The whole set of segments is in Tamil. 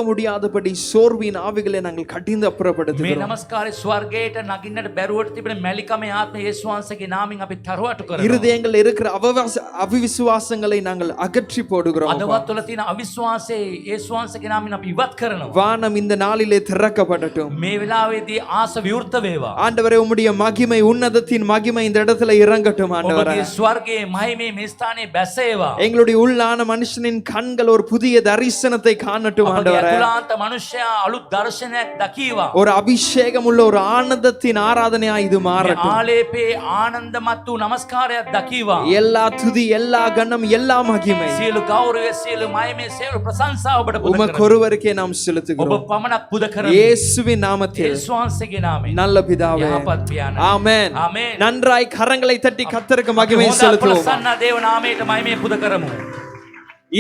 முடியாதபடி சோர்வின் ஆவிகளை நாங்கள் கடிந்து அப்புறப்படுத்துகிறோம். මේ නමස්කාරයේ ස්වර්ගයට නගින්නට බැරුවට තිබෙන මැලිකමේ ආත්ම යේසුස් වහන්සේගේ නාමයෙන් අපි තරවටු කරනවා. இருதயங்களில் இருக்கிற அவிசுவாசங்களை நாங்கள் அகற்றி போடுகிறோம். අදවත් තුළ තියෙන අවිශ්වාසයේ යේසුස් වහන්සේගේ නාමයෙන් අපි ඉවත් කරනවා. வானம் இந்த நாளிலே திறக்கப்படட்டும். මේ වෙලාවේදී ආස විවෘත වේවා. ஆண்டவரே, உம்முடைய மகிமை, உன்னதத்தின் மகிமை இந்த இடத்துல இறங்கட்டும் ஆண்டவரே. ඔබගේ ස්වර්ගයේ මහිමේ මේ ස්ථානයේ බැසේවා. எங்களுடைய உள்ளான மனுஷனின் கண்கள் ஒரு புதிய தரிசனத்தை காணட்டும் ஆண்டவரே. අතුලාන්ත මනුෂ්‍යයා අලුත් දර්ශනයක් දකීවා. ஒரு அபிஷேகம் உள்ள ஒரு ஆனந்தத்தின் ஆராதனையா இது மாறட்டும். ආලේපේ ආනන්දමත් වූ නමස්කාරයක් දකීවා. எல்லா துதி, எல்லா கனம், எல்லா மகிமை සියලු ගෞරවය, සියලු මහිමේ, සියලු ප්‍රශංසාව ඔබට පුද உமக்கு කරනවා. ஒருவருக்கே நாம் ඔබ செலுத்துகிறோம். පමණක් පුද කරමු. இயேசுவின் நாமத்தில் යේසුස් වහන්සේගේ නාමයෙන්. நல்ல பிதாவே, යහපත් පියාණන්. ஆமென். ආමේන්. நன்றாய் கரங்களை தட்டி கர்த்தருக்கு மகிமை හොඳ செலுத்துவோம். ප්‍රසන්න දේව නාමයට මහිමේ පුද කරමු.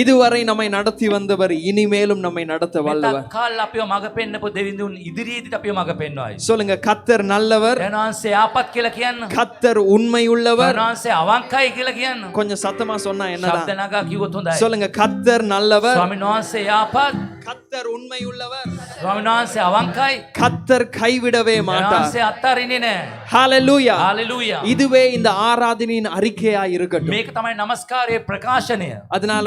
இதுவரை நம்மை நடத்தி வந்தவர் இனிமேலும் நம்மை நடத்த வல்லவர். කාල අපිව මඟ පෙන්නපු දෙවිඳුන් ඉදිරියේදීත් අපිව මඟ පෙන්වයි. சொல்லுங்க, கர்த்தர் நல்லவர், යනාන්සේ ආපත් කියලා කියන්න. கர்த்தர் உண்மை உள்ளவர். යනාන්සේ අවංකයි කියලා කියන්න. கொஞ்சம் சத்தமா சொன்னா என்னதான்? ශබ්ද නගා කිව්වොත් හොඳයි. சொல்லுங்க, கர்த்தர் நல்லவர், ස්වාමීන් වහන්සේ ආපත්, கர்த்தர் உண்மை உள்ளவர், ස්වාමීන් වහන්සේ අවංකයි, கர்த்தர் கைவிடவே மாட்டார். යනාන්සේ අත්හරින්නේ නැහැ. ஹalleluya. හalleluya. இதுவே இந்த ஆராதனையின் அறிக்கையா இருக்கட்டும். මේක තමයි නමස්කාරයේ ප්‍රකාශනය. அதனால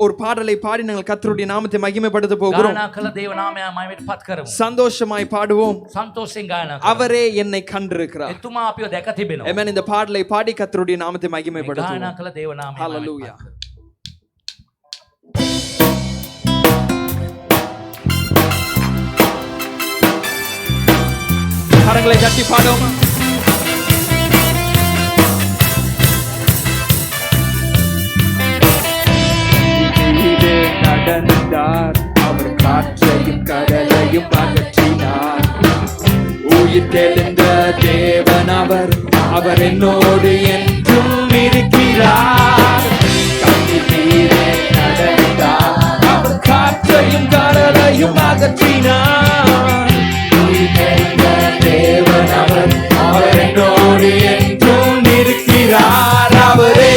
ஒரு பாடலை பாடி நாங்கள் கர்த்தருடைய நாமத்தை மகிமைப்படுத்த போகிறோம். ගායනා කළ දේව නාමය මහිමයට පත් කරමු. சந்தோஷமாய் பாடுவோம். සන්තෝෂයෙන් ගායනා කරමු. அவரே என்னை கண்டிருக்கிறார். එතුමා අපිව දැක තිබෙනවා. ஆமென். இந்த பாடலை பாடி கர்த்தருடைய நாமத்தை ගායනා மகிமைப்படுத்துவோம். කළ දේව නාමය ஹalleluya. கரங்களை தட்டி பாடுவோம். நடந்தார், அவர் காற்றையும் கடலையும் அகற்றினார். உயிர் தெளிந்த தேவன் அவர், அவர் என்னோடு என்றும் இருக்கிறார். கண்ணீரே நடந்தார், அவர் காற்றையும் கடலையும் அகற்றினார். உயிர் தெளிந்த தேவன் அவர், அவர் என்னோடு என்றும் இருக்கிறார். அவரே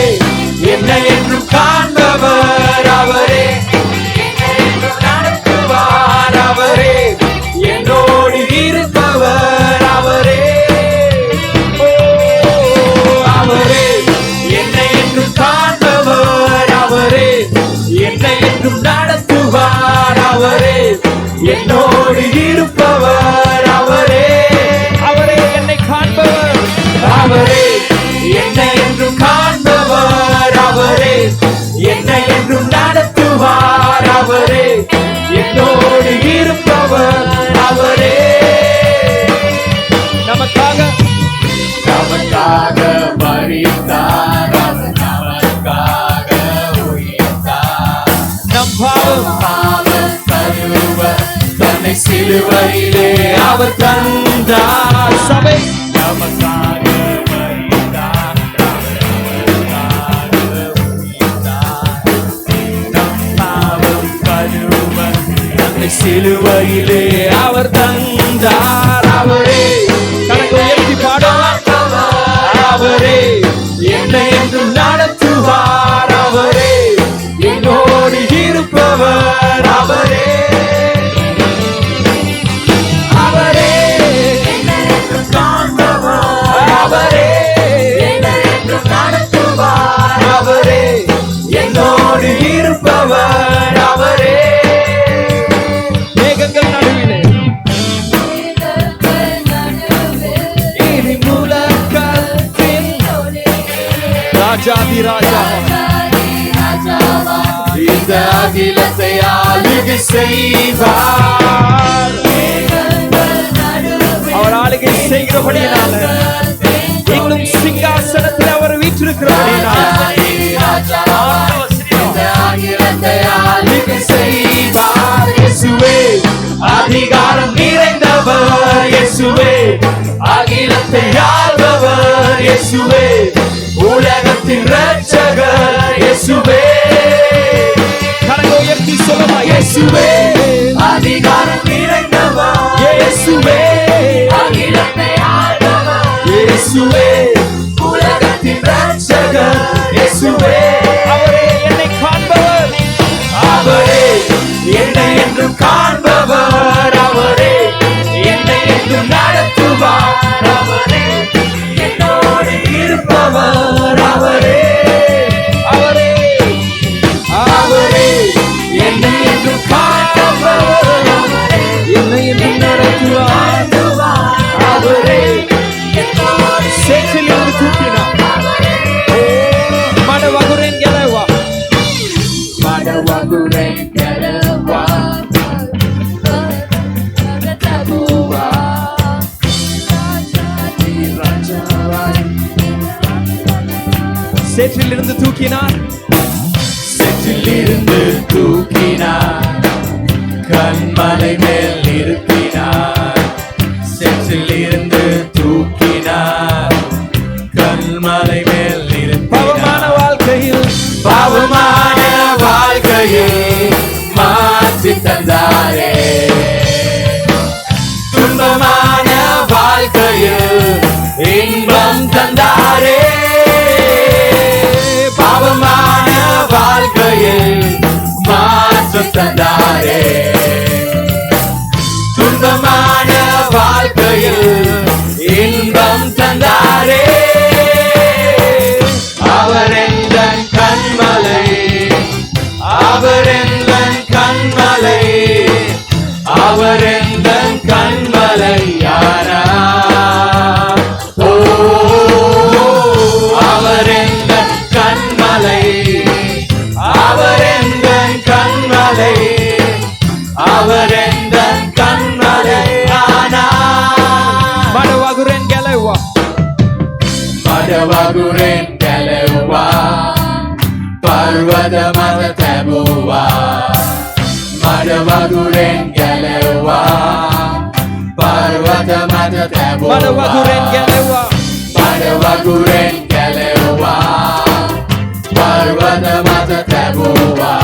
என்னை என்றும் காண்பவர், அவரே நடத்துவார், அவரே என்னோடு இருப்பவர், அவரே அவரே என்னை என்றும் காண்பவர், அவரே என்னை என்றும் நடத்துவார், அவரே என்னோடு இருப்பவர், அவரே அவரே என்னை காண்பவர், அவரே என்னை என்றும் காண்பவர், அவரே என்னை என்றும் நடத்துவார், அவரே என்னோடு இருப்பவர், அவரே நமக்காக மரித்தார், அவர் நமக்காக உயிர்த்தார். நம் பாவம் கழுவ தன்னை சிலுவையிலே அவர் தந்தார். சபை நமக்காக மரித்தார், அவர் நமக்காக உயிர்த்தார். நம் பாவம் கழுவ தன்னை சிலுவையிலே அவர் தந்தார். அவரே கரங்களை உயர்த்தி பாடுவோம். அவரே என்னை என்றும் நடத்துவார், அவரே என்னோடு இருப்பவர், அவரே அவரே என்னை என்றும் காண்பவர், அவரே என்னை என்றும் நடத்துவார், அவரே என்னோடு இருப்பவர், அவரே மேகங்கள் நடுவிலே ராஜாதி ராஜா இந்த அகிலத்தை ஆளுகை செய்வார். அவர் ஆளுகை செய்கிறபடியினால, இன்னும் சிங்காசனத்தில் அவர் வீற்றிருக்கிறபடியினால இந்த அகிலத்தை ஆளுகை செய்வார். இயேசுவே அதிகாரம் நிறைந்தவர், இயேசுவே அகிலத்தை ஆள்பவர், இயேசுவே உலகத்தின் இரட்சகர், இயேசுவே கரங்களை உயர்த்தி சொல்லுமா, இயேசுவே அதிகாரம் நிறைந்தவர், இயேசுவே அகிலத்தை ஆள்பவர், இயேசுவே உலகத்தின் இரட்சகர், இயேசுவே அவரே என்னை காண்பவர், அவரே என்னை என்றும் காண்பவர். கண்மலை மேல் நிறுத்தினார், செற்றில் இருந்து தூக்கினார். கண்மலை மேல் பாவமான நிறுத்தினார். வாழ்க்கையில் பாவமான வாழ்க்கையில் மாற்றி தந்தாரே. துன்பமான வாழ்க்கையில் இன்பம் தந்தாரே. பாவமான வாழ்க்கையில் மாற்றம் தந்தாரே. துன்பமான வாழ்க்கையில் இன்பம் தந்தாரே. அவர் எந்தன் கண்மலை, அவர் எந்தன் கண்மலை, அவர் எந்தன் கண்மலையானா. ஓ, அவர் எந்தன் கண்மலை, அவர் எந்தன் கண்மலை, அவர் எந்தன் கண்மலையானா. මඩවගුරෙන් ගැලෙව්වා. මඩවගුරෙන් ගැලෙව්වා, පර්වත මත තැබුවා. මඩවගුරෙන් ගැලෙව්වා, පර්වත මත තැබුවා. මඩවගුරෙන් ගැලෙව්වා. මඩවගුරෙන් ගැලෙව්වා, පර්වත මත තැබුවා.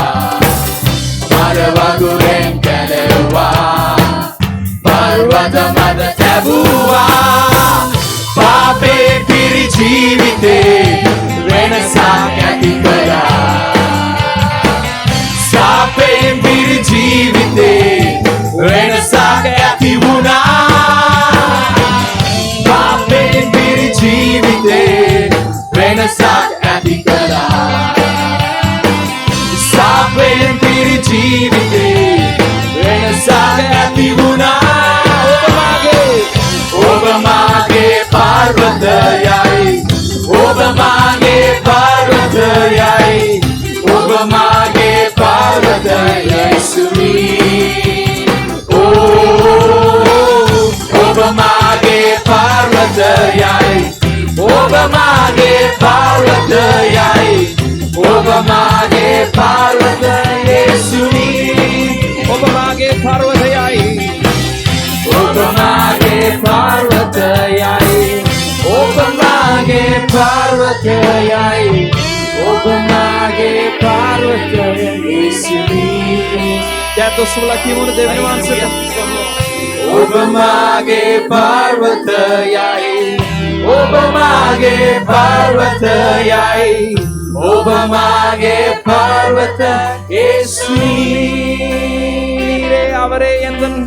මඩවගුරෙන් ගැලෙව්වා, පර්වත මත තැබුවා. පාපේ පිරි ජීවිතේ වෙනසක් ඇති කළා. සාපයෙන් පිරි ජීවිතේ වෙනසක් ඇති වුණා. පාපයෙන් පිරි ජීවිතේ වෙනසක් ඇති කළා. සාපයෙන් පිරි ජීවිතේ වෙනසක් ඇති වුණා. ඔබ මාගේ පර්වතයයි, ඔබ මාගේ පර්වතයයි, ඔබ මාගේ පර්වතයයි යේසුනි. ඕ, ඔබ මාගේ පර්වතයයි, ඔබ මාගේ පර්වතයයි, ඔබ මාගේ පර්වතයයි යේසුනි. ඔබ මාගේ පර්වතයයි. ඔබ මාගේ පර්වතයයි, ඔබ මාගේ පර්වතයයි, ඔබ මාගේ පර්වතයයි යේසුනි. දැතොස්වල කියමුණ දෙවියන් වහන්සේට. ඔබ මාගේ පර්වතයයි, ඔබ මාගේ පර්වතයයි, ඔබ මාගේ පර්වත යේසුනි. அவரே எந்தன்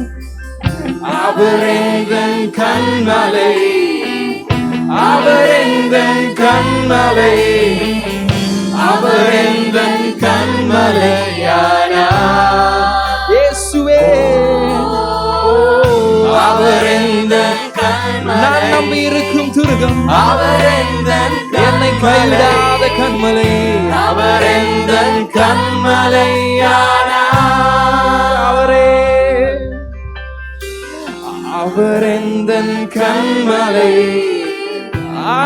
அவர் எந்தன் கண்மலை, அவர் எந்தன் கண்மலை, அவர் எந்தன் கண்மலையானா. இயேசுவே அவர் எந்தன் நான் கண்மலை, நம்பி இருக்கும் துருகம், அவர் எந்தன் என்னை கைவிடாத கண்மலை. அவர் எந்தன் கண்மலையானா. அவரே அவர் எந்தன் கண்மலை,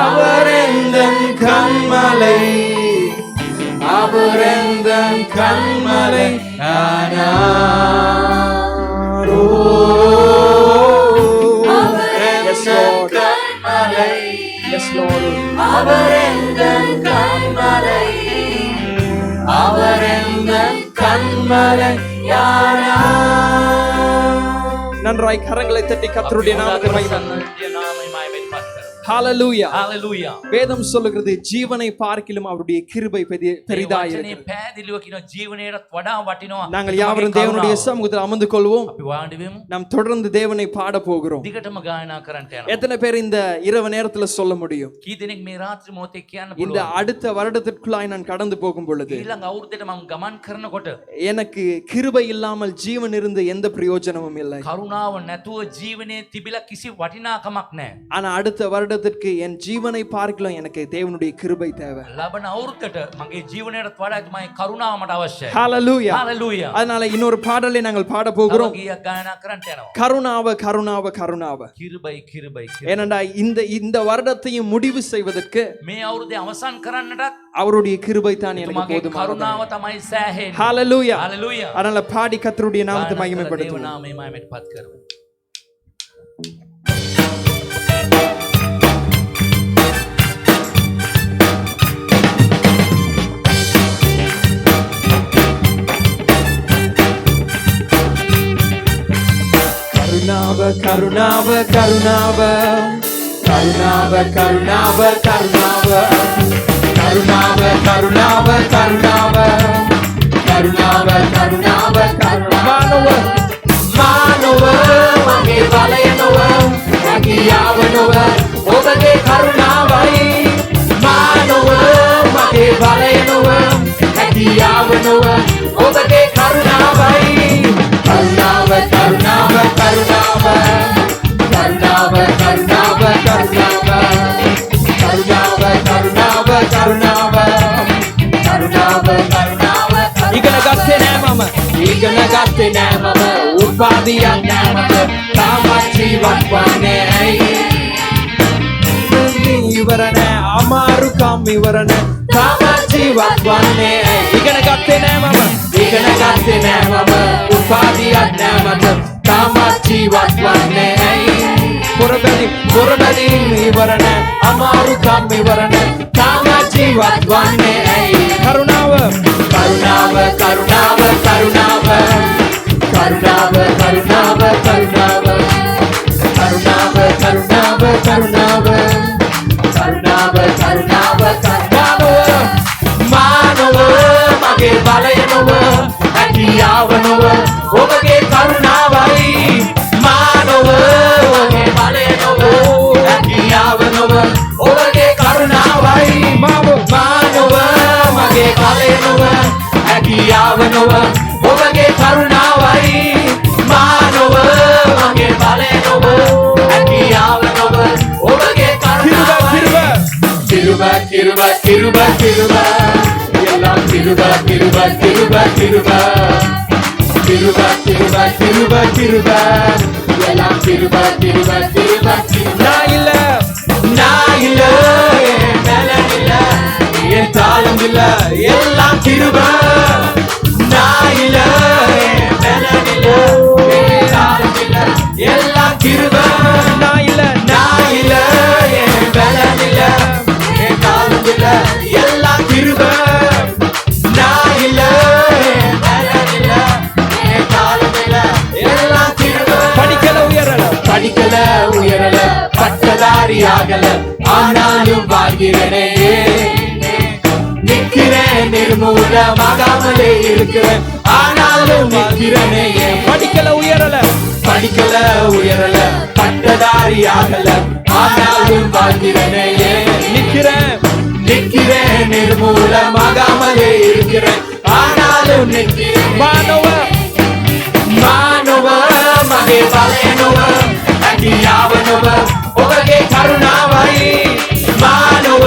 அவர் எந்தன் கண்மலை, அவர் எந்தன் கண்மலையானா. ஓ, அவர் எந்தன் கண்மலை, Yes, Lord. அவர் எந்தன் கண்மலை, அவர் எந்தன் கண்மலையானா. நன்றாய் கரங்களை தட்டி கர்த்தருடைய நாமத்தை மகிமைப்படுத்துங்கள். ஹalleluya. Hallelujah. வேதம் சொல்லுகிறது ஜீவனை பார்க்கிலும் அவருடைய கிருபை பெரிதாய் වචනේ இருக்கிறது. පැහැදිලිව කියන ජීවනයටත් වඩා වටිනවා. நாங்கள் யாவரும் தேவனுடைய சமூகத்தில் அமர்ந்து கொள்வோம். අපි වාඩි වෙමු. நாம் தொடர்ந்து தேவனை பாட போகிறோம். දිගටම ගායනා කරන්නට යනවා. எத்தனை பேர் இந்த இரவு நேரத்துல சொல்ல முடியும்? කී දෙනෙක් මේ රාත්‍රී මොහොතේ කියන්න இந்த පුළුවන්? அடுத்த வருடத்திற்குள்ளாய் நான் கடந்து போகும் பொழுது ඊළඟ අවුරුද්දට මම ගමන් කරනකොට எனக்கு கிருபை இல்லாமல் ஜீவன் இருந்து எந்த பிரயோஜனமும் இல்லை. කරුණාව නැතුව ජීවනයේ තිබිලා කිසි වටිනාකමක් නැහැ. ஆனா அடுத்த வருடத்துல வருடத்திற்கு என் ஜீவனை பார்க்கலாம் எனக்கு தேவனுடைய கிருபை தேவை. ලබන අවුරුද්දට මගේ ජීවනයටත් වඩා මගේ කරුණාව මට අවශ්‍යයි. ஹalleluya. හalleluya. அதனால இன்னொரு பாடலை நாங்கள் பாட போகிறோம். ගීයක් ගායනා කරන්නට යනවා. கருணாவ கருணாவ கருணாவ. කිරුබයි කිරුබයි කිරුබයි. ஏனண்டா இந்த வருடத்தையும் முடிவு செய்வதற்கு මේ අවුරුද්දේ අවසන් කරන්නටත් அவருடைய கிருபை தான் எனக்கு මගේ போதுமானது. කරුණාව තමයි සෑහෙන්නේ. ஹalleluya. හalleluya. அதனால பாடி கர்த்தருடைய நாமத்தை දේව மகிமைப்படுத்துவோம். නාමයේ මහිමයට පත් කරමු. கருணாவ கருணாவ கருணாவ கருணாவ கருணாவ கருணாவ கருணாவ கருணாவ கருணாவ கருணாவ கருணாவ கருணாவ மானவ மகே வலயனவ மகே யாவனவ ஒபகே கருணாவை மானவ மகே வலயனவ மகே யாவனவ ஒபகே கருணாவை கருணாவ கருணாவ கருணாவ கருணாவ கருணாவ கருணாவ கருணாவ கருணாவ கருணாவ கருணாவ கருணாவ இகன கத்தே நாமம இகன கத்தே நாமம உபாதிய நாமம காமாட்சி வத்வனே இவரன அமாரு காம் இவரன காமாட்சி வத்வனே இகன கத்தே நாமம இகன கத்தே நாமம உபாதிய நாமம காமாட்சி வத்வனே புரபதி இவரன அமாரு காம் இவரன காமாட்சி வத்வனே கருணாவ கருணாவ கருணாவ கருணாவ கருணாவ கருணாவ கருணாவ கருணாவ கருணாவ கருணாவ கருணாவ கருணாவ கருணாவ மானவ மகே வலயனவ அகியாவனவ ஒபகே கருணாவை மானவ மகே வலயனவ அகியாவனவ ஒபகே கருணாவை மானவ மகே வலயனவ அகியாவனவ ஒபகே கருணாவை மானவ மகே வலயனவ அகியாவனவ ஒபகே கருணாவை கிருப கிருப கிருப கிருப எல்லாம் கிருப கிருப கிருப கிருப கிருப கிருப கிருப கிருப எல்லாம் கிருப கிருப கிருப நான் இல்ல என் பலன் இல்ல என் தாளம் இல்ல எல்லாம் கிருப நான் இல்ல என் பலன் இல்ல என் தாளம் இல்ல எல்லாம் கிருப நான் இல்ல என் பலன் இல்ல என் தாளம் இல்ல எல்லாம் கிருப நான் இல்ல என் பலன் இல்ல என் தாளம் இல்ல எல்லாம் கிருப படிக்கல உயரல பட்டதாரி ஆகல ஆனாலும் வாழ்கிறனே நிற்கிறேன் நிர்மூலமாகாமலே இருக்கிறேன் ஆனாலும் நிற்கிறனே படிக்கல உயரல பட்டதாரி ஆகல ஆனாலும் வாழ்கிறனே நிற்கிறேன் நிர்மூலமாகாமலே இருக்கிறேன் ஆனாலும் நிற்கிறேன் மானவ மகே வலயனவ அகியாவனவ ஒபகே கருணாவை மானவ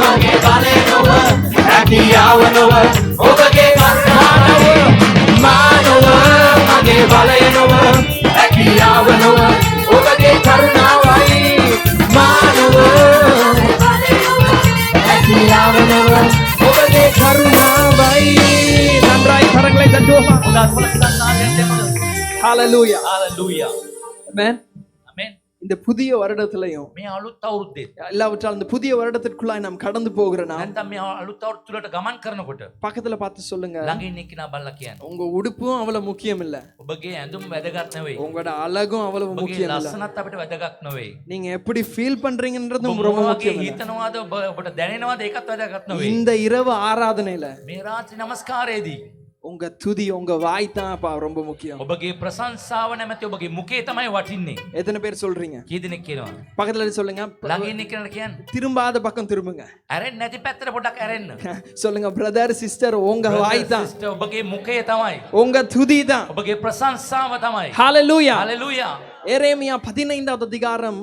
மகே வலயனவ அகியாவனவ ஒபகே கருணாவை மானவ மகே வலயனவ அகியாவனவ ஒபகே கருணாவை மானவ அகியாவனவ ஒபகே கருணாவை நன்றாய் கரங்களை தட்டுவோமா ஹalleluya හalleluya. amen ආමෙන්. இந்த புதிய வருடத்திலையும் මේ අලුත් අවුරුද්දේ எல்லாவற்றால் இந்த புதிய வருடத்திற்குள்ளாய் நாம் கடந்து போகிற நாம் නැත්නම් මේ අලුත් අවුරුද්ද තුලට ගමන් කරනකොට பக்கத்துல பார்த்து சொல்லுங்க ළඟ ඉන්න එක්කෙනා බලලා කියන්න. உங்க உடுப்பும் அவ்வளவு முக்கியம் இல்ல, ඔබගේ ඇඳුම් වැදගත් නෙවෙයි. உங்களோட அழகும் அவ்வளவு ඔබගේ முக்கியம் இல்ல, ලස්සනත් අපිට වැදගත් නෙවෙයි. நீங்க எப்படி ஃபீல் பண்றீங்கன்றதும் ඔබ ரொம்ப මොන වගේ முக்கியம் இல்ல. හිතනවාද ඔබට දැනෙනවාද ඒකත් වැදගත් නෙවෙයි. இந்த இரவு ஆராதனையில මේ රාත්‍රී නමස්කාරයේදී உங்க துதி உங்க வாய் தான் ரொம்ப முக்கியம். ඔබගේ ප්‍රශංසාව නැමැති ඔබගේ මුඛේ තමයි වටින්නේ. எத்தனை பேர் சொல்றீங்க? කී දෙනෙක් කියනවා? பக்கத்துல சொல்லுங்க. ළඟ ඉන්න කෙනාට කියන්න. திரும்பாத பக்கம் திரும்புங்க. ඇරෙන්නේ නැති පැත්තට පොඩක් ඇරෙන්න. சொல்லுங்க பிரதர் சிஸ்டர் உங்க வாய் தான், සිස්ටර් ඔබගේ මුඛය තමයි. உங்க துதி தான். ඔබගේ ප්‍රශංසාව තමයි. ஹalleluya හalleluya. எரேமியா 15வது அதிகாரம்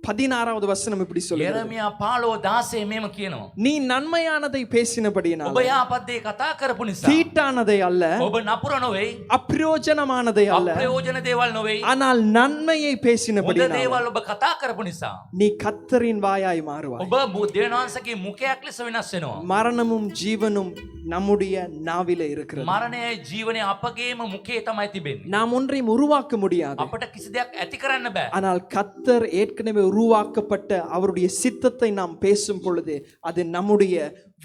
16வது வசனம் இப்படி சொல்லுகிறது, එරමියා 15:16 මෙම කියනවා. நீ நன்மையானதை பேசினபடியினால் ඔබ යහපත් දේ කතා කරපු නිසා தீட்டானதை அல்ல, ඔබ නපුර නොවේයි, அப்பிரயோஜனமானதை அல்ல, අප්‍රයෝජන දේවල් නොවේයි, ஆனால் நன்மையை හොඳ பேசினபடியினால் දේවල් ඔබ කතා කරපු නිසා நீ கர்த்தரின் வாயாய் மாறுவாய். ඔබ දෙවියන්වහන්සේගේ මුඛයක් ලෙස වෙනස් වෙනවා. மரணமும் ஜீவனும் நம்முடைய நாவில இருக்கிறது. මරණයයි ජීවනය අපගේම මුඛයේ තමයි තිබෙන්නේ. நாம் ஒன்றையும் உருவாக்க முடியாது, අපට කිසි දෙයක් ඇති කරන්න බෑ. ஆனால் கர்த்தர் ஏற்கனவே உருவாக்கப்பட்ட அவருடைய சித்தத்தை நாம் பேசும் பொழுது அது நம்முடைய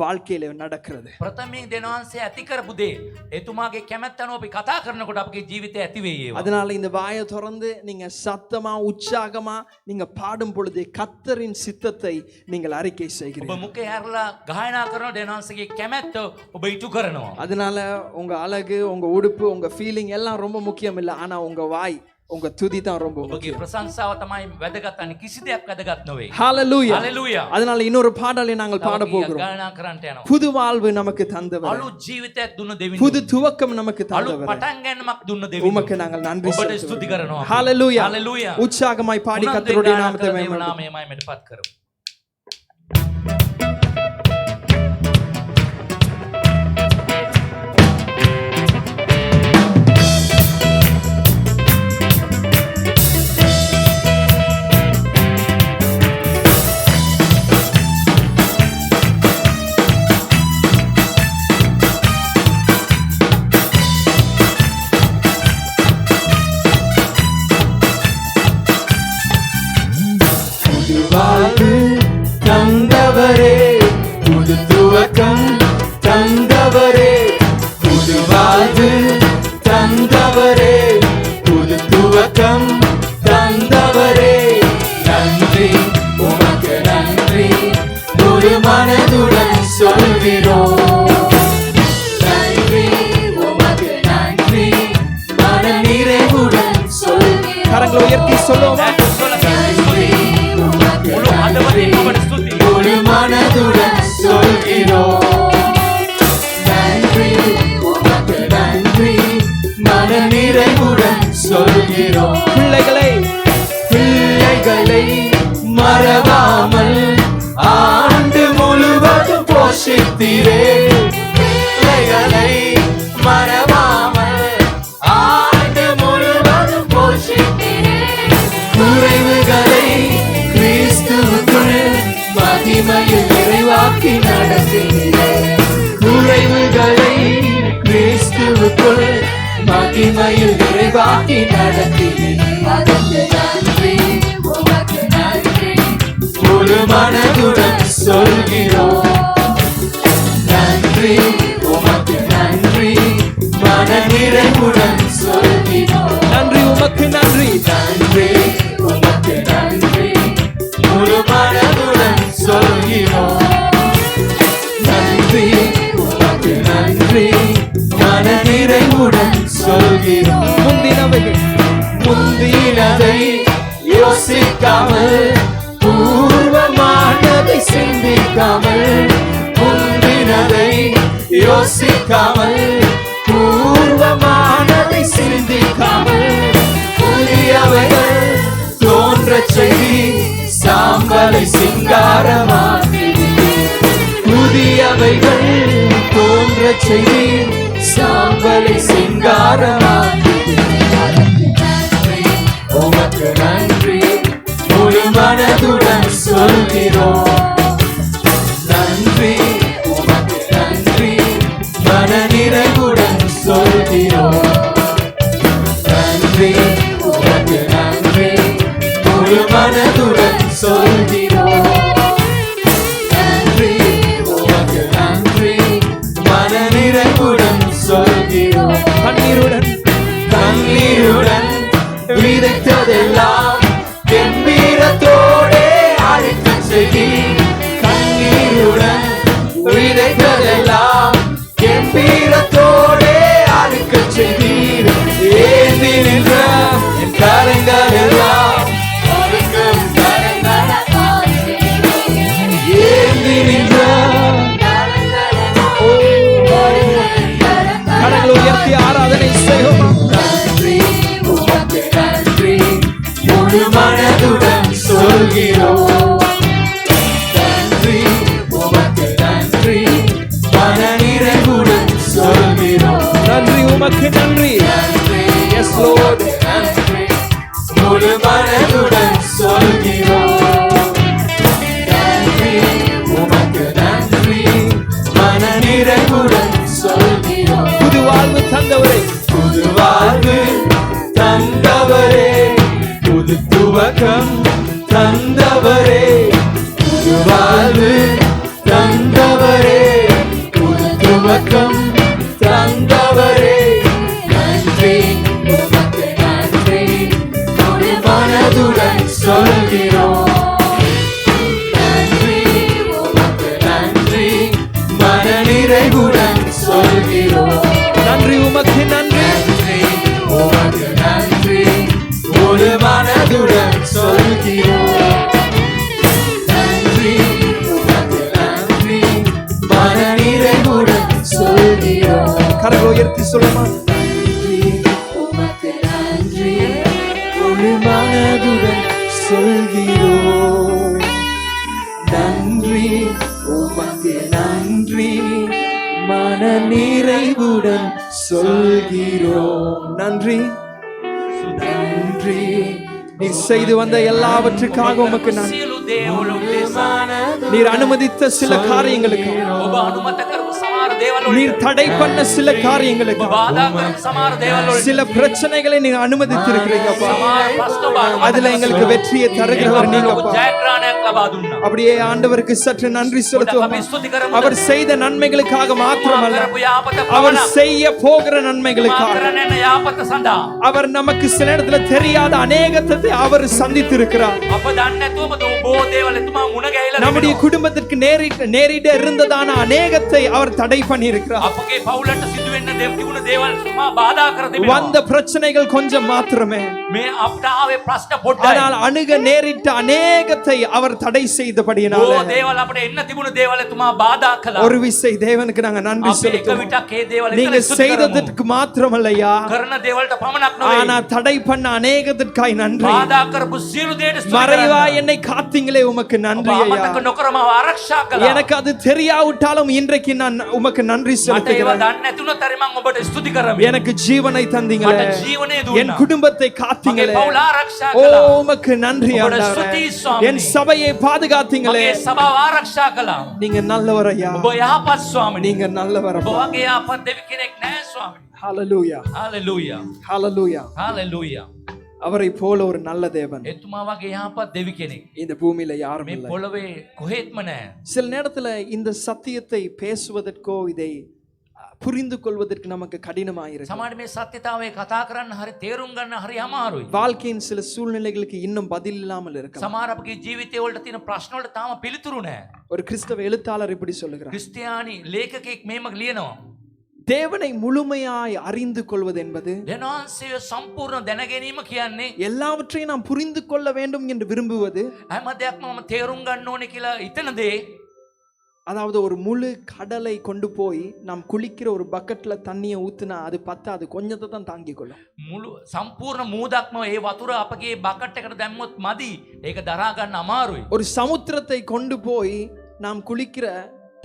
வாழ்க்கையில நடக்கிறது. ප්‍රථමයෙන් දෙවියන්වහන්සේ ඇති කරපු දේ එතුමාගේ කැමැත්ත අනුව අපි කතා කරනකොට අපගේ ජීවිතේ ඇති වෙයි ඒවා. அதனால இந்த வாயை திறந்து நீங்க சத்தமா உற்சாகமா நீங்க பாடும் பொழுது கர்த்தரின் சித்தத்தை நீங்கள் அறிக்கை ඔබ செய்கிறீர்கள். මුඛය හැරලා ගායනා කරන දෙවියන්වහන්සේගේ කැමැත්ත ඔබ ඉටු කරනවා. அதனால உங்க அழகு, உங்க உடுப்பு, உங்க ஃபீலிங் எல்லாம் ரொம்ப முக்கியம் இல்லை, ஆனா உங்க வாய், உங்க துதி தான் ரொம்ப ඔබගේ முக்கியம். ප්‍රශංසාව තමයි වැදගත්. අනික කිසි දෙයක් වැදගත් නොවේ. ஹalleluya. හalleluya. அதனால இன்னொரு பாடலை நாங்கள் பாட போகிறோம். ගායනා කරන්නට යනවා. புது வாழ்வு நமக்கு தந்தவர், අලුත් ජීවිතයක් දුන්න දෙවියන්. புது துவக்கம் நமக்கு අලුත් தந்தவர், පටන් ගැනීමක් දුන්න දෙවියන්. உமக்கு நாங்கள் நன்றி ඔබට ස්තුති செலுத்துகிறோம். කරනවා. ஹalleluya. හalleluya. உற்சாகமாய் பாடி கர்த்தருடைய நாமத்தை දේව மேம்படுத்துவோம். නාමය මහිමටපත් කරමු. வாழ்வு தந்தவரே, புது துவக்கம் தந்தவரே, புது வாழ்வு தந்தவரே, புது துவக்கம் தந்தவரே, நன்றி உமக்கு நன்றி, ஒரு மனதுடன் சொல்கிறோம். நன்றி உமக்கு நன்றி, மன நிறைவுடன் சொல்கிறோம். கரங்களை உயர்த்தி சொல்லுவோமா? මුළු හදවතින්ම ඔබට ස්තුතියි. ஒரு மனதுடன் சொல்கிறோம். நன்றி உமக்கு நன்றி, மன நிறைவுடன் சொல்கிறோம். பிள்ளைகளை மறவாமல் ஆண்டு முழுவதும் போஷித்தீரே. பிள்ளைகளை மறவாமல் ஆண்டு முழுவதும் போஷித்தீரே. குறைவுகளை கிறிஸ்துவுக்குள் மகிமையில் நிறைவாக்கி நடத்தினீரே. குறைவுகளை கிறிஸ்துவுக்குள் மகிமையில் நிறைவாக்கி நடத்தினீரே. அதற்கு நன்றி உமக்கு நன்றி, முழு மனதுடன் சொல்கிறோம். நன்றி உமக்கு நன்றி, மன நிறைவுடன் சொல்கிறோம். நன்றி உமக்கு நன்றி, நன்றி உமக்கு நன்றி, முழு மனதுடன் சொல்கிறோம். நன்றி உமக்கு நன்றி, மன நிறைவுடன் சொல்கிறோம். முந்தினதை யோசிக்காமல், பூர்வமானதை சிந்திக்காமல், முந்தினதை யோசிக்காமல், பூர்வமானதை சிந்திக்காமல், புதியவைகள் தோன்றச் செய்தி சாம்பலை சிங்காரமாக்கினீர். புதியவைகள் தோன்றச் செய்தி சாம்பலை சிங்காரமாக்கினீர். உமக்கு நன்றி, முழு மனதுடன் சொல்கிறோம். நன்றி உமக்கு நன்றி, மன நிறைவுடன் சொல்கிறோம். நன்றி உமக்கு நன்றி, முழு மனதுடன் சொல்கிறோம். நன்றி உமக்கு நன்றி, மன நிறைவுடன் சொல்கிறோம். கண்ணீருடன் விதைத்ததெல்லாம் கம்பீரத்தோடே அழிக்கச் செய்தீர். கண்ணீருடன் விதைத்ததெல்லாம் கம்பீரத்தோடே அழிக்கச் செய்தீர். ஏந்தி நின்ற என் கரங்கள் எல்லாம் அறுக்கும் கரங்கள். ஏந்தி நின்ற கரங்களை உயர்த்தி ஆராதனை செய்வோமா? நன்றி உமக்கு நன்றி, துவக்கம் தந்தவரே, புது வாழ்வு தந்தவரே, புது துவக்கம் தந்தவரே, நன்றி உமக்கு நன்றி, முழு மனதுடன் சொல்கிறோம். நன்றி உமக்கு நன்றி, மனநிறைவுடன் சொல்கிறோம். நன்றி உமக்கு நன்றி, நன்றி உமக்கு நன்றி, முழு மனதுடன் சொல்கிறோம். நன்றி உமக்கு நன்றி, மனநிறைவுடன் சொல்கிறோம். கரங்களை உயர்த்தி சொல்லுமா? நன்றி உமக்கு நன்றி, முழு மனதுடன் சொல்கிறோம். நன்றி உமக்கு நன்றி, மனநிறைவுடன் சொல்கிறோம். நன்றி நன்றி நீர் செய்து வந்த எல்லாவற்றுக்காக உமக்கு நன்றி. සියලු දේවල් උදෙසා நீர் அனுமதித்த சில காரியங்களுக்கு, ඔබ අනුමත කරපු සමහර දේවල් වලට நீர் தடை பண்ண சில காரியங்களுக்கு, බාධා කරපු සමහර දේවල් වලට சில பிரச்சனைகளை நீங்க அனுமதித்திருக்கிறீங்கப்பா. සමහර ප්‍රශ්න ඔබ අනුමත அதுல எங்களுக்கு வெற்றியை தருகிறவர் ඔබ நீங்கப்பா. ජයග්‍රහණයක් ලබා දුන්නා. அப்படியே ஆண்டவருக்கு சற்று நன்றி செலுத்துவோம். අපි ස්තුති කරමු. அவர் செய்த நன்மைகளுக்காக மாத்திரமல்ல, කරපු යාපත அவர் පමණක් செய்ய போகிற நன்மைகளுக்காக, කරන යන යාපත සඳහා அவர் நமக்கு சில இடத்துல தெரியாத அநேகத்தை அவர் சந்தித்திருக்கிறார். අප දන්නේ නැතුවම බොහෝ දේවල් එතුමා මුණ ගැහිලා நம்முடைய குடும்பத்திற்கு நேரிட இருந்ததான அநேகத்தை அவர் தடை பண்ணி இருக்கிறார். අපගේ පවුලට සිදු වෙන්න තිබුණු දේවල් තුමා බාධා කර வந்த තිබෙනවා. பிரச்சனைகள் கொஞ்சம் மாத்திரமே, මේ අපට ආවේ ප්‍රශ්න පොඩ්ඩයි. ஆனால் அணுக நேரிட்ட அநேகத்தை அவர் தடை செய்தபடியினால බොහෝ දේවල් අපට එන්න තිබුණු දේවල් එතුමා බාධා කළා. ஒரு விசை தேவனுக்கு நாங்க நன்றி අපි එක செலுத்துவோம். විටක් ඒ දේවල් நீங்க එතන ස්තුති කරමු. செய்ததற்கு மாத்திரமல்லையா, කරන දේවල්ට පමණක් ஆனா නෙවෙයි தடை பண்ண அநேகத்திற்காய் நன்றி. බාධා කරපු සියලු දේට ස්තුති மறைவா කරමු. என்னை காத்தீங்களே உமக்கு ඔබ நன்றி ஐயா. අමතක නොකරම ආරක්ෂා කළා. எனக்கு அது தெரியாவிட்டாலும் இன்றைக்கு நான் உமக்கு நன்றி මට ඒවා செலுத்துகிறேன். දන්නේ නැතුණත් හරි මම ඔබට ස්තුති කරමි. எனக்கு ஜீவனை தந்தீங்களே, මට ජීවනය என் දුන්නා. குடும்பத்தை මගේ காத்தீங்களே, පවුල ආරක්ෂා ஓ කළා. உமக்கு நன்றி உங்களோட ஆண்டவரே. ஸ்துதி சுவாமி. என் சபையை பாதுகாத்தீங்களே, මගේ සභාව ආරක්ෂා කළා. நீங்க நல்லவர் ஐயா, ඔබ යහපත් ස්වාමිනී. நீங்க நல்லவர் ඔබ அப்பா. වගේ යහපත් දෙවි කෙනෙක් නැහැ ස්වාමිනී. ஹalleluya, හalleluya. ஹalleluya. හalleluya. அவரை போல ஒரு நல்ல தேவன் එතුමා වගේ යහපත් දෙවි කෙනෙක් இந்த பூமியில யாரும் මේ இல்லை. පොළවේ කොහෙත්ම නැහැ. சில நேரத்துல இந்த சத்தியத்தை பேசுவதற்கோ இதை புரிந்து கொள்வதற்கு நமக்கு கடினமாயிருக்கு. සමහර මේ සත්‍යතාවය කතා කරන්න හරි තේරුම් ගන්න හරි අමාරුයි. வாழ்க்கையின் சில சூழ்நிலைகளுக்கு இன்னும் பதில் இல்லாமல் இருக்கலாம். සමහර අපගේ ජීවිතය වලට තියෙන ප්‍රශ්න වලට තාම පිළිතුරු නැහැ. ஒரு கிறிஸ்தவ எழுத்தாளர் இப்படி சொல்லுகிறார், ක්‍රිස්තියානි ලේඛකෙක් මේම ලියනවා. தேவனை முழுமையாய் அறிந்து கொள்வது என்பது දෙනවන්සය සම්පූර්ණ දැන ගැනීම කියන්නේ எல்லாவற்றையும் நாம் புரிந்து கொள்ள வேண்டும் என்று விரும்புவது, හැම දෙයක්ම මම තේරුම් ගන්න ඕනේ කියලා හිතන දේ. அதாவது ஒரு முழு கடலை கொண்டு போய் நாம் குளிக்கிற ஒரு பக்கெட்ல தண்ணியை ஊத்துனா அது பத்தாது, கொஞ்சத்தை தான் தாங்கிக் கொள்ளும். මුළු සම්පූර්ණ මූදක්ම ඒ වතුර අපගේ බකට් එකට දැම්මොත් මදි. ඒක දරා ගන්න අමාරුයි. ஒரு சமுத்திரத்தை கொண்டு போய் நாம் குளிக்கிற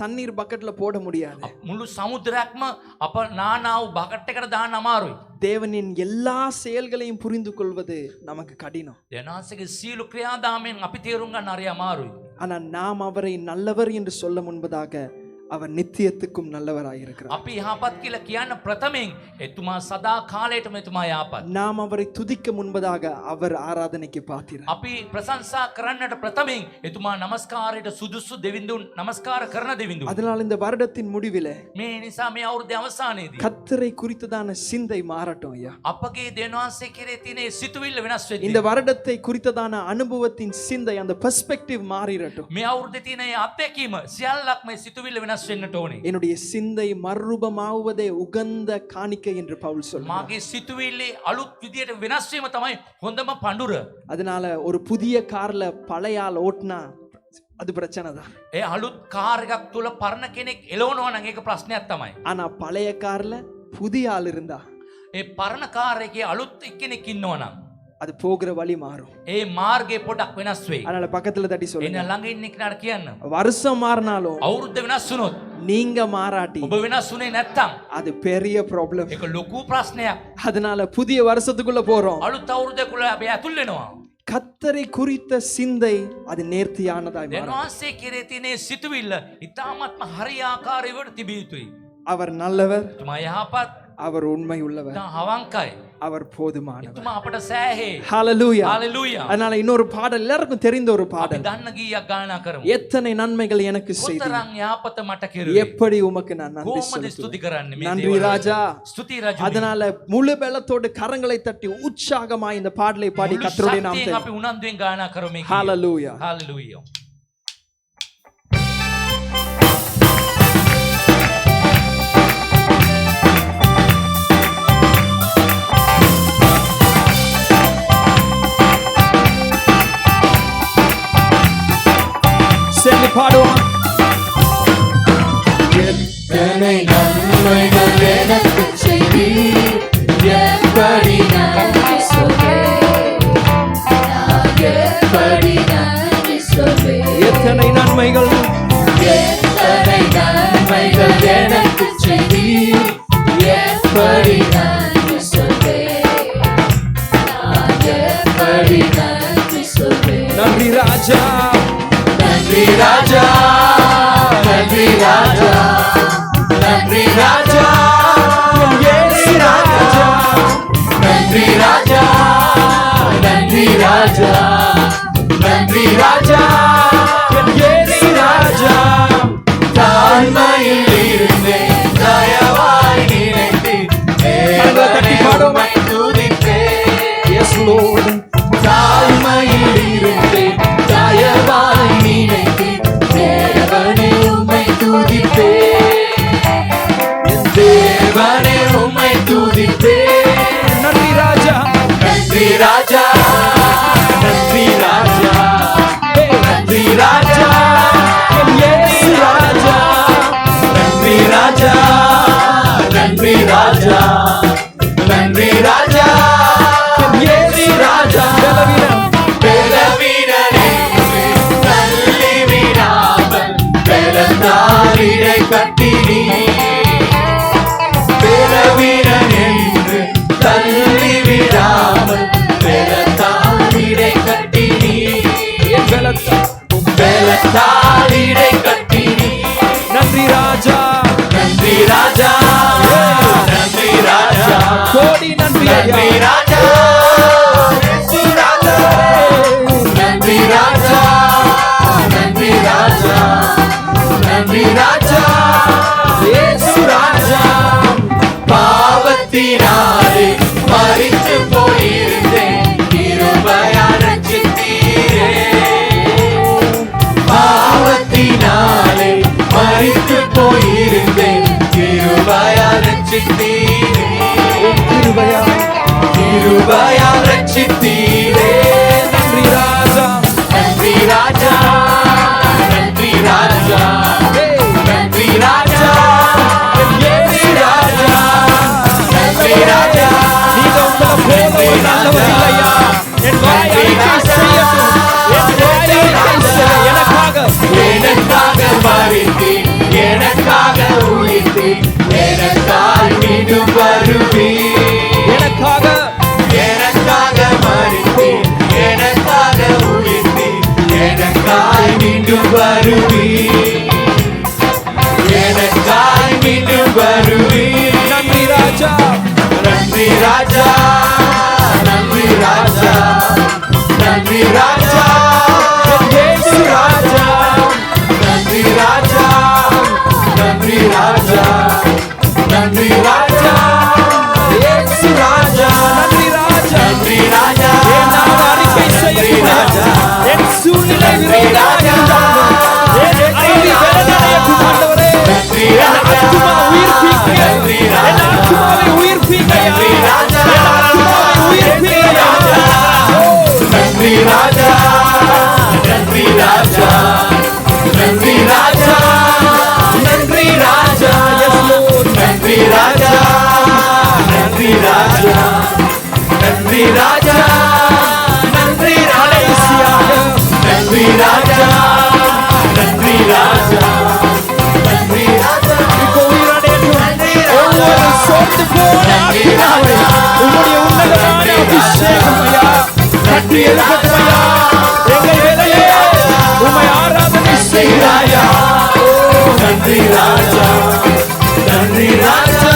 தண்ணீர் பக்கெட்ல போட முடியாது. මුළු සමුද්‍රයක්ම අප නානාව බකට් එකට දාන්න අමාරුයි. தேவனின் எல்லா செயல்களையும் புரிந்து கொள்வது நமக்கு கடினம். දෙනාසගේ සියලු ක්‍රියාදාමයෙන් අපි තේරුම් ගන්න හරි අමාරුයි. ஆனால் நாம் அவரை நல்லவர் என்று சொல்ல முன்பதாக அவர் நித்தியத்துக்கும் நல்லவராயிருக்கிறார். අපි යහපත් කියලා කියන්න ප්‍රථමයෙන් එතුමා සදා කාලයටම එතුමා යහපත්. நாம் அவரை துதிக்க முன்பதாக அவர் ஆராதனைக்கு பாத்திரர். අපි ප්‍රශංසා කරන්නට ප්‍රථමයෙන් එතුමා නමස්කාරයට සුදුසු දෙවිඳුන් නමස්කාර කරන දෙවිඳුන්. அதனால் இந்த வருடத்தின் முடிவிலே මේ නිසා මේ අවුරුද්දේ අවසානයේදී கர்த்தரை குறித்ததான சிந்தை மாறட்டும் ஐயா. අපගේ දෙවියන්වහන්සේ කෙරේ තියෙන ඒ සිතුවිල්ල වෙනස් වෙද්දී இந்த வருடத்தை குறித்ததான அனுபவத்தின் சிந்தை, அந்த பெர்ஸ்பெக்டிவ் மாறிரட்டும். මේ අවුරුද්දේ තියෙන ඒ අත්දැකීම සියල්ලක්ම ඒ සිතුවිල්ල වෙනස් වෙන්නට ඕනේ. என்னுடைய சிந்தை மறுரூபமாவதே உகந்த காணிக்கை என்று பவுல் சொல்றார். මාගේ සිතුවිල්ලේ අලුත් විදියට වෙනස් වීම තමයි හොඳම පඬුර. அதனால ஒரு புதிய கார்ல பழைய ஆள் ஓட்டினா அது பிரச்சனை தான். ඒ අලුත් කාර් එකක් තුල පරණ කෙනෙක් එලවනවා නම් ඒක ප්‍රශ්නයක් තමයි. ஆனா பழைய கார்ல புதிய ஆள் இருந்தா ඒ පරණ කාර් එකේ අලුත් එක්කෙනෙක් ඉන්නවා නම් அது போகிற வழி மாறும். ඒ මාර්ගය පොඩක් වෙනස් වෙයි. அதனால பக்கத்துல தட்டி එන சொல்லுங்க, ළඟ ඉන්න කෙනාට කියන්න. வருஷம் மாறினாலும் අවුරුද්ද වෙනස් වුණොත් நீங்க மாறாட்டி ඔබ වෙනස් වුණේ නැත්තම් அது பெரிய ப்ராப்ளம். ඒක ලොකු ප්‍රශ්නයක්. அதனால புதிய வருஷத்துக்குள்ள போறோம். අලුත් අවුරුද්දකුள்ள අපි ඇතුල් වෙනවා. கர்த்தரை குறித்த சிந்தை அது நேர்த்தியானதாய் மாறும். දෙවියන්වහන්සේ කෙරේ තියෙන සිතුවිල්ල ඉතාමත්ම හරි ආකාරයකට තිබිය යුතුයි. அவர் நல்லவர், එතුමා යහපත්, அவர் உண்மை உள்ளவர், ඉතා අවංකයි. அவர் போதுமானவர். එතුමා අපට සෑහේ. ஹalleluya. හalleluya. அதனால இன்னொரு பாடல், எல்லாருக்கும் தெரிந்த ஒரு අපි பாடல், දන්න ගීයක් ගායනා කරමු. எத்தனை நன்மைகள் எனக்கு செய்தீர், කොතරම් යාපත මට කෙරුවේ. எப்படி உமக்கு நான் நன்றி කොහොමද செலுத்துவேன். ස්තුති කරන්නේ මේ நன்றி දේවල්. ராஜா. ස්තුති රජුනි. அதனால முழு பலத்தோடு கரங்களை தட்டி உற்சாகமாய் இந்த பாடலை பாடி මුළු கர்த்தருடைய ශක්තියෙන් நாமத்தை අපි උනන්දුවෙන් ගායනා කරමු මේ ගීය. ஹalleluya. හalleluya. சேர்ந்து பாடுவோம். எத்தனை நன்மைகள் எனக்கு செய்தீர், எப்படி நன்றி சொல்வேன், நான் எப்படி நன்றி சொல்வேன். எத்தனை நன்மைகள், எத்தனை நன்மைகள் எனக்கு செய்தீர், எப்படி நன்றி சொல்வேன், நான் எப்படி நன்றி சொல்வேன். நன்றி ராஜா, நன்றி ராஜா, நன்றி ராஜா, நன்றி ராஜா, இயேசு ராஜா, நன்றி ராஜா, நன்றி ராஜா, நன்றி ராஜா, இயேசு ராஜா. தாழ்மையில் இருந்தேன், தயவாய் நினைத்தீர், தேவனை துதித்தேன். yes lord. தாழ்மையில் இருந்தேன், தயவாய் நினைத்தீர், தேவனே உம்மை துதிப்பேன், என் தேவனே உம்மை துதிப்பேன். நன்றி ராஜா, நன்றி ராஜா, நன்றி ராஜா, நன்றி ராஜா, இயேசு ராஜா, நன்றி ராஜா, நன்றி ராஜா, நன்றி ராஜா, இயேசு ராஜா. பலவீனனே தள்ளிவிடாமல் பலத்தாரிடை கட்டினீ, பலவீனன் என்று தள்ளிவிடாமல் பலத்தாரிடை கட்டினீ, பலத்தாரிடை கட்டினீ. நன்றி ராஜா, நன்றி ராஜா, நன்றி ராஜா, கோடி நன்றி நன்றி ஐயா. ராஜா, இயேசு ராஜா, நன்றி ராஜா, நன்றி ராஜா, நன்றி ராஜா, இயேசு ராஜா. பாவத்தினாலே மரித்து போயிருந்தேன், கிருபையால் ரட்சித்தீரே. பாவத்தினாலே மரித்து போயிருந்தேன், கிருபையால் ரட்சித்தீரே. கிருபையால் ரட்சித்தீரே. நன்றி ராஜா, நன்றி ராஜா, நன்றி ராஜா, நன்றி ராஜா, இயேசு ராஜா, நன்றி ராஜா. நீங்க உங்களை போல ஒரு நல்லவர் இல்லையா? என் வாய் அறிக்கை செய்யட்டும், என் வாய் அறிக்கை செய்ய. எனக்காக மரித்தீர், எனக்காக உயிர்த்தீர், எனக்காய் மீண்டும் வருவீர். எனக்காக மரித்தீர், எனக்காக உயிர்த்தீர், எனக்காய் மீண்டும் வருவீர், எனக்காய் மீண்டும் வருவீர். நன்றி ராஜா, நன்றி ராஜா, நன்றி ராஜா, நன்றி ராஜா, இயேசு ராஜா, நன்றி ராஜா, நன்றி ராஜா, நன்றி ராஜா, இயேசு ராஜா, நன்றி ராஜா. நன்றி ராஜா, என் நாம அறிக்கை செய்யட்டும். என் சூழ்நிலை விரோதமாக இருந்தாலும், என் அழிவு வேதனையட்டும் ஆண்டவரே. நன்றி என் ராஜா, ஆத்துமா உயிர்ப்பிக்க. நன்றி என் ராஜா, ஆத்துமாவை உயிர்ப்பிக்கயா. நன்றி ராஜா, என் ஆத்துமாவை உயிர்ப்பிக்கயா. நன்றி ராஜா, நன்றி ராஜா, நன்றி ராஜா, நன்றி ராஜா, Yes, Lord. நன்றி ராஜா, நன்றி ராஜா, நன்றி ராஜா, நன்றி ராஜா, நன்றி ராஜா, நன்றி ராஜா, நன்றி ராஜா. இப்போ உயிரடையட்டும். ஒவ்வொரு சோர்ந்து போன ஆத்மாவை உம்முடைய உன்னதமான அபிஷேகம் ஐயா கட்டி எழுப்பட்டும் ஐயா. எங்கள் வேலையே உம்மை ஆராதனை செய்கிறாயா. நன்றி ராஜா, நன்றி ராஜா,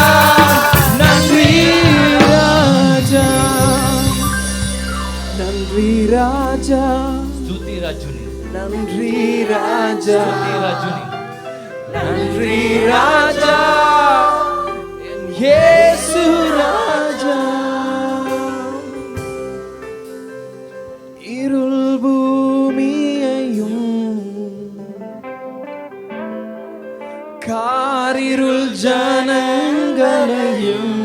நன்றி ராஜா, స్తుతి రజుని, நன்றி ராஜா, స్తుతి రజుని. நன்றி ராஜா, என் இயேசு ராஜா. இருள் பூமியையும் காரிருள் ஜனங்களையும்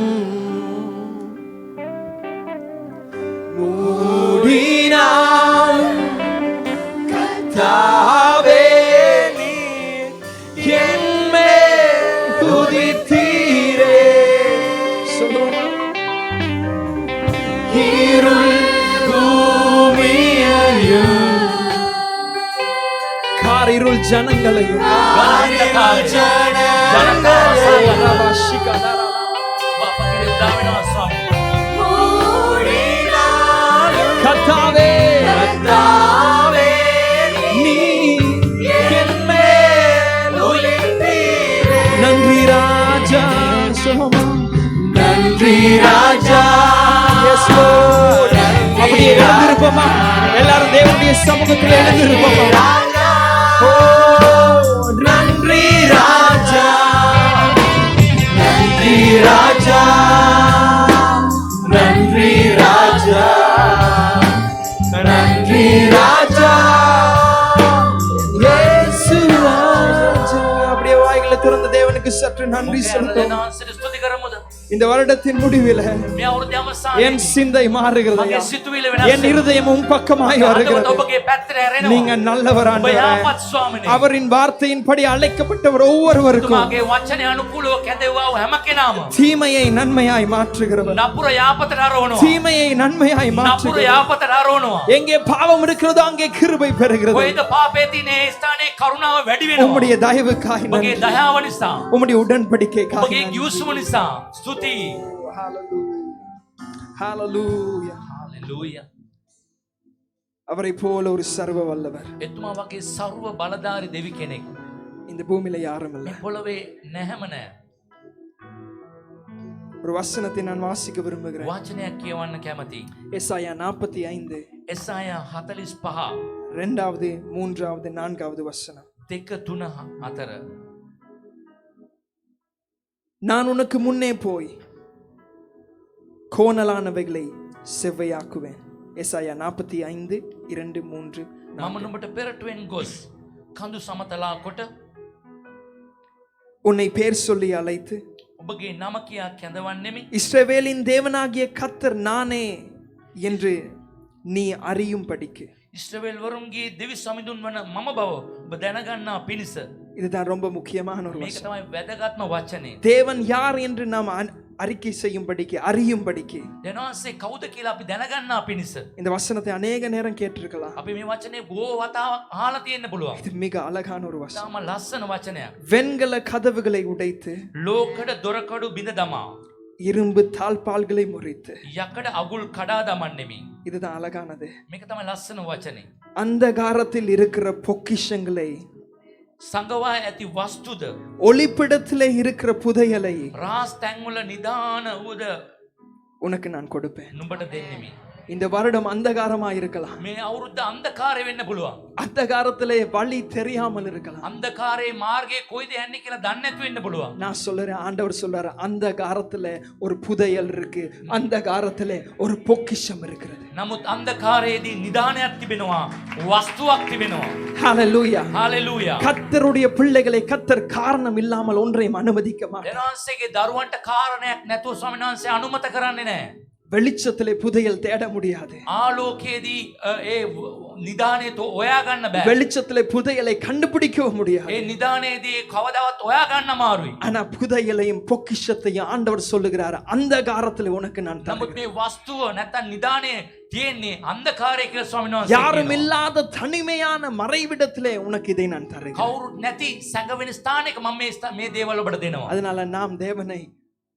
மூடினாலும் கர்த்தாவே நீர் என்மேல் உதித்தீரே. சொல்லுவோமா? இருள் பூமியையும் காரிருள் ஜனங்களையும் கர்த்தாவே நீர் என்மேல் உதித்தீரே. நன்றி ராஜா, சொல்லுவோமா? நன்றி ராஜா. Yes, Lord. அப்படியே எழுந்திருப்போமா? எல்லாரும் தேவனுடைய சமூகத்தில் எழுந்திருப்போமா? ஓ நன்றி ராஜா, நன்றி ராஜா, நன்றி ராஜா, நன்றி ராஜா, இயேசு ராஜா. அப்படியே வாய்களை திறந்த தேவனுக்கு சற்று நன்றி சொல்லுவோம். స్తుతి කරමුද? இந்த வருடத்தின் முடிவில் මේ අවුරුද්දේ අවසානයේ என் சிந்தை மாறுகிறது, මගේ සිතුවිලි වෙනස් என் இருதயம் உம் பக்கமாய் වෙනවා. வருகிறது. ඔබගේ පැත්තට හැරෙනවා. நீங்க நல்லவர் ඔබ ஆண்டவரே. යහපත් ස්වාමිනේ. அவரின் வார்த்தையின்படி அழைக்கப்பட்டவர் ஒவ்வொருவருக்கும் ඔබගේ වචනේ අනුකූලව කැදෙව්වා වූ හැම කෙනාම தீமையை நன்மையாய் மாற்றுகிறவர், නපුර යාපතට හරවනවා. தீமையை நன்மையாய் නපුර மாற்றுகிறவர். යාපතට හරවනවා. எங்கே பாவம் இருக்கிறதோ அங்கே கிருபை பெறுகிறது. කොයිද පාපේ තියෙන ඒ ස්ථානයේ කරුණාව වැඩි වෙනවා. உம்முடைய தயவுக்காய் ඔබගේ நன்றி, දයාව නිසා, உம்முடைய உடன்படிக்கைக்காய் ඔබගේ நன்றி. ගිවිසුම නිසා ස්තුතියි. ஹalleluya. හalleluya. அவரை போல ஒரு சர்வ வல்லவர் එතුමා වගේ ਸਰව බලධාරී දෙවි කෙනෙක් இந்த பூமியில யாரும் இல்லை. මේ පොළවේ නැහැම නැහැ. ஒரு வசனத்தை நான் வாசிக்க விரும்புகிறேன். වචනයක් කියවන්න කැමතියි. எசாயா 45 එසායා 45 2வது 3வது 4வது வசனம். 2 3 4 நான் உனக்கு முன்னே போய் கோணலானவைகளை செவ்வையாக்குவேன். எசாயா 45 2 3 මම නුඹට පෙරටුවෙන් ගොස් කඳු සමතලා කොට உன்னை பேர் சொல்லி அழைத்து ඔබගේ නම කියා කැඳවන්නෙමි. இஸ்ரவேலின் தேவனாகிய கர்த்தர் நானே என்று நீ அறியும்படிக்கு. ඉස්රායෙල් වරුන්ගේ දෙවි සමිඳුන් වන මම බව ඔබ දැනගන්නා පිණිස. இதுதான் ரொம்ப முக்கியமான ஒரு මේක வசனம். තමයි වැදගත්ම වචනේ. தேவன் யார் என்று நாம் அறிக்கை செய்யும்படிக்கு, அறியும்படிக்கு. දෙනවාසේ කවුද කියලා අපි දැනගන්නා පිණිස. இந்த வசனத்தை அநேக நேரம் கேட்டிருக்கலாம். අපි මේ වචනේ බොහෝ වතාවක් අහලා තියෙන්න පුළුවන්. இது மிக அழகான ஒரு வசனம். තාම ලස්සන වචනයක්. வெண்கல கதவுகளை உடைத்து ලෝකඩ දොරකඩු බිඳ දමා இரும்பு தாழ்பால்களை முறித்து. යකඩ අගුල් කඩා දමන්නෙමි. இதுதான் அழகானது. මේක තමයි ලස්සන වචනේ. அந்தகாரத்தில் இருக்கிற பொக்கிஷங்களை, සංගවා ඇති වස්තුද, ஒளிப்பிடத்திலே இருக்கிற புதையலை රාස් තැන්වල නිදාන වූද உனக்கு நான் கொடுப்பேன். නුඹට දෙන්නෙමි. இந்த வருடம் அந்தகாரமா இருக்கலாம். මේ අවුරුද්ද අන්ධකාරය වෙන්න පුළුවන්. அந்தகாரத்திலே வழி தெரியாமல் இருக்கலாம். අන්ධකාරයේ මාර්ගයේ කොයිද යන්නේ කියලා දන්නේ නැතු වෙන්න පුළුවන්. நான் சொல்றேன், ஆண்டவர் சொல்றாரு, அந்தகாரத்திலே ஒரு புதையல் இருக்கு, அந்தகாரத்திலே ஒரு பொக்கிஷம் இருக்கிறது. නමුත් අන්ධකාරයේදී නිදානයක් තිබෙනවා, වස්තුවක් තිබෙනවා. ஹalleluya. හalleluya. கர்த்தருடைய பிள்ளைகளை கர்த்தர் காரணம் இல்லாமல் ஒன்றையும் அனுமதிக்க மாட்டார். දෙනවන්සේගේ දරුවන්ට කාරණයක් නැතුව ස්වාමීන් වහන්සේ අනුමත කරන්නේ නැහැ. வெளிச்சத்திலே புதையல் தேட முடியாது. ආලෝකයේදී ඒ නිදානේ හොයා ගන්න බෑ. வெளிச்சத்திலே புதையலை கண்டுபிடிக்கவும் முடியாது. ඒ නිදානේදී කවදාවත් හොයා ගන්න අමාරුයි. ஆனா புதையலையும் பொக்கிஷத்தையும் ஆண்டவர் சொல்லுகிறார், அந்தகாரத்திலே உனக்கு நான் නමුත් தருகிறேன். මේ වස්තුව නැත්තම් නිදානේ තියෙන්නේ අන්ධකාරයේ කියලා ස්වාමීන් වහන්සේ யாரும் කියනවා. இல்லாத தனிமையான மறைவிடத்திலே உனக்கு இதை நான் தருகிறேன். කවුරුත් නැති සැඟවෙන ස්ථානයක මම මේ දේවල් ඔබට දෙනවා. அதனால நாம் தேவனை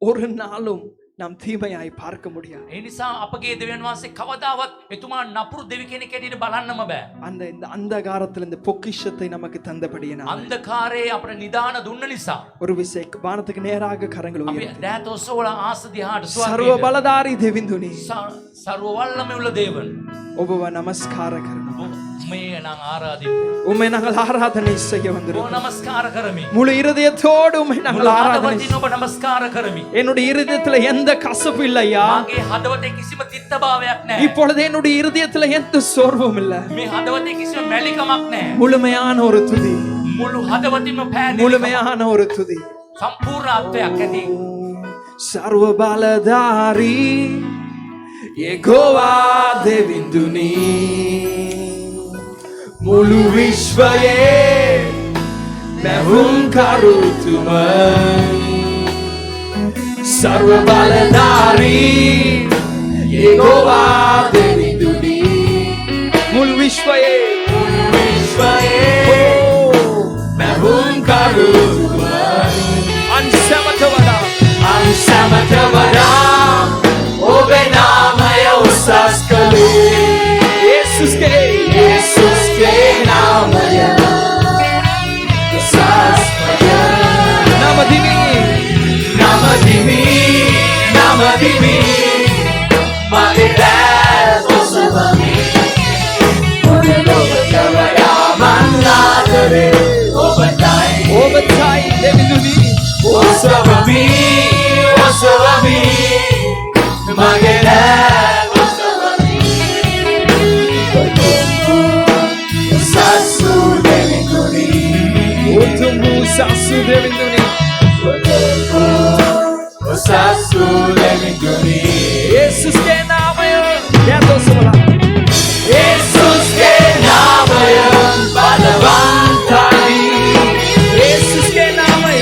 ஒரு நாளும் நாம் தீமையாய் பார்க்க முடியாது. ඒ නිසා අපගේ දෙවියන් වහන්සේ කවදාවත් එතුමා නපුරු දෙවි කෙනෙක් හැටියට බලන්නම බෑ. அந்த இந்த அந்தகாரத்தில் இந்த பொக்கிஷத்தை நமக்கு தந்தபடியினால் අන්ධකාරයේ අපට නිදාන දුන්න නිසා ஒரு விசை வானத்துக்கு நேராக கரங்கள் අපි உயர்த்தி දෑත ඔසවලා ආස දිහාට சர்வ பலதாரி தேவிந்துனி සර්ව වල්ලම උள்ள දේවන් ඔබව நமஸ்கார කරනවා. මේ නම් ආරාධිත உம்மை நாங்கள் ஆராதனை செய்ய ඔබ வந்திருக்கிறோம். නමස්කාර කරමි. முழு இருதயத்தோடு உம்மை நாங்கள் ஆராதனை හදවතින් ඔබ නමස්කාර කරමි. என்னுடைய இருதயத்துல எந்த கசப்பு இல்லையா? මාගේ හදවතේ කිසිම තිත්තභාවයක් නැහැ. இப்பொழுது என்னுடைய இருதயத்துல எந்த சோர்வும் இல்ல. මේ හදවතේ කිසිම මැලිකමක් නැහැ. முழுமையான ஒரு துதி, මුළු හදවතින්ම පෑදෙන முழுமையான ஒரு துதி. සම්පූර්ණ අර්ථයක් ඇති. சர்வ பலதாரி யெகோவா தேவிந்துனி முழு விஸ்வயே मैं करू तुम सर्व बलधारी यहोवा देविंदुनी मुल विश्वये मैं करू तुम अनसमतवरा ओबे नाम है उसस कले यीशुस के नाम है Namadimi, Magdalene, Osavami, Manladare, Obatai, Devinduni, Osavami, Magdalene, Osavami, Sasu Devinduni, Utumu Sasu Devinduni. Sasu Devinduni Jesus के नाम है क्या दोस्तों बोला Jesus के नाम है बलवंताई Jesus के नाम है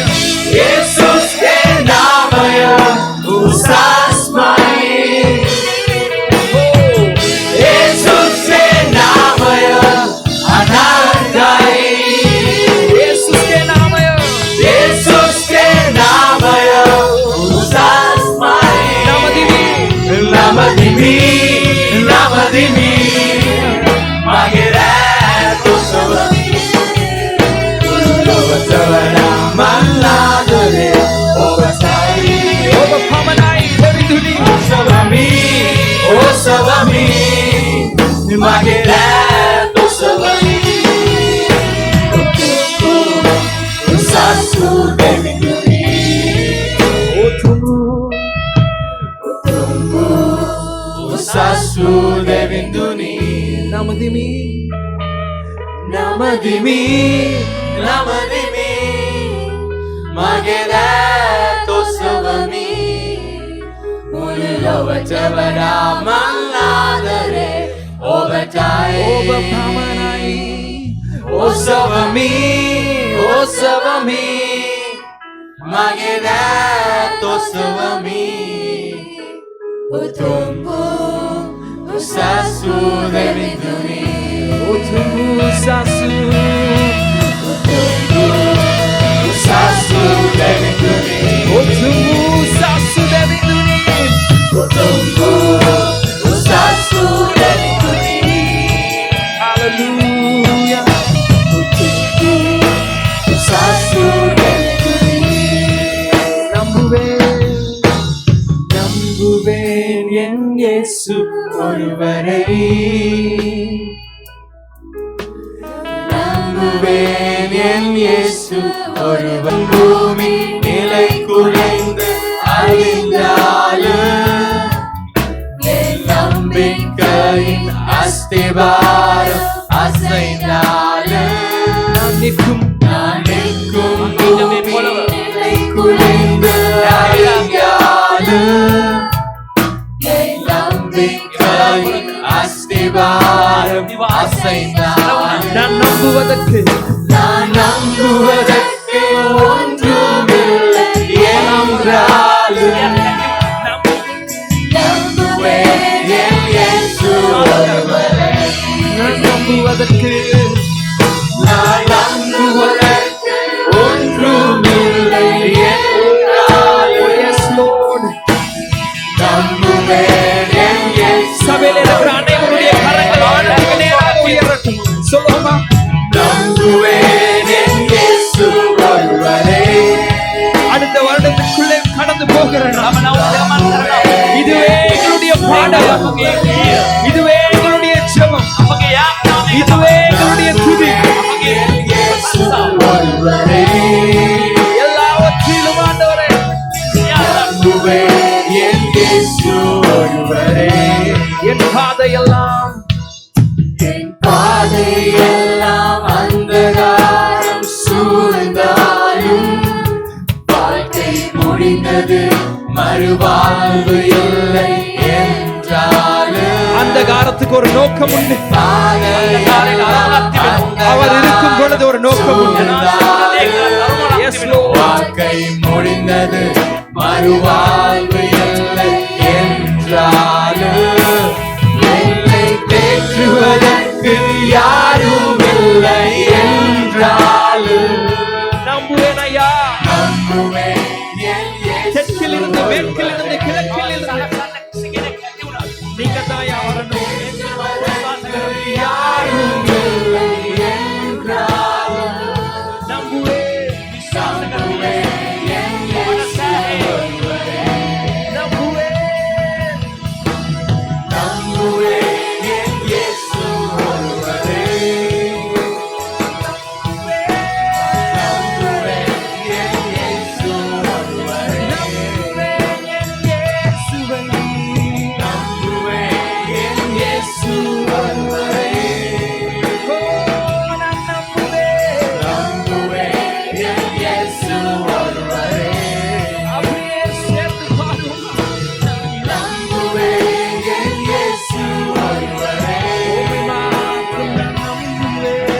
Jesus के नाम है उसासमाई Jesus के नाम है अनंताई Jesus के नाम है Jesus के नाम है Namadimi, Magdalene, Osavami, Manladare, Obatai, Obapamanai, Devinduni, Osavami, Magdalene, Osavami, Sasu Devinduni, Sasu Devinduni Namadimi Magdalene Osavami Mulilovachavara Manladare Obatai Obapamanai Osavami Magdalene Osavami Utumbu Sasu Devinduni Utumbu Sasu Devinduni Utumbu Sasu Devinduni Utumbu Sasu Devinduni Hallelujah Utumbu Sasu Devinduni நம்புவேன் என் இயேசு ஒருவரை நம்புவேன் என் இயேசு ஒருவன் பூமி நிலை குலைந்து அழிந்தாலும் என் நம்பிக்கையின் அஸ்திவாரம் அசைந்தாலும் நான் நிற்கும் பூமி நிலை குலைந்து நான் நம்புவதற்கு ஒன்றுமில்லை என்றாலும் நான் நம்புவதற்கு ஒன்றுமில்லை என்றாலும் Yes Lord உயரட்டும். சொல்லுவோமா? நம்புவேன் என் இயேசு ஒருவரே. அடுத்த வருடத்துக்குள்ளே கடந்து போகிற நாம். இதுவே எங்களுடைய பாடல், இதுவே எங்களுடைய ஜெபம், இதுவே எங்களுடைய துதி. இயேசு ஒருவரே. எல்லாவற்றிலும் ஆண்டவரே நம்புவேன் என் இயேசு ஒருவரே. என் பாதையெல்லாம் என் பாதையெல்லாம் அந்தகாரம் சூழ்ந்தாலும் வாழ்க்கை முடிந்தது மறுவாழ்வு இல்லை என்றாலும் அந்தகாரத்துக்கு ஒரு நோக்கம் உண்டு. அவர் அவர் இருக்கும் பொழுது ஒரு நோக்கம் உண்டு. Yes, Lord. வாழ்க்கை முடிந்தது மறுவாழ்வு இல்லை என்றாலும் என்னை தேற்றுவதற்கு யாரும் இல்லை என்றாலும் நம்புவேன் ஐயா. நம்புவேன் என் இயேசு தெற்கிலிருந்து மேற்கிலிருந்து கிழக்கிலிருந்து நீங்க தாயா வரணும். யாரும் இல்லை என்றாலும் நம்புவேன், நம்புவேன் என் இயேசு ஒருவரே. நம்புவேன். நம்புவேன் என் இயேசு ஒருவரே. நம்புவேன் என் இயேசு ஒருவரே. நம்புவேன் என் இயேசுவை. நம்புவேன் என் இயேசு ஒருவரே. ஓ, நான் நம்புவேன். நம்புவேன் என் இயேசு ஒருவரே. அப்படியே சேர்ந்து பாடுவோம். நம்புவேன் என் இயேசு ஒருவரே. உம்மை மாத்திரம் நான் நம்புவேன்.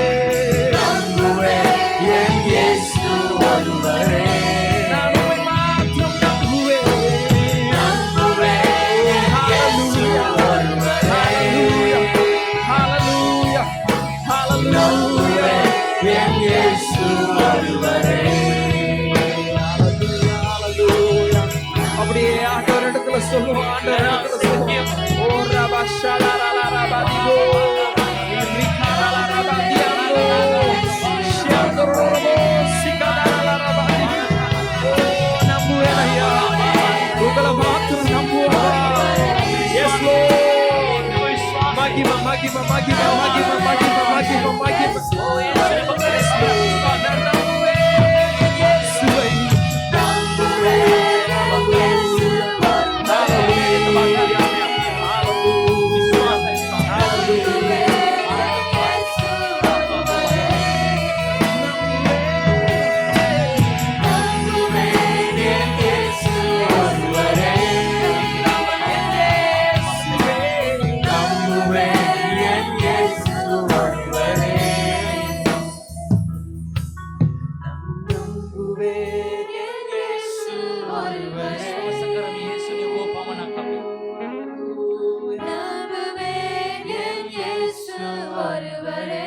நம்புவேன் என் இயேசு ஒருவரே. நான் உம்மை மாத்திரம் நம்புவேன். நம்புவேன் என் இயேசு ஒருவரே. Hallelujah. Hallelujah. நம்புவேன் என் இயேசு ஒருவரே. Hallelujah. அப்படியே ஆண்டவரிடத்துல சொல்லுவோம். ஆண்டவரிடத்துல சொல்லுவோம். ஓ ரபா ஷலலல ரபாதிகோ. ரிகலல ரபாதியாங்கோ. ஷியந்தரோரபோ சிகலல ரபாதிகோ. ஓ நம்புவேன் ஐயா. உங்களை மாத்திரம் நம்புவோம். Yes, Lord. மகிமை, மகிமை, மகிமை, மகிமை, மகிமை, மகிமை, மகிமை. Yes, Lord. நான் நம்புவேன் இயேசுவை. நம்புவேன் என் இயேசு ஒருவரே. நம்புவேன் என் இயேசு ஒருவரே. நம்புவேன் என் இயேசு ஒருவரே. நம்புவேன் என் இயேசு ஒருவரே.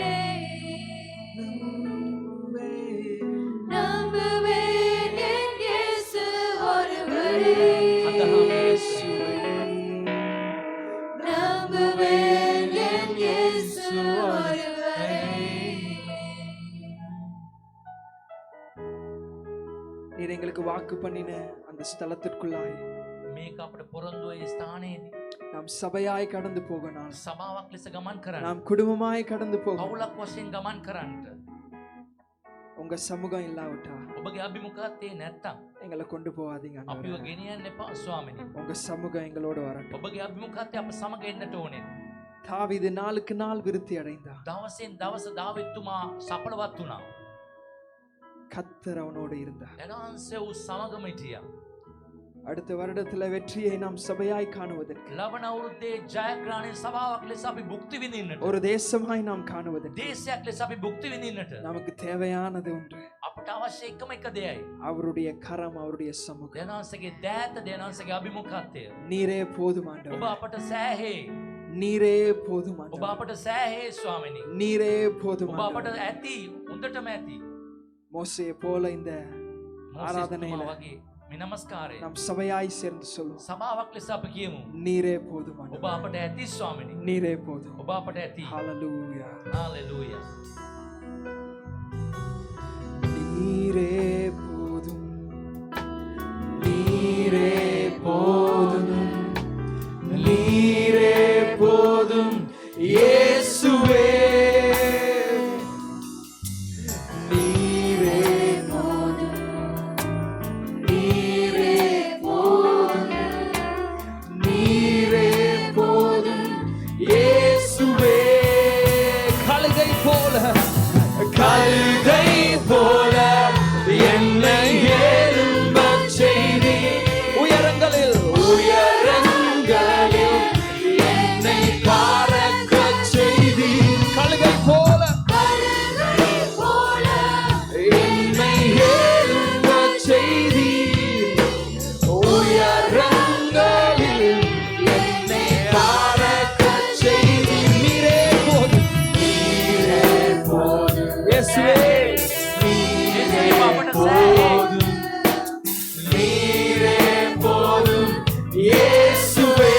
நம்புவேன் என் இயேசு ஒருவரே. நம்புவேன் என் இயேசு ஒருவரே. நீர் எங்களுக்கு வாக்கு பண்ணின அந்த ஸ்தலத்திற்குள்ளாய் මේක අපට පොරොන්දුව ඒ ස්ථානයේදී நாம் சபையாய் கடந்து போக நான் සභාවක් ලෙස ගමන් කරන්න. நாம் குடும்பமாய் கடந்து போக පවුලක් වශයෙන් ගමන් කරන්නට. உங்க சமூகம் இல்லாவிட்டா ඔබගේ අභිමුඛත්වයේ නැත්තම් எங்களை கொண்டு போவாதீங்க අපිව ஆண்டவரே. ගෙනියන්න එපා ස්වාමිනී. உங்க சமூகம் எங்களோட வரட்டும். ඔබගේ අභිමුඛත්වය අප සමග එන්නට ඕනේ. தாவீது நாளுக்கு நாள் விருத்தி அடைந்தான். දවසෙන් දවස දාවිත්තුමා සඵලවත් වුණා. கர்த்தர் அவனோடு இருந்தார். එනහන්සේ වූ සමගම හිටියා. அடுத்த வருடத்துல வெற்றியை நாம் சபையாய் காணுவதற்கு, ලබන අවුරුද්දේ ජයග්‍රහණය සභාවක් ලෙස අපි භුක්ති විඳින්නට, ஒரு தேசமாய் நாம் காணுவதற்கு දේශයක් ලෙස අපි භුක්ති විඳින්නට நமக்கு தேவையானது ஒன்று, අපට අවශ්‍ය එකම එක දෙයයි. அவருடைய கரம், அவருடைய சமூகம். දෙනාන්සේගේ දෑත, දෙනාන්සේගේ අභිමුඛත්වය. நீரே போதும் ඔබ ஆண்டவரே. අපට සෑහේ. நீரே போதும் ඔබ ஆண்டவரே. අපට සෑහේ ස්වාමිනී. நீரே போதும் ඔබ අපට ஆண்டவரே. ඇති, හොඳටම ඇති. மோசேயை போல இந்த මෝසෙස් ආරාධනයල තුමා වගේ මේ නමස්කාරය நாம் சபையாய் சேர்ந்து சொல்லுவோம். සභාවක් ලෙස අප කියමු. நீரே போதும் ඔබ ஆண்டவரே. අපට ඇති ස්වාමිනී. நீரே போதும். ඔබ අපට ඇති. ஹalleluya. හalleluya. நீரே போதும். நீரே போதும். நீரே போதும் இயேசுவே. நீரே போதும். நீரே போதும். நீரே போதும் இயேசுவே. கழுகை போல என்னை எழும்பச் செய்தி உயரங்களில் என்னை பறக்கச் செய்தி. கழுகை போல என்னை எழும்பச் செய்தி உயரங்களில் என்னை பறக்கச் செய்தி. நீரே போதும். நீரே போதும் இயேசுவே. நீரே போதும் இயேசுவே.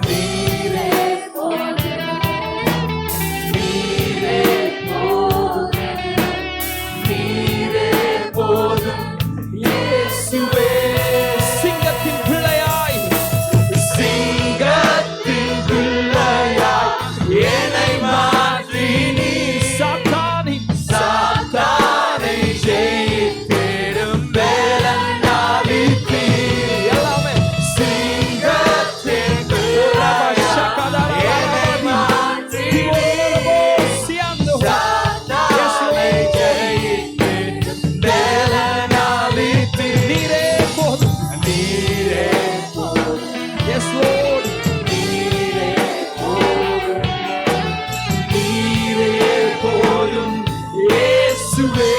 நீரே போதும். நீரே போதும். நீரே போதும் இயேசுவே. சிங்கத்தின் பிள்ளையாய் என்னை மாற்றி நீ சாத்தானை ஜெயித்திடும் வேலனாவிற்கு எல்லாமே சிங்கத்தின் பிள்ளையாய் என்னை மாற்றி சாத்தானை ஜெயித்திடும் வேலனாவிற்கு. நீரே போதும். நீரே போதும். Yes Lord. நீரே போதும். நீரே போதும் இயேசுவே.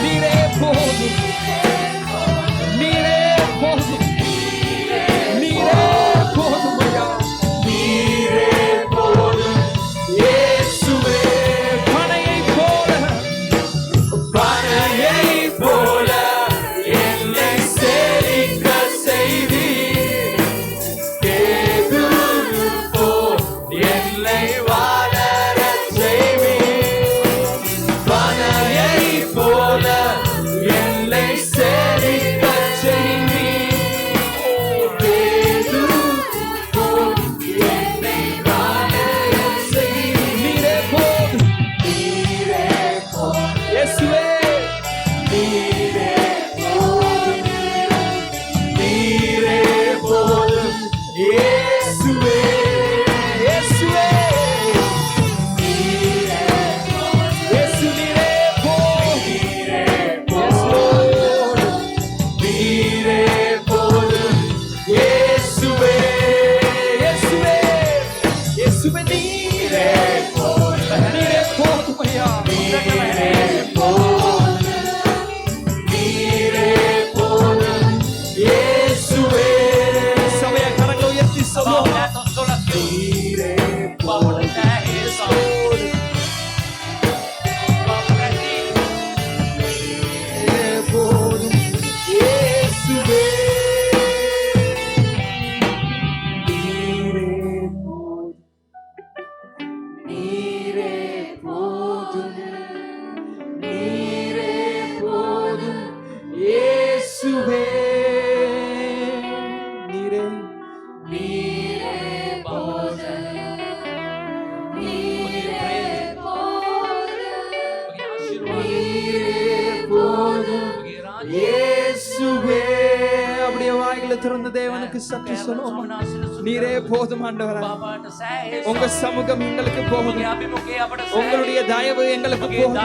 நீரே போதும். நீரே போதும். நீரே போதும் ஐயா. நீரே போதும் இயேசுவே. பனையைப் போல என்னை செழிக்கச் செய்தீர். கேதுரு போல் என்னை வளரச் செய்வீர். பனையைப் போல என்னை செழிக்கச் செய்வீர். கேதுரு போல் என்னை வளரச் செய்வீர். நீரே போதும். நீரே போதும் இயேசுவே. நீரே போதும். நீரே போதும் இயேசுவே. இயேசுவே. நீரே போதும். இயேசு நீரே போதும். நீரே போதும். நீரே போதும் இயேசுவே. இயேசுவே. இயேசுவே நீரே போதும். நீரே போதும் ஐயா. நீரே போதும். நீரே போதும் இயேசுவே. சபையை கரங்களை உயர்த்தி சொல்லுவோம். நீரே போதும். நீரே போதும் இயேசுவே. நீரே போதும். நீரே போதும். நீரே போதும் இயேசுவே. நீரே நீரே போதும். நீரே போதும். நீரே போதும் இயேசுவே. அப்படியே வாய்களை திறந்த தேவனுக்கு சற்று சொல்லுவோம். நீரே போதும் ஆண்டவரே. உங்க சமூகம் எங்களுக்கு போதும். உங்களுடைய தயவு எங்களுக்கு போதும்.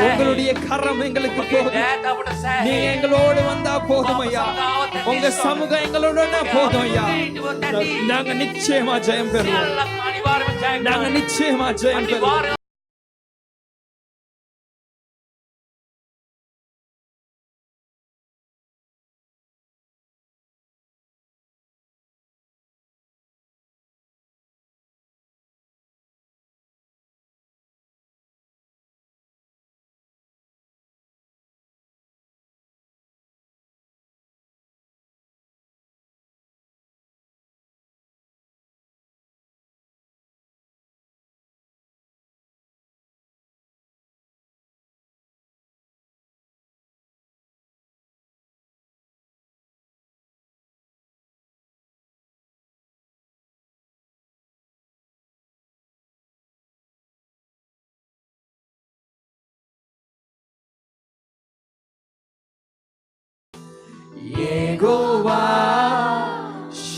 உங்களுடைய கரம் எங்களுக்கு போதும். நீங்க எங்களோடு வந்தா போதும் ஐயா. உங்க சமூகம் எங்களோட போதும் ஐயா. நாங்க நிச்சயமா ஜெயம் பெறுவோம். நாங்க நிச்சயமா ஜெயம் பெறுவோம்.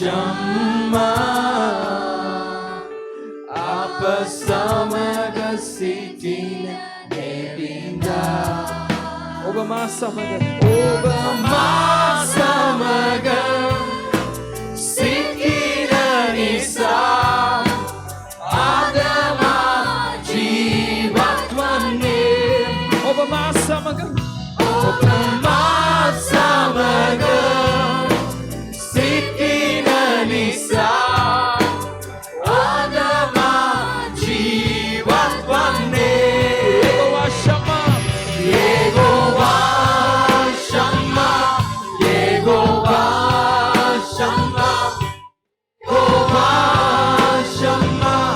Shama apa samaga sitina nebinda Obama samaga sitina nisa adama jivatwane Obama samaga sitina nisa adama jivatwane Yehova Shama Yehovah Shammah, Yehovah Shammah, Yehovah Shammah,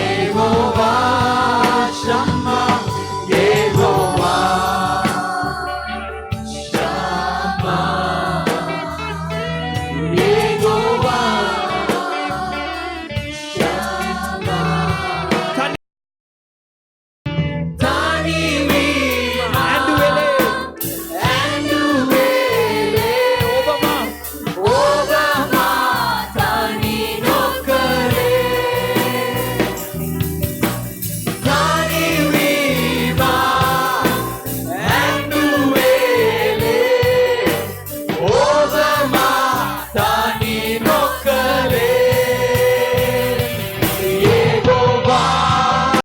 Yehovah Shammah, Yehovah Shammah, Yehovah Shammah. Tani Vima Anduele Obama Obama Tani Nokare Tani Vima Anduele Obama Tani Nokare Yehovah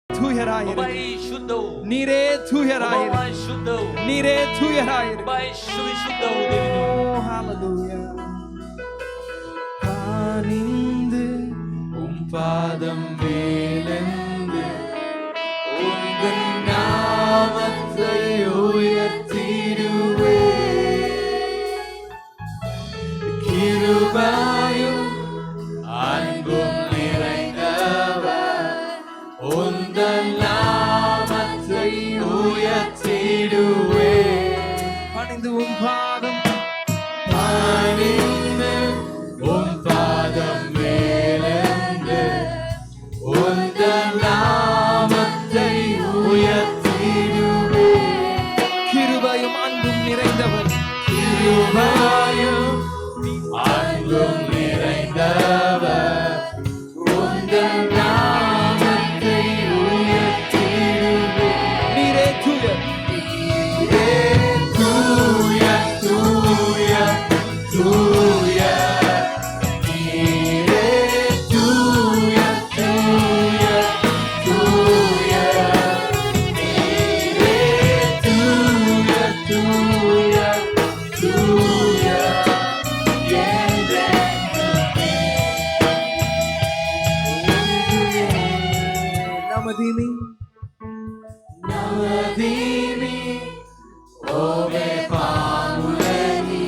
தூயராயிரு ඔබයි ශුද්ධ වූ நீரே தூயராயிரு ඔබයි ශුද්ධ වූ நீரே தூயராயிரு ඔබයි සුවිශුද්ධ වූ දෙවිඳු Oh hallelujah பணிந்து பாதம் மேலெந்து உந்தன் நாமத்தை உயர்த்திடுவே கிருபையும் அன்பும் நிறைந்தவர் உந்தன் நாமத்தை உயர்த்திடுவே பணிந்து உம் பாதம் பணிந்து உம் பாதம் மேலெந்து உந்தன் நாமத்தை உயர்த்திடுவே கிருபையும் அன்பும் நிறைந்தவர் கிருபையும் அன்பும் நிறைந்தவர் உந்தன் நாமத்தை உயர்த்திடுவே நீரே தூயர் நீரே தூய தூய தூய நீரே தூய தூய தூய நீரே தூய தூய தூய நமதினி Namadini, Ove Pamuleni,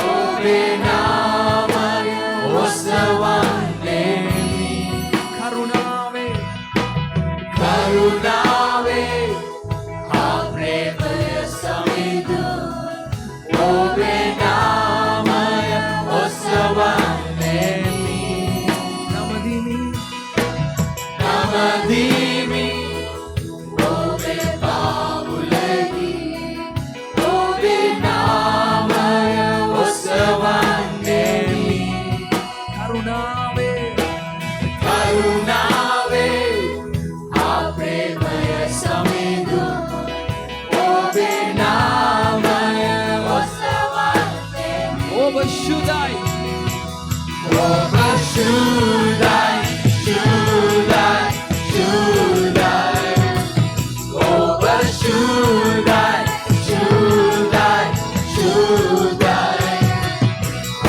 Ove Naman, Osawandeni, கருணாவே කරුණාවේ ආප්‍රේමය Samindu ඔබේ නාමය ඔසවන්නෙමි නමදිමි ඔබේ පාමුලෙහි ඔබේ නාමය ඔසවන්නෙමි කරුණාවේ ආප්‍රේමය සමිඳු ඔබේ නාමය ඔසවන්නෙමි ඔබ ශුද්ධයි ඔබ ශුද්ධයි ශුද්ධයි ශුද්ධයි ඔබ ශුද්ධයි ශුද්ධයි ශුද්ධයි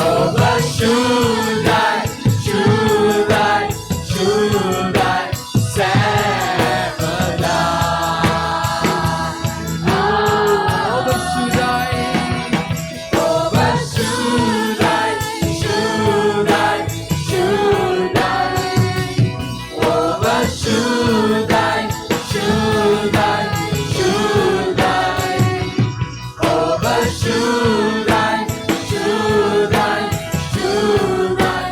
ඔබ ශුද්ධයි ශුද්ධයි ශුද්ධයි සෑමදා ඔබ ශුද්ධයි ඔබ ශුද්ධයි ශුද්ධයි ශුද්ධයි ඔබ ශුද්ධයි ශුද්ධයි ශුද්ධයි ඔබ ශුද්ධයි ශුද්ධයි ශුද්ධයි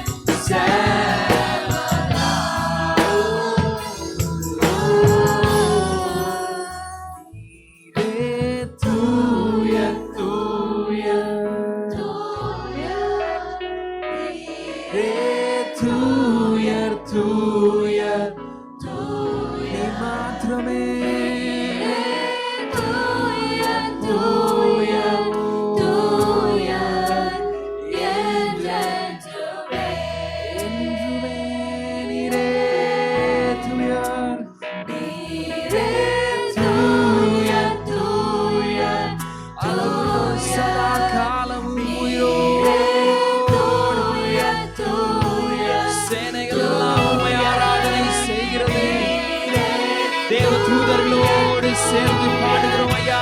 தேவதூதர்களோடு சேர்ந்து பாடுகிறோம் ஐயா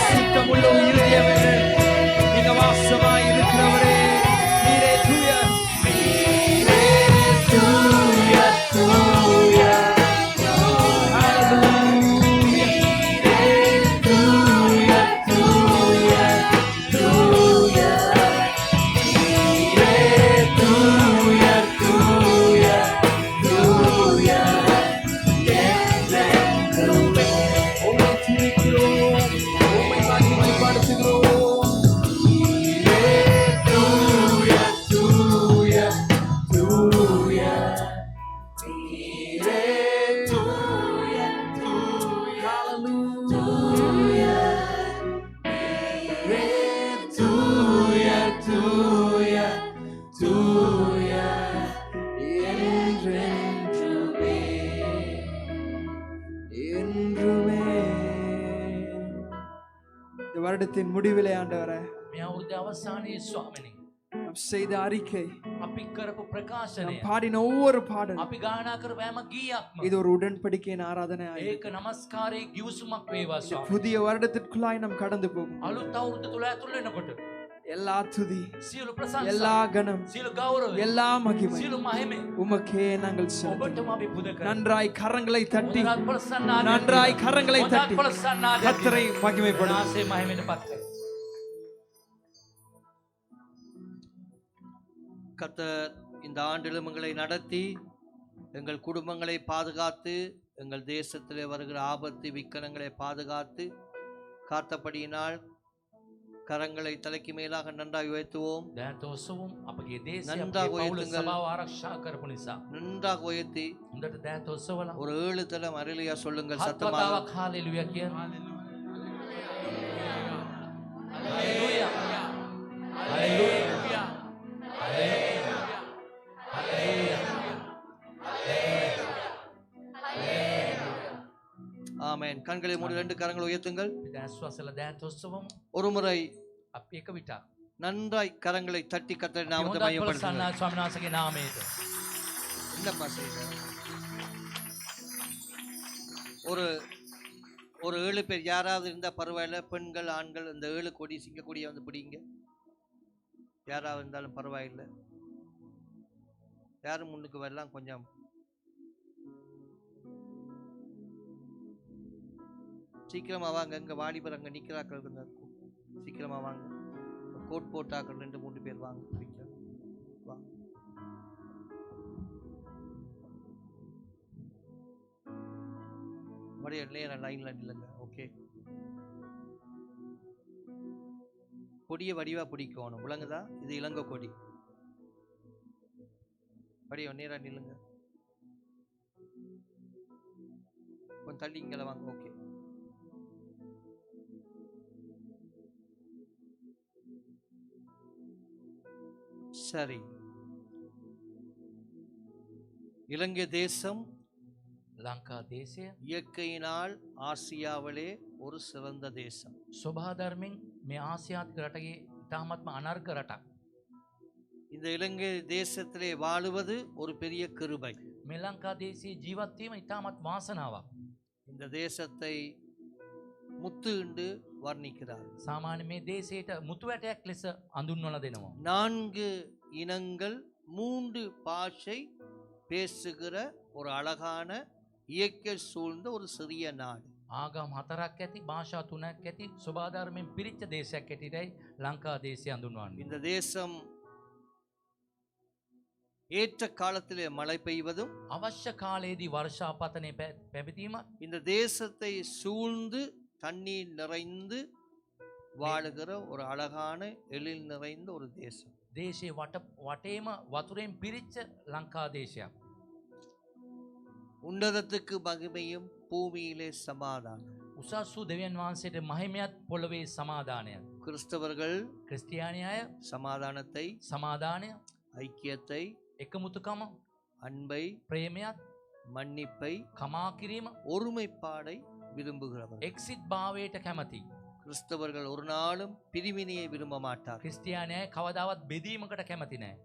சுத்தமுள்ள இருதயமே நீங்க வாசமாய் இருக்கிறவரே நீரே தூயர் வருடத்தின் முடிவிலே ஆண்டவரே මේ අවුරුද්දේ අවසානයේ ස්වාමිනේ நாம் செய்த அறிக்கை අපි කරපු ප්‍රකාශනය நாம் பாடின ஒவ்வொரு பாடலும் අපි ගායනා කරපු හැම ගීයක්ම இது ஒரு உடன்படிக்கையின் ஆராதனை ஆயிற்று. ඒක නමස්කාරයේ ගිවිසුමක් වේවා ස්වාමී. புதிய வருடத்திற்குள்ளாய் நாம் கடந்து போகும் අලුත් අවුරුද්ද තුල ඇතුල් වෙනකොට எல்லா துதி සියලු ප්‍රශංසා எல்லா கணம் සියලு ගෞරවය எல்லா மகிமை සියලු මහිමය உமக்கே நாங்கள் செலுத்துகிறோம். ඔබටම අපි පුද කරමු. நன்றாய் கரங்களை தட்டி හොඳත් ප්‍රසන්නාද நன்றாய் கரங்களை හොඳත් தட்டி ප්‍රසන්නාද கர்த்தரை மகிமைப்படும். නාසයේ මහිමයට පත් කර. கர்த்தர் இந்த ஆண்டிலும் எங்களை நடத்தி எங்கள் குடும்பங்களை பாதுகாத்து எங்கள் தேசத்திலே வருகிற ஆபத்து விக்கனங்களை பாதுகாத்து காத்தபடியினால் கரங்களை தலைக்கு மேலாக நன்றாக உயர்த்துவோம். දැන් තෝසුම් අපගේ දේශය නන්දා අපගේ පවුල ඔයතුංගල්. සභාව ආරක්ෂා කරපු නිසා நன்றாக உயர்த்தி හොඳට දැන් තෝසවලා ஒரு 7 தரம் அருளியா சொல்லுங்கள் හත් சத்தமாக. වතාවක් හාලෙලුයා කියන. හalleluya. හalleluya. ஆமென். கண்களை மூடி 2 கரங்களை உயர்த்துங்கள். දැස්වසල දැන් තෝසවම ஒரு முறை අපි එක විටක් நன்றாய் கரங்களை தட்டி கர்த்தருடைய நாமத்தை හොඳත් மையப்படுத்துங்கள். ප්‍රසන්නා ස්වාමීන් වහන්සේගේ නාමයට இல்லப்பா செய்யுங்க. ஒரு ஒரு 7 பேர் யாராவது இருந்தா பரவாயில்ல, பெண்கள் ஆண்கள் இந்த 7 கொடி சிங்க கொடியை வந்து பிடிங்க. யாராவது இருந்தாலும் பரவாயில்லை, யாரும் முன்னுக்கு வரலாம். கொஞ்சம் சீக்கிரமா வாங்க. அங்க வாலிபர் அங்க நிக்கிறாக்கள் இருந்தார். சீக்கிரமா வாங்க. கோட் போட்டாக்கள் 2-3 பேர் வாங்க. சீக்கிரம் வாங்க. மறுபடியும் நேரம் லைன்ல நில்லுங்க. ஓகே. கொடிய வடிவா பிடிக்கணும். விளங்குதா? இது இலங்கை கொடி. மறுபடியும் நேரா நில்லுங்க. கொஞ்சம் தள்ளி இங்கே வாங்க. ஓகே. சரி. இலங்கை தேசம் ලංකා දේශය இயற்கையினால் ஆசியாவிலே ஒரு சிறந்த தேசம். ස්වභාධර්මෙන් මේ ආසියාතික රටගේ ඉතාමත්ම අනර්ග රටක්. இந்த இலங்கை தேசத்திலே வாழுவது ஒரு பெரிய கிருபை. මේ ලංකා දේශයේ ජීවත් වීම ඉතාමත් වාසනාවක්. இந்த தேசத்தை முத்து என்று வர்ணிக்கிறார். සාමාන්‍ය මේ දේශයට මුතු වැටයක් ලෙස අඳුන්වලා දෙනවා. 4 இனங்கள் 3 பாஷை பேசுகிற ஒரு அழகான இயற்கை சூழ்ந்த ஒரு சிறிய நாடு. ආගම් 4ක් ඇති, භාෂා 3ක් ඇති, ස්වභාධර්මයෙන් පිරිච්ච දේශයක් ඇටියටයි ලංකා දේශය අඳුන්වන්නේ. இந்த தேசம் ஏற்ற காலத்திலே மழை பெய்வதும் අවශ්‍ය කාලයේදී වර්ෂාපතනය පැවතීමත්, இந்த தேசத்தை சூழ்ந்து தண்ணீர் நிறைந்து வாழுகிற ஒரு அழகான எழில் நிறைந்த ஒரு தேசம். දේශයේ වටේම වතුරෙන් පිරිච්ච ලංකා දේශයක්. உன்னதத்துக்கு மகிமையும் பூமியிலே சமாதானம். උසස් වූ දෙවියන් වහන්සේට මහිමයත් පොළවේ සමාදානයත්. கிறிஸ்தவர்கள் ක්‍රිස්තියානි අය சமாதானத்தை, සමාදානය, ஐக்கியத்தை, එකමුතුකම, அன்பை, ප්‍රේමයත්, மன்னிப்பை, කමා කිරීම, ஒருமைப்பாடை விரும்புகிறவர். එක්සිත් භාවයට කැමති. கிறிஸ்தவர்கள் ஒரு நாளும் பிரிவினையை விரும்ப மாட்டார். ක්‍රිස්තියානි අය කවදාවත් බෙදීමකට කැමති නැහැ.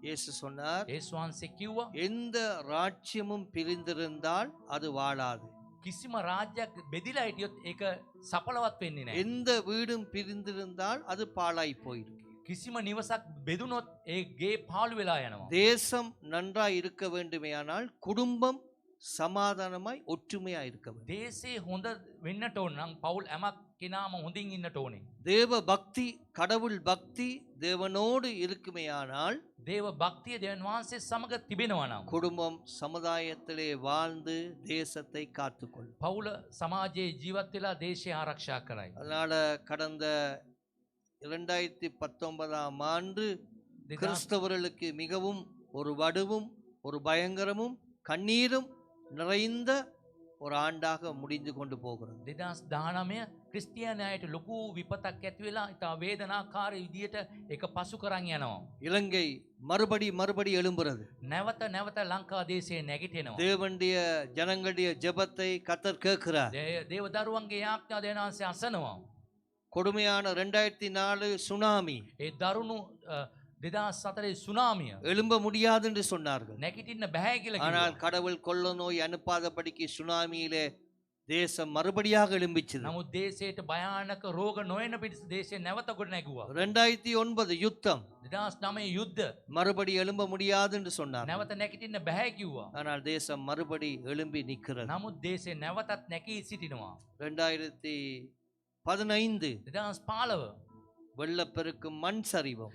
இயேசு சொன்னார், යේසුස් වහන්සේ කිව්වා எந்த ராஜ்யமும் பிரிந்திருந்தால் அது வாழாது. කිසිම රාජ්‍යයක් බෙදිලා හිටියොත් ඒක සඵලවත් වෙන්නේ නැහැ. எந்த வீடும் பிரிந்திருந்தால் அது பாழாய் போயிடும். කිසිම නිවසක් බෙදුනොත් ඒ ගේ පාළු වෙලා යනවා. தேசம் நன்றாய் இருக்க வேண்டுமேயானால் குடும்பம் சமாதானமாய் ஒற்றுமையாய் இருக்க வேண்டும். දේශේ හොඳ වෙන්නට ඕන නම් පවුල් හැමක් කෙනාම හොඳින් ඉන්නට ඕනේ. தேவ பக்தி, கடவுள் பக்தி தேவனோடு இருக்குமேயானால் දේව භක්තිය දෙවියන් වහන්සේ සමග තිබෙනවා නම් குடும்பம் சமுதாயத்திலே வாழ்ந்து தேசத்தை காத்துக்கொள்ளும். පවුල සමාජයේ ජීවත් වෙලා දේශය ආරක්ෂා කරයි. அதனால கடந்த 2019ஆம் ஆண்டு கிறிஸ்தவர்களுக்கு மிகவும் ஒரு வடுவும் ஒரு பயங்கரமும் கண்ணீரும் நிறைந்த ஒரு ஆண்டாக முடிந்து கொண்டு போகிறது. 2019 ක්‍රිස්තියානි අයට ලොකු විපතක් ඇති වෙලා ඉතා වේදනාකාර විදියට ඒක පසු කරන් යනවා. இலங்கை மறுபடி எழும்புறது. නැවත නැවත ලංකා දේශයේ නැගිටිනවා. தேவனுடைய ஜனங்களுடைய ஜெபத்தை கர்த்தர் கேட்கிறார். දේව දරුවන්ගේ යාඥා දෙවියන් වහන්සේ අසනවා. கொடுமையான 2004 சுனாமி ඒ දරුණු 2004 සුනාමිය எழும்ப முடியாது என்று சொன்னார்கள். නැගිටින්න බෑ කියලා ஆனால் කිව්වා. கடவுள் கொள்ள நோய் அனுப்பாதபடிக்கு சுனாமியிலே தேசம் மறுபடியாக எழும்பிச்சது. නමුත් දේශයට භයානක රෝග නොයන පිණිස දේශය නැවත ගොඩ නැගුවා. 2009 யுத்தம் 2009 යුද්ධ மறுபடி எழும்ப முடியாது என்று சொன்னார். නැවත නැගිටින්න බෑ කිව්වා. ஆனால் தேசம் மறுபடி எழும்பி நிற்கிறது. නමුත් දේශය නැවතත් නැකී සිටිනවා. 2015 2015 வெள்ளப்பெருக்கும் மண் சரிவும்.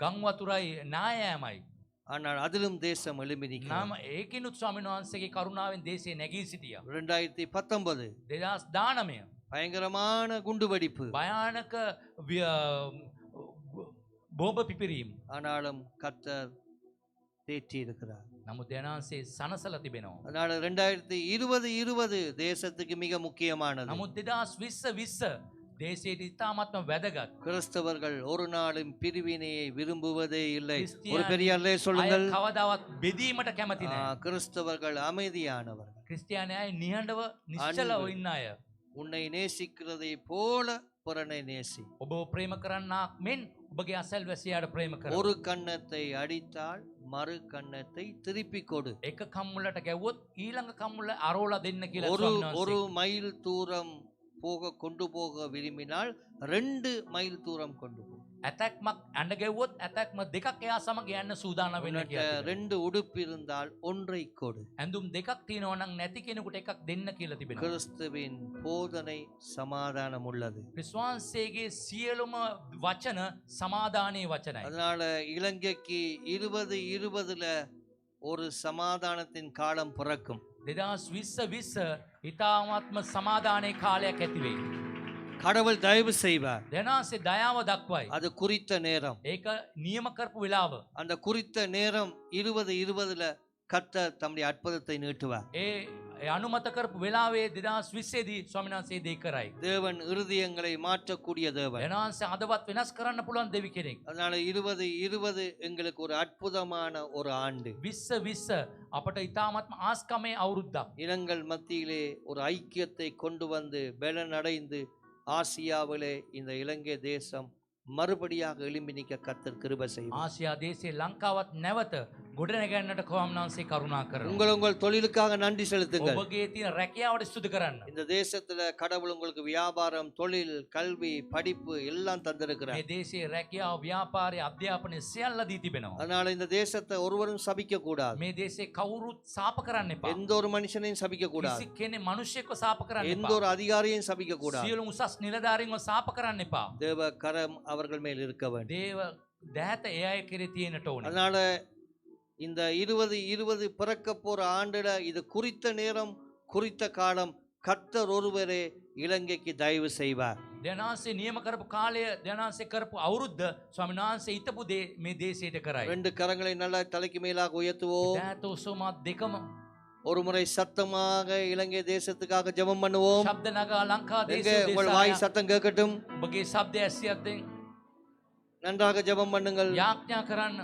ගං වතුරයි නායෑමයි. ஆனால் அதிலும் தேசம் எழும்பி நிற்கிறது. නම ඒකිනුත් ස්වාමීන් වහන්සේගේ කරුණාවෙන් දේශය නැගී සිටියා. 2019 2019 பயங்கரமான குண்டுவெடிப்பு. භයානක බෝම්බ පිපිරීම. ஆனாலும் கர்த்தர் தேற்றி இருக்கிறார். නමුත් දෙවියන්සේ සනසලා තිබෙනවා. அதனால 2020 தேசத்துக்கு மிக முக்கியமானது. නමුත් 2020 දේශයට ඉතාමත්ම වැදගත්. கிறிஸ்தவர்கள் ஒரு நாளும் பிரிவினையை விரும்புவதே இல்லை. கிறிஸ்தியானி ஒரு பெரிய அல்லே අය சொல்லுங்கள். කවදාවත් බෙදීමට කැමති නැහැ. கிறிஸ்தவர்கள் அமைதியானவர்கள். ක්‍රිස්තියානි අය නිහඬව නිශ්චලව අන්බ. ඉන්න අය. உன்னை நேசிக்கிறதை போல பிறனை நேசி. ඔබ ප්‍රේම කරන්නාක් මෙන් ඔබගේ අසල්වැසියාට ප්‍රේම කර. ஒரு கன்னத்தை அடித்தால் மறு கன்னத்தை திருப்பி கொடு. එක කම්මුලට ගැව්වොත් ඊළඟ කම්මුල අරෝලා දෙන්න කියලා ஒரு ස්වාමීන් ஒரு වහන්සේ. மைல் தூரம் கொண்டு போக விரும்பினால் 2 மைல் தூரம் கொண்டு போ. ඇතැක්මක් ඇඳ ගැව්වොත් ඇතැක්ම දෙකක් එයා සමග යන්න සූදානම් වෙන්න உன்னிட்ட කියලා. 2 உடுப்பு இருந்தால் ஒன்றை கொடு. ඇඳුම් දෙකක් තියෙනවා නම් නැති කෙනෙකුට එකක් දෙන්න කියලා තිබෙනවා. கிறிஸ்துவின் போதனை சமாதானம் உள்ளது. ක්‍රිස්තුවන්සේගේ සියලුම වචන සමාදානයේ වචනයි. அதனால இலங்கைக்கு 2020ல ஒரு சமாதானத்தின் காலம் பிறக்கும். 2020 ඉතාමත්ම සමාදානයේ කාලයක් ඇති වෙයි. கடவுள் தயவு செய்வார். දෙනාසේ දයාව දක්වයි. அது குறித்த நேரம். ඒක නියම කරපු වෙලාව. அந்த குறித்த நேரம் 2020ல கர்த்தர் தம்முடைய அற்புதத்தை நீட்டுவார். ඒ අනුමත කරපු වෙලාවේ 2020 දී ස්වාමීන් වහන්සේ දෙය කරයි. தேவன் இருதயங்களை மாற்றக்கூடிய தேவன். එනාන්සේ අදවත් වෙනස් කරන්න පුළුවන් දෙවි කෙනෙක්. அதனால 2020 எங்களுக்கு ஒரு அற்புதமான ஒரு ஆண்டு. 2020 අපට ඉතාමත්ම ආස්කමේ අවුරුද්දක්. இனங்கள் மத்தியிலே ஒரு ஐக்கியத்தை கொண்டு வந்து பலனடைந்து ஆசியாவிலே இந்த இலங்கை தேசம் மறுபடியாக எழும்பி நிற்க கர்த்தர் கிருபை செய்வார். ආසියා දේශයේ ලංකාවත් නැවත ගොඩනැගන්නට කොහොමනාන්සේ කරුණා කරනවා. உங்கள் தொழிலுக்காக நன்றி செலுத்துங்கள். ඔබගේ තියෙන රැකියාවට ස්තුති කරන්න. இந்த தேசத்துல கடவுள் உங்களுக்கு வியாபாரம், தொழில், கல்வி, படிப்பு எல்லாம் தந்திருக்கிறார். මේ දේශයේ රැකියාව, ව්‍යාපාරය, අධ්‍යාපනය සියල්ල දී තිබෙනවා. அதனால இந்த தேசத்தை ஒருவரும் சபிக்க கூடாது. මේ දේශේ කවුරුත් සාප කරන්න එපා. எந்த ஒரு மனுஷனையும் சபிக்க கூடாது. කිසි කෙනෙක් මිනිස්සෙක්ව සාප කරන්න எந்த එපා. ஒரு அதிகாரியும் சபிக்க கூடாது. සියලු උසස් නිලධාරීන්ව සාප කරන්න එපா. தேவ கரம் அவர்கள் மேல் இருக்க வேண்டும். දේව දෑත ඒ අය කෙරේ තියෙනට ඕනේ. அதனால இந்த 2020 பிறக்க போற ஆண்டுல இது குறித்த நேரம், குறித்த காலம் கர்த்தர் ஒருவரே இலங்கைக்கு தயவு செய்வார். දෙනාන්සේ නියම කරපු කාලය, දෙනාන්සේ කරපු අවුරුද්ද ස්වාමීන් වහන්සේ හිතපු දේ මේ දේශයට කරයි. 2 கரங்களை நல்லா தலைக்கு மேலாக உயர்த்துவோம். දෑත උසමා දෙකම ஒரு முறை சத்தமாக இலங்கை தேசத்துக்காக ஜெபம் பண்ணுவோம். ශබ්ද නගා ලංකා எங்க දේශය உங்கள் வாய் சத்தம் கேட்கட்டும். ඔබගේ ශබ්දය ඇසියක් දෙන්න. நன்றாக ஜெபம் பண்ணுங்கள். යාඥා කරන්න.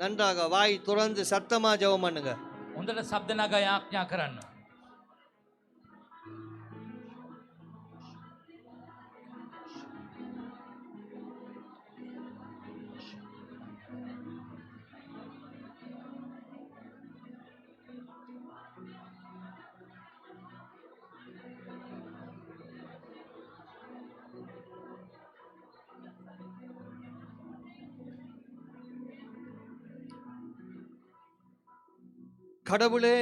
நன்றாக வாய் துறந்து சத்தமா ஜெபம் பண்ணுங்க. හොඳට ශබ්ද නගා යාඥා කරන්න. கடவுளே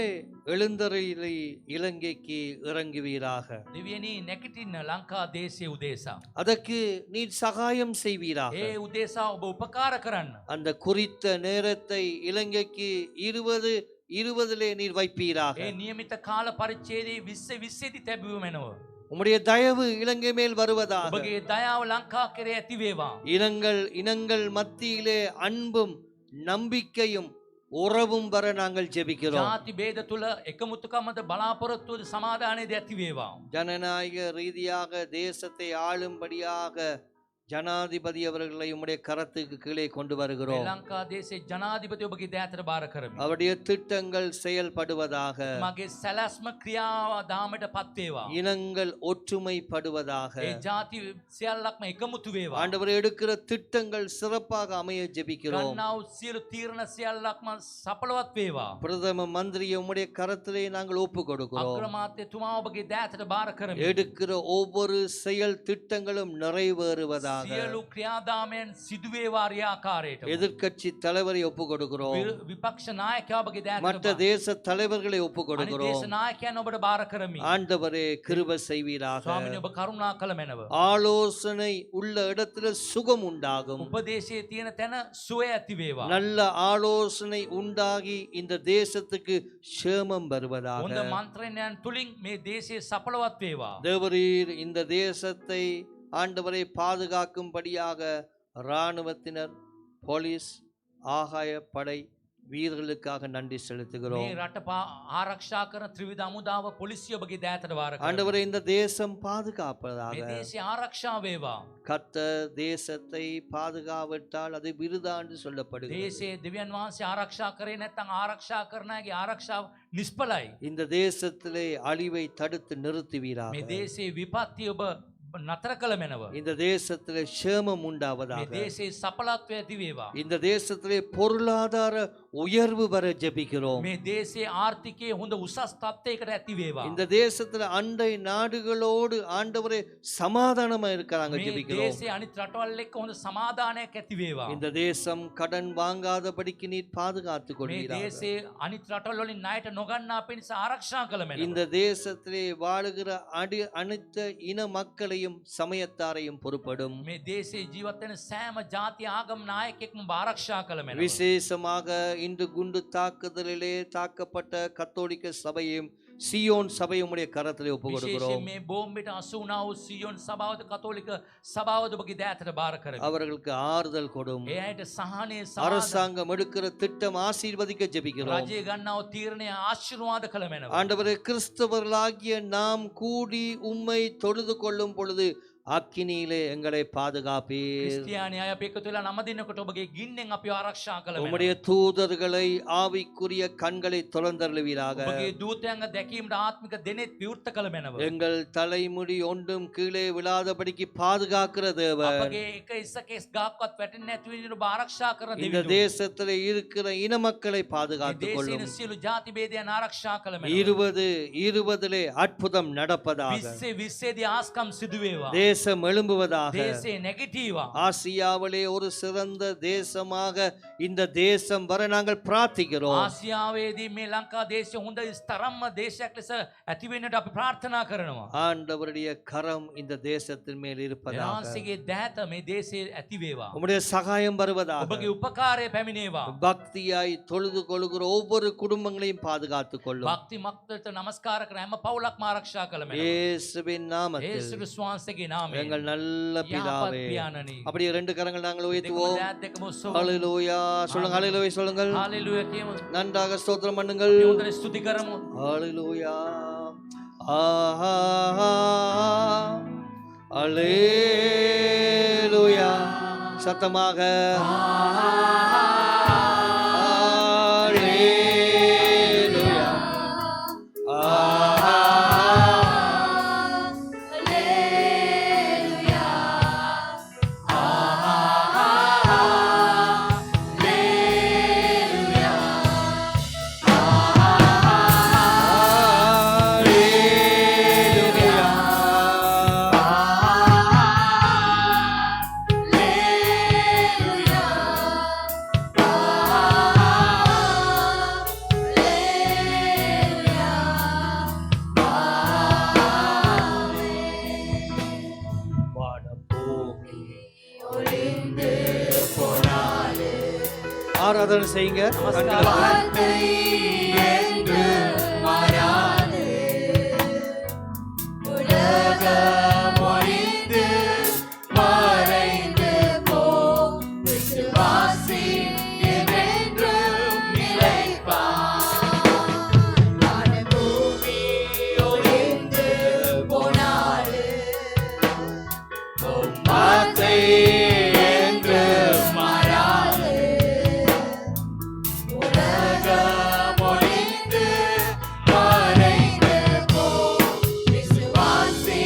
எழுந்தருளி இலங்கைக்கு இறங்குவீராக. දෙවියනි නැගිටින්න ලංකා දේශයේ උදේසා. அதற்கு நீர் சகாயம் செய்வீராக. ඒ උදේසා ඔබ උපකාර කරන්න. அந்த குறித்த நேரத்தை இலங்கைக்கு 2020லே நீர் வைப்பீராக. ඒ නියමිත කාල පරිච්ඡේදයේ 2020 දී තැබුවෙමනව. உம்முடைய தயவு இலங்கை மேல் வருவதாக. ඔබගේ දයාව ලංකා කෙරේ ඇති වේවා. இனங்கள் மத்தியிலே அன்பும் நம்பிக்கையும் உறவும் வர நாங்கள் ஜெபிக்கிறோம். ජාති ભેද තුල එකමුතුකමද බලාපොරොත්තුවද සමාදානයේද ඇති වේවා. ஜனநாயக ரீதியாக தேசத்தை ஆளும்படியாக ஜனாதிபதி அவர்களை உம்முடைய கரத்துக்கு கீழே கொண்டு මේ வருகிறோம். ලංකා දේශයේ ජනාධිපති ඔබගේ දෑතට බාර කරමි. அவருடைய திட்டங்கள் செயல்படுவதாக. මගේ සැලැස්ම ක්‍රියාව දාමට පත් වේවා. இனங்கள் ஒற்றுமைப்படுவதாக. ඒ ජාති සියල්ලක්ම එකමුතු වේවා. ஆண்டவர் எடுக்கிற திட்டங்கள் சிறப்பாக அமைய ஜெபிக்கிறோம். ගන්නා වූ සියලු තීරණ සියල්ලක්ම සඵලවත් වේවා. பிரதம மந்திரியை உம்முடைய கரத்திலே நாங்கள் ஒப்பு கொடுக்கிறோம். අග්‍රාමාත්‍යතුමා ඔබගේ දෑතට බාර කරමි. எடுக்கிற ஒவ்வொரு செயல் திட்டங்களும் நிறைவேறுவதாக. සියලු ක්‍රියාදාමයන් සිදු වේවා ආකාරයට. எதிர்க்கட்சி தலைவரை ஒப்பு கொடுக்கிறோம். විපක්ෂ நாயකයා ඔබගේ දෑතට மற்ற தேச தலைவர்களை ஒப்பு අනිත් கொடுக்கிறோம். දේශ நாයකයන් ඔබට බාර කරමි. ஆண்டவரே கிருபை செய்வீராக. ස්වාමීනි ඔබ කරුණා කළ මැනව. ஆலோசனை உள்ள இடத்துல சுகம் உண்டாகும். උපදේශයේ තියෙන තැන සුවය ඇති වේවා. நல்ல ஆலோசனை உண்டாகி இந்த தேசத்துக்கு சேமம் வருவதாக. හොඳ මන්ත්‍රණයන් තුලින් මේ දේශයේ සඵලවත් වේවා. தேவரீர் இந்த தேசத்தை ஆண்டவரை பாதுகாக்கும்படியாக இராணுவத்தினர், போலீஸ், ஆகாய படை வீரர்களுக்காக நன்றி செலுத்துகிறோம். මේ රට ආරක්ෂා කරන ත්‍රිවිධ අමුදාව පොලිසිය ඔබගේ දෑතට බාර කරමි. ஆண்டவரை இந்த தேசம் பாதுகாப்பதாக. මේ දේශය ආරක්ෂා වේවා. கர்த்தர் தேசத்தை பாதுகாவிட்டால் அது விருதாண்டு சொல்லப்படுகிறது. දේශයේ දෙවියන් වහන්සේ ආරක්ෂා කරේ නැත්නම් ආරක්ෂා කරන අයගේ ආරක්ෂාව නිෂ්ඵලයි. இந்த தேசத்திலே அழிவை தடுத்து நிறுத்துவீராக. මේ දේශයේ විපත්ති ඔබ නතර කළ මැනව. இந்த தேசத்திலே சேமம் මේ உண்டாவதாக. දේශයේ සඵලත්වය ඇති වේවා. இந்த தேசத்திலே பொருளாதார உயர்வு வர ஜெபிக்கிறோம். මේ දේශයේ ආර්ථිකයේ හොඳ උසස් තත්ත්වයකට ඇති වේවා. இந்த தேசத்துல அண்டை நாடுகளோடு ஆண்டவரே சமாதானமா இருக்கிறாங்க මේ ஜெபிக்கிறோம். දේශයේ අනිත් රටවල් එක්ක හොඳ සමාදානයක් ඇති වේවා. இந்த தேசம் கடன் வாங்காதபடிக்கு நீர் பாதுகாத்துக் මේ கொள்வீராக. දේශයේ අනිත් රටවල් වලින් ණයට නොගන්නා පිණිස ආරක්ෂා කළ මැනව. இந்த தேசத்திலே வாழுகிற அனைத்து இன மக்களையும் சமயத்தாரையும் பொறுப்படும். මේ දේශයේ ජීවත් වෙන සෑම ජාති ආගම් නායකයෙක්ම ආරක්ෂා කළ මැනව. விசேஷமாக இன்று குண்டு தாக்குதலிலே தாக்கப்பட்ட கத்தோலிக்க சபையும் சியோன் சபையும் உடைய கரத்திலே ஒப்பு විශේෂයෙන් கொடுக்கிறோம். මේ බෝම්බෙට අසු වුණා වූ සියොන් සභාවද කතෝලික සභාවද ඔබගේ දෑතට බාර කරමි. அவர்களுக்கு ஆறுதல் கொடும். ඒ අයට සහනය සමාදාන அரசாங்கம் எடுக்கிற திட்டம் ஆசீர்வதிக்க ஜெபிக்கிறோம். රජය ගන්නා වූ තීරණය ආශිර්වාද කළ මැනව. ஆண்டவரே, கிறிஸ்தவர்களாகிய நாம் கூடி உம்மை தொழுது கொள்ளும் பொழுது அக்கினியிலே எங்களை பாதுகாப்பீர். ක්‍රිස්තියානි අය අපි එකතු වෙලා නම දෙන්නකොට ඔබගේ ගින්නෙන් අපි ආරක්ෂා කළ මැනව. உம்முடைய தூதர்களை ஆவிக்குரிய கண்களை தொலைந்தருளுவீராக. ඔබගේ දූතයන්ගේ දැකීමට ආත්මික දෙනෙත් විවෘත කළ මැනව. எங்கள் தலைமுடி ஒன்றும் கீழே விழாதபடிக்கு பாதுகாக்கிற தேவன். අපගේ එක ඉස්සකෙස් ගාක්වත් වැටෙන්නේ නැති විදිහට ඔබ ආරක්ෂා කරන இந்த දෙවියෝ. தேசத்திலே இருக்கிற இன மக்களை பாதுகாத்துக் දේශයේ கொள்ளும். සියලු ජාති ભેදයන් ආරක්ෂා කළ මැනව. 2020 අற்புதம் நடப்பதாக. 20 දී ආස්කම් සිදු වේවා. தேசம் எழும்புவதாக. දේශේ නැගිටීවා. ஆசியாவிலே ஒரு சிறந்த தேசமாக இந்த தேசம் வர நாங்கள் பிரார்த்திக்கிறோம். ආසියාවේදී මේ ලංකා දේශය හොඳ ස්තරම්ම දේශයක් ලෙස ඇති වෙන්නට අපි ප්‍රාර්ථනා කරනවා. ஆண்டவருடைய கரம் இந்த தேசத்தின் மேல் இருப்பதாக. යාසිගේ දෑත මේ දේශයේ ඇති වේවා. உம்முடைய சகாயம் வருவதாக. ඔබගේ උපකාරය පැමිණේවා. பக்தியாய் தொழுது கொள்கிற ஒவ்வொரு குடும்பங்களையும் பாதுகாத்துக் கொள்ளும். භක්ති මක්තට නමස්කාර කර හැම පවුලක්ම ආරක්ෂා කළ මැනව. இயேசுவின் நாமத்தில் යේසුස් වහන්සේගේ නාමයෙන්. எங்கள் நல்ல යහපත් பிதாவே. පියාණනි. அப்படியே 2 கரங்கள் நாங்கள் දෙකම உயர்த்துவோம். දෑත් දෙකම ඔස්සවමු. ஹalleluya சொல்லுங்க. ஹalleluya சொல்லுங்கள். හාලෙලූයා කියමු. நன்றாக ஸ்தோத்திரம் பண்ணுங்கள். අපි හොඳට ස්තුති කරමු. ஹalleluya ஹalleluya சத்தமாக ஹalleluya ஆராதனை செய்யுங்க. නමස්කාර என்று மாறாது உலகம் ஒழிந்து மறைந்து போம் விசுவாசி என்றென்றும் நிலைப்பார். வானம் பூமி ஒழிந்து போனாலும் உம் வார்த்தை என்றும் மாறாது. உலகம் ஒழிந்து மறைந்து போம் விசுவாசி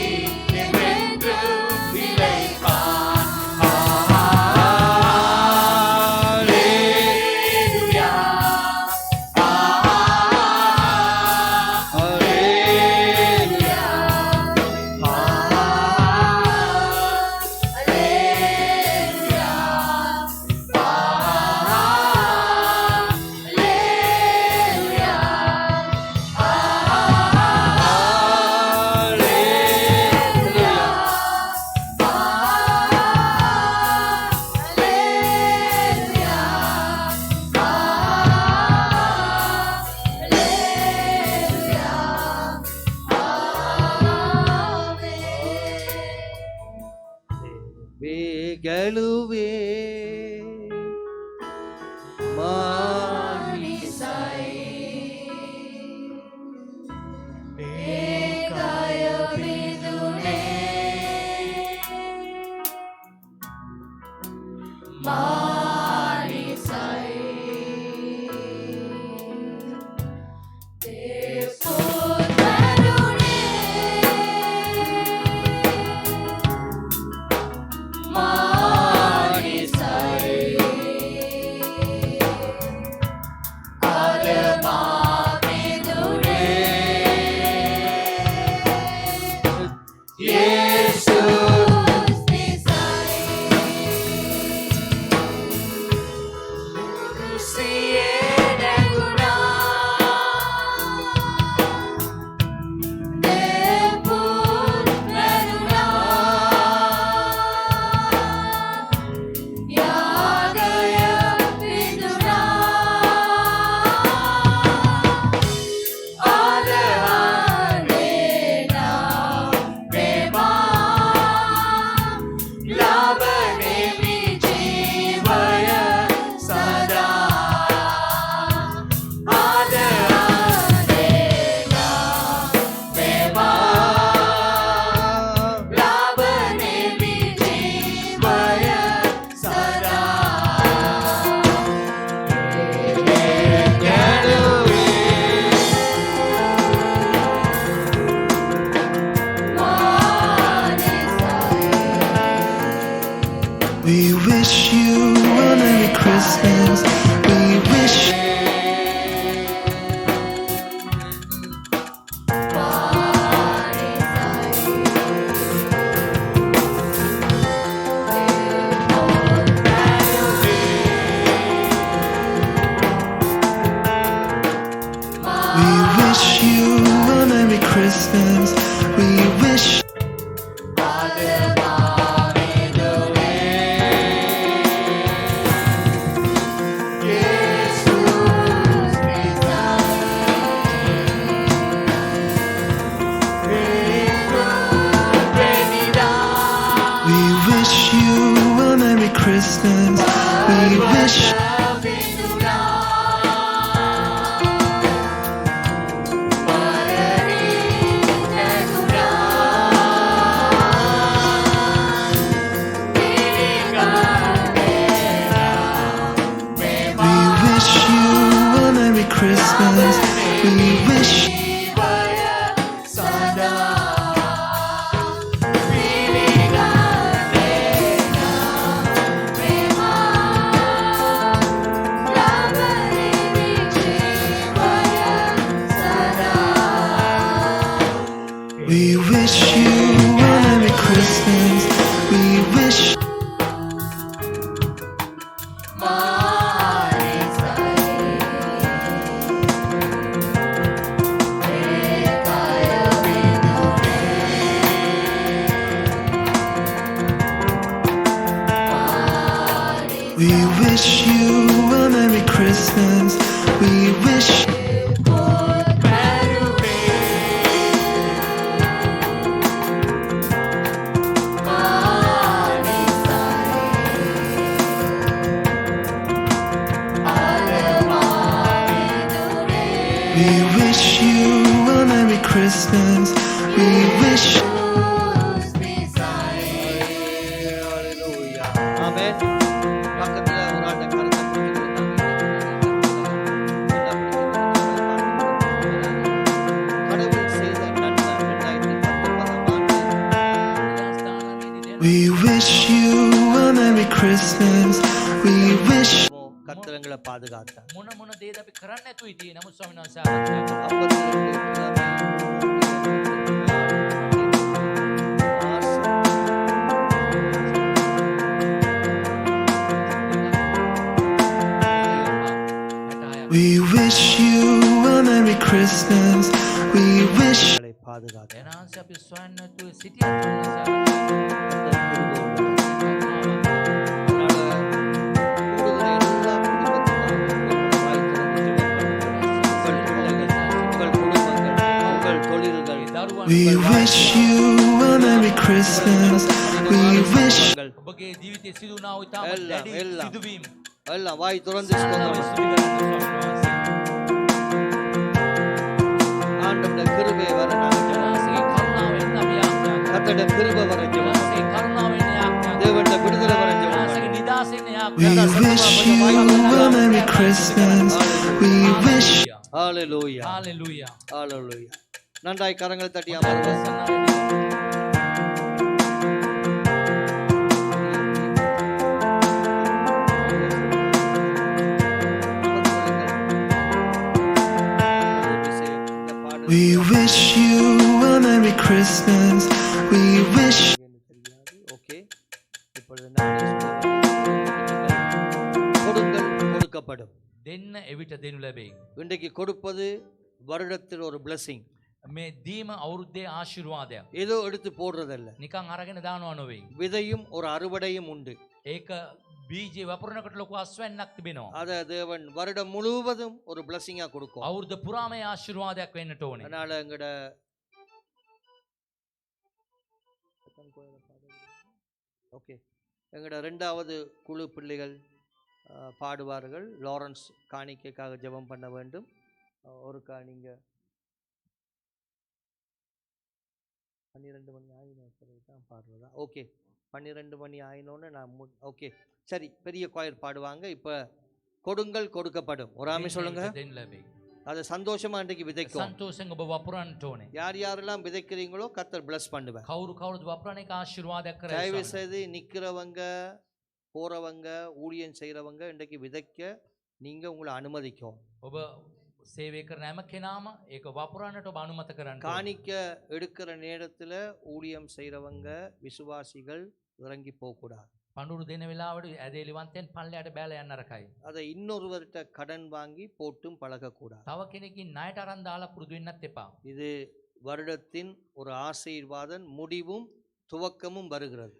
Christmas. We wish சதா we wish you a Merry Christmas. We wish we wish you a Merry Christmas. We wish we wish you a Merry Christmas. We wish ஆமென். பக்கத்துல ஒரு ஆண்ட கருத்தை கடவுள் செய்த நன்மை 2019 we wish you a Merry Christmas. We wish கத்திரங்களை பாதுகாத்தார். මොන මොන දේද අපි කරන්න නැතුව හිටියේ. නමුත් ස්වාමීන් වහන්සේ ආරක්ෂා කළා. 62 we wish you a Merry Christmas. We wish பாதுகாத்தார். එනහන්සේ අපි සොයන්න නැතුව සිටියා. we wish you a Merry Christmas. We wish ඔබගේ ජීවිතයේ සිදු වුණා වූ ඉතාම එල්ලා, දැඩි එල්ලා. සිදුවීම් எல்லாம் வாய் திறந்து සාරව சொல்லுங்க. ස්තුති කරන්න ස්වාමීන් වහන්සේ. ஆண்டவருடைய கிருபை வர நாங்கள் එනහන්සේගේ කරුණාවෙන් අපි යාඥා කරනවා. கர்த்தருடைய கிருபை வர ஜெபம். එනහන්සේගේ කරුණාවෙන් යාඥා කරනවා. தேவனுடைய விடுதலை வர ஜெபம். එනහන්සේගේ නිදහසෙන් we යාඥා wish you a Merry Christmas. We wish ஹalleluya. හalleluya. ஹalleluya. நன்றாய் கரங்களை தட்டி அமருங்கள். we wish you a Merry Christmas. We wish okay. இப்பொழுது நான் கொடுங்கள் கொடுக்கப்படும். දෙන්න එවිට දෙනු ලැබේ. இன்றைக்கு கொடுப்பது வருடத்தில் ஒரு blessing. මේ දීම අවුරුද්දේ ආශිර්වාදයක්. ஏதோ எடுத்து போடுறதல்ல. නිකන් අරගෙන දානවා නෙවෙයි. விதையும் ஒரு அறுவடையும் உண்டு. ඒක බීජේ වපුරනකොට ලොකු අස්වැන්නක් තිබෙනවා. அத தேவன் வருடம் முழுவதும் ஒரு blessing-ஆ கொடுக்கும். අවුරුද්ද පුරාම ඒ ආශිර්වාදයක් වෙන්නට ඕනේ. அதனால எங்கட ஓகே எங்கட ரெண்டாவது குழு பிள்ளைகள் பாடுவார்கள். லாரன்ஸ் காணிக்கைக்காக ஜெபம் பண்ண வேண்டும். ஒருக்கா நீங்க 12 மணி ஆயின தான் பாடுறதா? ஓகே 12 மணி ஆயினோன்னு நான் ஓகே சரி பெரிய கோயர் பாடுவாங்க. இப்போ கொடுங்கள் கொடுக்கப்படும். ஒரு ஆமே சொல்லுங்க. දෙන්න ලැබේ. அது சந்தோஷமா இன்றைக்கு விதைக்கும். සන්තෝෂෙන් ඔබ වපුරන්නට ඕනේ. யார் யாரெல்லாம் விதைக்கிறீங்களோ கர்த்தர் bless பண்ணுவார். කවුරු කවුරුද වපුරන එක ආශිර්වාදයක් කරයි. தயவு செய்து நிக்கிறவங்க போறவங்க ஊழியம் செய்யறவங்க இன்றைக்கு விதைக்க நீங்க உங்களை அனுமதிக்கும். ඔබ சேவை කරන හැම කෙනාම ඒක වපුරන්නට ඔබ අනුමත කරන්න. காணிக்க எடுக்கிற நேரத்துல ஊழியம் செய்யறவங்க விசுவாசிகள் இறங்கி போக கூடாது. පඳුරු දෙන වෙලාවට ඇදේලිවන්තෙන් පල්ලයට බැල යන්න නරකයි. அதை இன்னொருவர்கிட்ட கடன் வாங்கி போட்டும் பழகக்கூடாது. තව කෙනකින් ණයට අරන් දාලා පුරුදු වෙන්නත් එපා. இது வருடத்தின் ஒரு ஆசீர்வாதம் முடிவும் துவக்கமும் வருகிறது.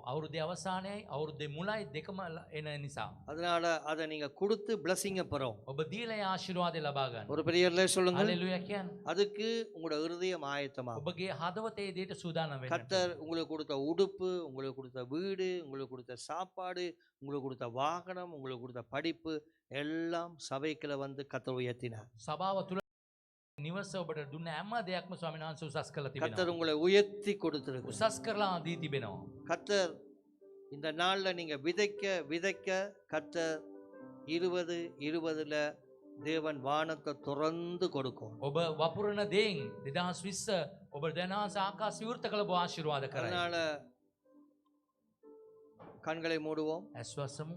අවුරුද්දේ අවසානයයි අවුරුද්දේ මුලයි දෙකම එන නිසා. அதனால அதை நீங்க கொடுத்து blessing-அ பெறும். ඔබ දීලා ඒ ආශිර්වාදය ලබා ගන්න. ஒரு பெரிய அல்லேலூயா சொல்லுங்க. හalleluya කියන්නේ. அதுக்கு உங்களோட இருதயம் ஆயத்தமா. ඔබගේ හදවතේ දේට සූදානම් වෙන්න. கர்த்தர் உங்களுக்கு கொடுத்த உடுப்பு, உங்களுக்கு கொடுத்த வீடு, உங்களுக்கு கொடுத்த சாப்பாடு, உங்களுக்கு கொடுத்த வாகனம், உங்களுக்கு கொடுத்த படிப்பு எல்லாம் சபைக்குள்ள வந்து கர்த்தர் உயர்த்தினார். සභාව තුල නිවස ඔබට දුන්න හැම දෙයක්ම ස්වාමීන් වහන්සේ උසස් කරලා கர்த்தர் තිබෙනවා. உங்களை உயர்த்தி கொடுத்திருக்கிறார். උසස් කරලා දී තිබෙනවා. கர்த்தர் இந்த நாள்ல நீங்க விதைக்க விதைக்க கர்த்தர் 2020ல தேவன் வானத்தை துறந்து கொடுக்கும். ඔබ වපුරන දෙයින් 2020 ඔබ දැනහස ආකාශ විවෘත කළ ඔබ ආශිර්වාද කරයි. அதனால கண்களை மூடுவோம். ඇස්වස්සමු.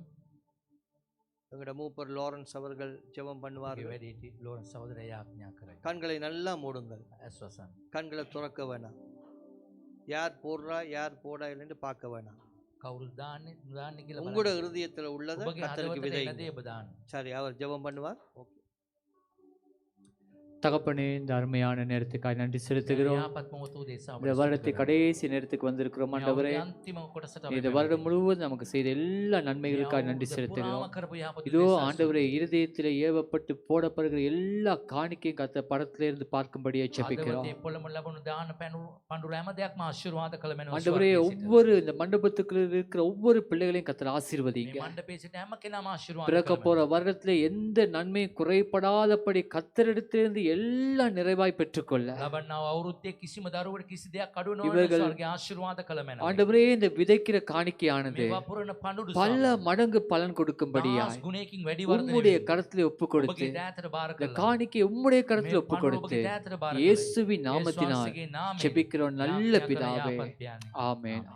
எங்களோட மூப்பர் லாரன்ஸ் அவர்கள் ஜெபம் ඔබගේ பண்ணுவார்கள். වැඩිහිටි ලෝරන්ස් සහෝදරයා ආඥා කරයි. கண்களை நல்லா மூடுங்கள். ඇස්වසන්. கண்களை துறக்க வேணாம். யார் போடுறா யார் போடா இல்லைன்னு பார்க்க வேணாம். කවුරු දාන්නේ නුදාන්නේ කියලා உங்களோட இருதயத்துல உள்ளதை ඔබගේ கர்த்தருக்கு හදවතේ விதைங்க. එන දේ ඔබ දාන්න. சரி, அவர் ஜெபம் பண்ணுவார். ஓகே. தகப்பனே, இந்த அருமையான நேரத்துக்காக நன்றி செலுத்துகிறோம். යහපත් මොහොත උදෙසා ඔබ இந்த வருடத்தை கடைசி நேரத்துக்கு வந்திருக்கிறோம் ஆண்டவரே. අන්තිම කොටසට இந்த வருடம் முழுவதும் நமக்கு செய்த எல்லா நன்மைகளுக்காக நன்றி செலுத்துகிறோம். இதோ ஆண்டவரே, இருதயத்திலே ஏவப்பட்டு போடப்படுகிற எல்லா காணிக்கையும் கத்த படத்திலே இருந்து பார்க்கும்படியே ஜெபிக்கிறோம். ஆண்டவரே, ஒவ்வொரு இந்த மண்டபத்துக்குள்ள இருக்கிற ஒவ்வொரு பிள்ளைகளையும் கத்தர் ஆசீர்வதிங்க. பிறக்க போற வருடத்துல எந்த நன்மையும் குறைபடாதபடி கத்தரிடத்திலிருந்து எல்லாம் நிறைவாய் பெற்றுக்கொள்ள ஆண்டவரே, இந்த விதைக்கிற காணிக்கையானது பல மடங்கு பலன் கொடுக்கும்படியாய் உம்முடைய கரத்திலே ஒப்பு கொடுத்து இந்த காணிக்கை உம்முடைய கரத்திலே ஒப்பு கொடுத்து இயேசுவின் நாமத்தினால் ஜெபிக்கிறோம் நல்ல பிதாவே, ஆமென்.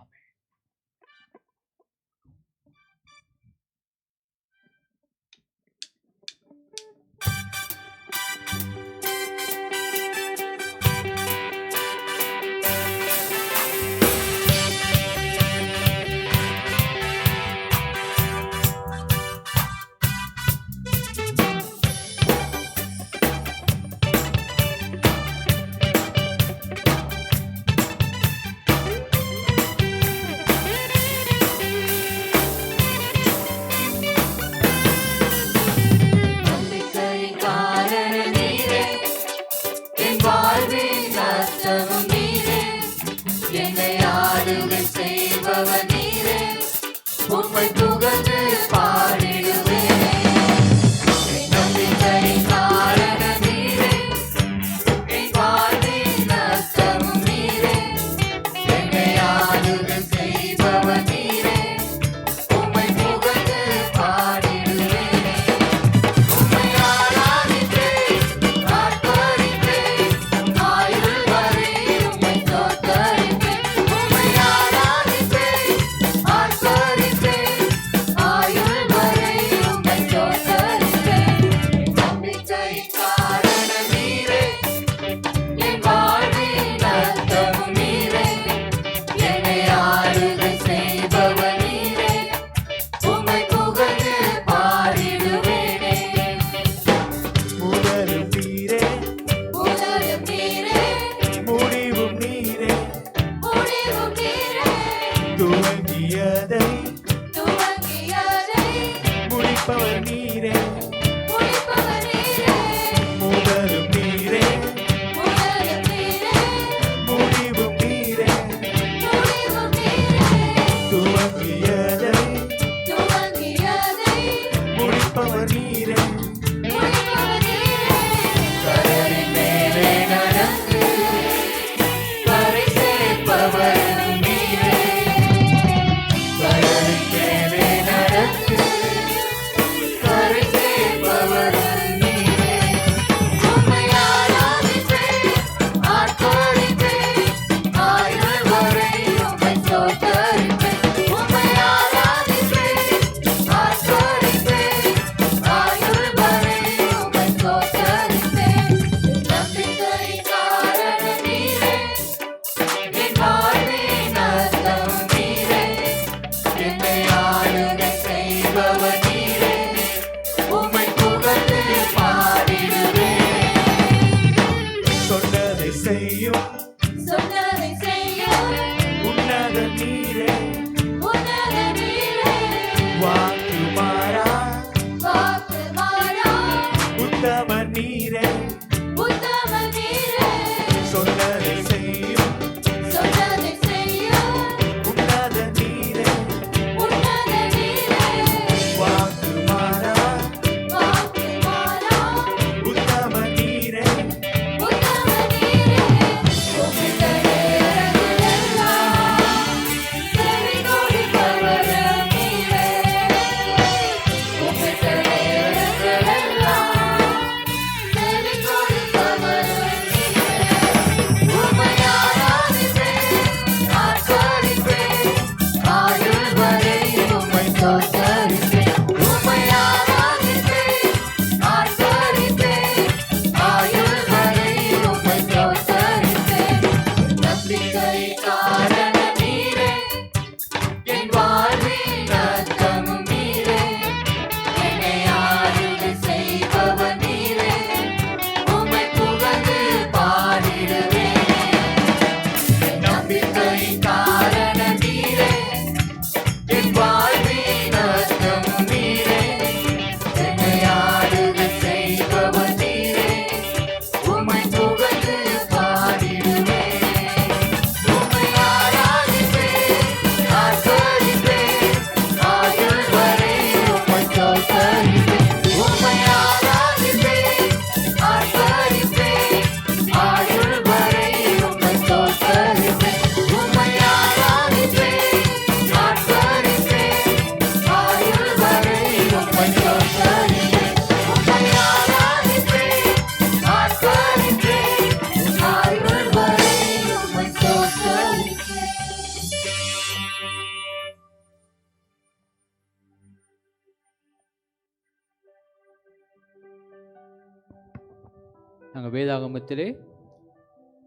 நாங்கள் வேதாகமத்திலே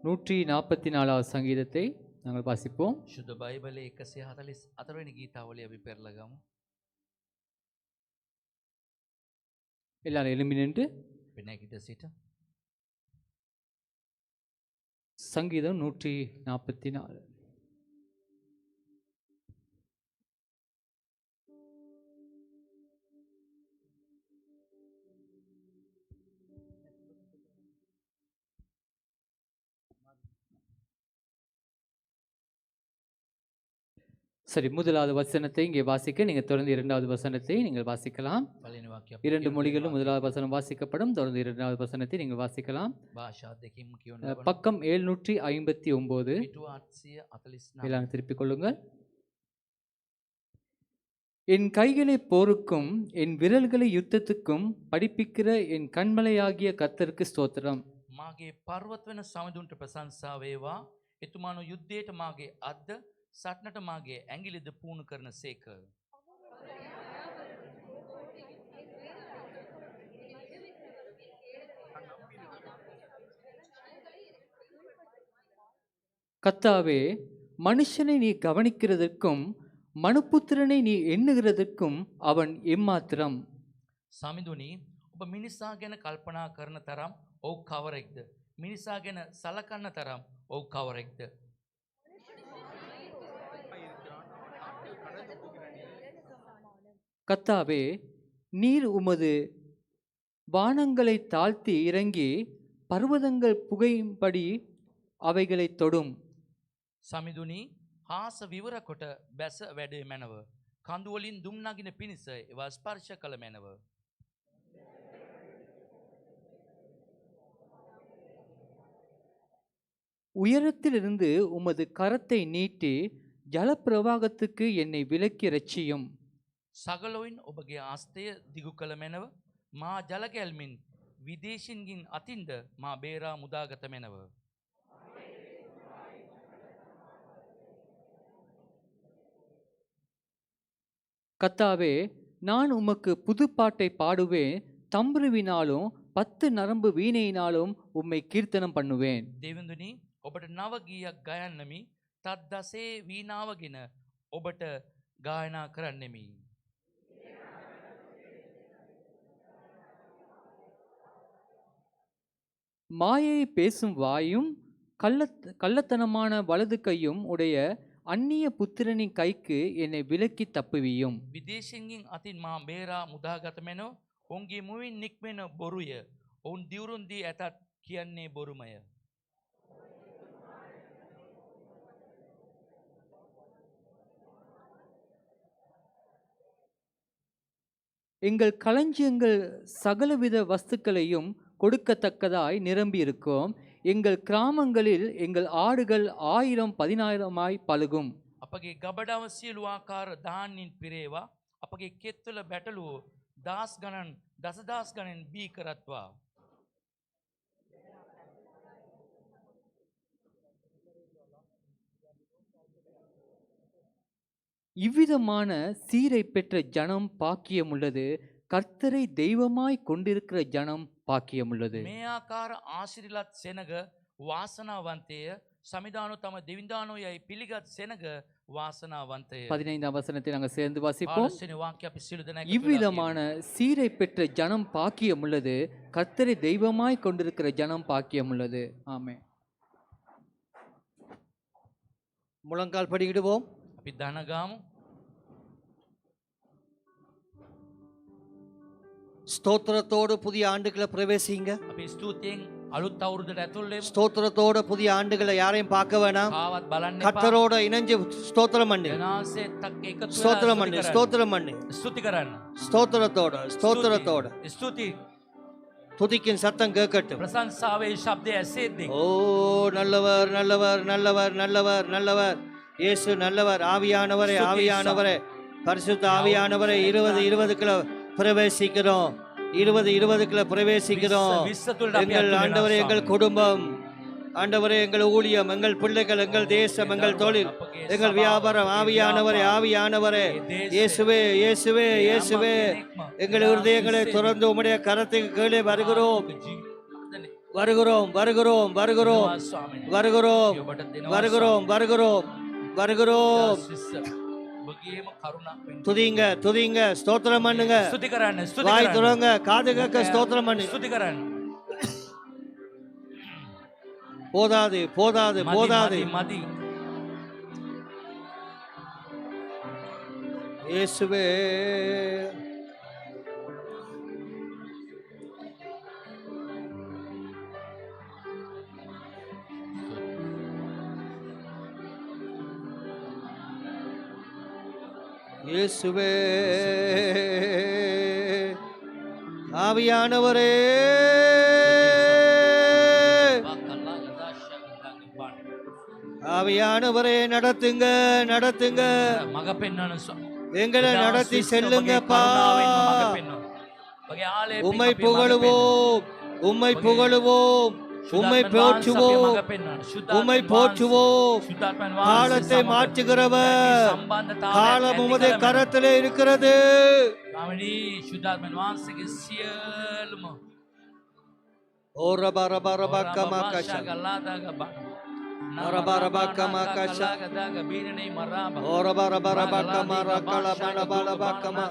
144வது சங்கீதத்தை நாங்கள் வாசிப்போம். ශුද්ධ බයිබලයේ 144 වෙනි ගීතාවලිය අපි පෙරලා ගමු. எல்லாரும் எழும்பி நின்று අපි නැගිට සිට சங்கீதம் 144. சரி, முதலாவது வசனத்தை இங்கே வாசிக்க நீங்கள் தொடர்ந்து இரண்டாவது வசனத்தை நீங்கள் வாசிக்கலாம். පළවෙනි වාක්‍යය இரண்டு மொழிகளும் முதலாவது வசனம் வாசிக்கப்படும். தொடர்ந்து இரண்டாவது வசனத்தை நீங்கள் வாசிக்கலாம். භාෂා දෙකකින්ම කියවන්න பக்கம் 759. පිටුව 849. எல்லாம் திருப்பிக் கொள்ளுங்கள். என் கைகளை போருக்கும் என் விரல்களை யுத்தத்துக்கும் படிப்பிக்கிற என் கண்மலையாகிய கர்த்தருக்கு ஸ்தோத்திரம். මාගේ පර්වත වෙන සමදුන්ට ප්‍රශංසා වේවා. එතුමානෝ යුද්ධයට මාගේ අද්ද සටනට මාගේ ඇඟිලිද පුහුණු කරන සේක. கர்த்தாவே, மனுஷனை நீ கவனிக்கிறதற்கும் மனுப்புத்திரனை நீ எண்ணுகிறதற்கும் அவன் எம்மாத்திரம். සමිඳුනි, ඔබ මිනිසා ගැන කල්පනා කරන තරම් ඔව් කවරෙක්ද? මිනිසා ගැන සලකන්න තරම් ඔව් කවරෙක්ද? கர்த்தாவே, நீர் உமது வானங்களை தாழ்த்தி இறங்கி பர்வதங்கள் புகையும்படி அவைகளை தொடும். සමිඳුනි, හාස විවර කොට බැස වැඩේ මැනව. කඳු වලින් දුම් නගින පිණිස ඒවා ස්පර්ශ කළ මැනව. உயரத்திலிருந்து உமது கரத்தை நீட்டி ஜலப்பிரவாகத்துக்கு என்னை விலக்கி ரட்சியும். සගලොයින් ඔබගේ ආස්තය දිගු කළ මැනව. මා ජලකැල්මින් විදේශින්ගින් අතින්ද මා බේරා මුදාගත මැනව. கர்த்தாவே, நான் உமக்கு புதுப்பாட்டை பாடுவேன். தம்புருவினாலும் 10 நரம்பு வீணையினாலும் உம்மை கீர்த்தனம் பண்ணுவேன். දෙවිඳුනි, ඔබට නව ගීයක් ගයන්නමි. තත් දසේ වීණාවගෙන ඔබට ගායනා කරන්නෙමි. மாயை பேசும் வாயும் கள்ளத்தனமான வலது கையும் உடைய அந்நிய புத்திரனின் கைக்கு என்னை விலக்கி தப்புவியும். විදේශින්ගින් අතින් මා බේරා මුදාගත මැනව. ඔවුන්ගේ මුවින් නික්මෙන බොරුය. ඔවුන් දිවුරුන් දී ඇතත් කියන්නේ බොරුමය. எங்கள் களஞ்சியங்கள் சகலவித வஸ்துக்களையும் கொடுக்கத்தக்கதாய் நிரம்பி இருக்கும். எங்கள் கிராமங்களில் எங்கள் ஆடுகள் 1000-10,000 பலுகும். අපගේ ගබඩාව සියලු ආකාර දාන්නින් පිරේවා. අපගේ කෙත්වල බැටළුව දහස් ගණන් දසදහස් ගණන් බී කරත්වා. இவ்விதமான சீரை பெற்ற ஜனம் பாக்கியமுள்ளது. கர்த்தரை தெய்வமாய் கொண்டிருக்கிற ஜனம் பாக்கியமுள்ளது. මේ ආකාර ආශිර්වාද සෙනග වාසනාවන්තය. සමිදානෝ තම දෙවිඳානෝ යයි පිළිගත් සෙනග වාසනාවන්තය. 15ஆம் வசனத்தை நாங்கள் சேர்ந்து வாசிப்போம். 15 வாක්‍ය අපි සියලු දෙනා இவ்விதமான சீரை பெற்ற ஜனம் பாக்கியமுள்ளது. கர்த்தரை தெய்வமாய் கொண்டிருக்கிற ஜனம் பாக்கியமுள்ளது. ஆமென். முழங்கால் படிக்கிடுவோம். අපි දන ගාමු. ஸ்தோத்திரத்தோடு புதிய ஆண்டுகளை பிரவேசிங்க. අපි ස්තුතියෙන් අලුත් අවුරුද්දට ඇතුල් වෙමු. ஸ்தோத்திரத்தோட புதிய ஆண்டுகளை யாரையும் பார்க்க வேணாம். කාවත් බලන්න එපා. கர்த்தரோட இணைஞ்சு ஸ்தோத்திரம் பண்ணு. ජනාසෙත් එක්ක එකතු වෙලා ஸ்தோத்திரம் பண்ணு. ஸ்தோத்திரம் பண்ணு. ස්තුති කරන්න. ஸ்தோத்திரத்தோட ஸ்தோத்திரத்தோட ස්තුති. துதிக்கின் சத்தம் கேட்கட்டும். ප්‍රශංසාවේ ශබ්දය ඇසෙද්දී ஓ நல்லவர் நல்லவர் நல்லவர் நல்லவர் நல்லவர். இயேசு நல்லவர். ஆவியானவரே ஆவியானவரே பரிசுத்த ஆவியானவரே 2020க்குள்ள பிரவேசிக்கிறோம். 2020க்குள்ள பிரவேசிக்கிறோம். எங்கள் ஆண்டவரே, எங்கள் குடும்பம் ஆண்டவரே, எங்கள் ஊழியம், எங்கள் பிள்ளைகள், எங்கள் தேசம், எங்கள் தொழில், எங்கள் வியாபாரம், ஆவியானவரே ஆவியானவரே இயேசுவே இயேசுவே இயேசுவே எங்கள் இருதயங்களை திறந்து உம்முடைய கரத்துக்கு கீழே வருகிறோம். வருகிறோம் வருகிறோம் வருகிறோம் දෙනවා ස්වාමීනි. வருகிறோம் ඔබට දෙනවා வருகிறோம் வருகிறோம் வருகிறோம். ස්විස්ස. ඔබගේම කරුණක් වෙන්න. துதிங்க துதிங்க ஸ்தோத்திரம் பண்ணுங்க. ස්තුති කරන්න ස්තුති வாய் කරන්න. துறங்க காது கேட்க ஸ்தோத்திரம் பண்ணு. ස්තුති කරන්න. போதாது போதாது මදි, போதாது. මදි, මදි. இயேசுவே இயேசுவே ஆவியானவரே ஆவியானவரே நடத்துங்க நடத்துங்க මග පෙන්වන ස්වාමී. எங்களை நடத்தி செல்லுங்கப்பா. ඔබගේ ආලේ உம்மை புகழுவோம் உம்மை புகழுவோம் உம்மை போற்றுவோம் உம்மை போற்றுவோம். காலத்தை மாற்றுகிறவர் காலம் உமது கரத்திலே இருக்கிறது. ශුද්ධාත්මන් වහන්සේගේ සියලුම ஓ ரபா ரபா ரபா கமா கஷா ரபா ரபா கமா கஷா ஓ ரபா ரபா ரபா கமா ரகல பலபா ரபா கமா.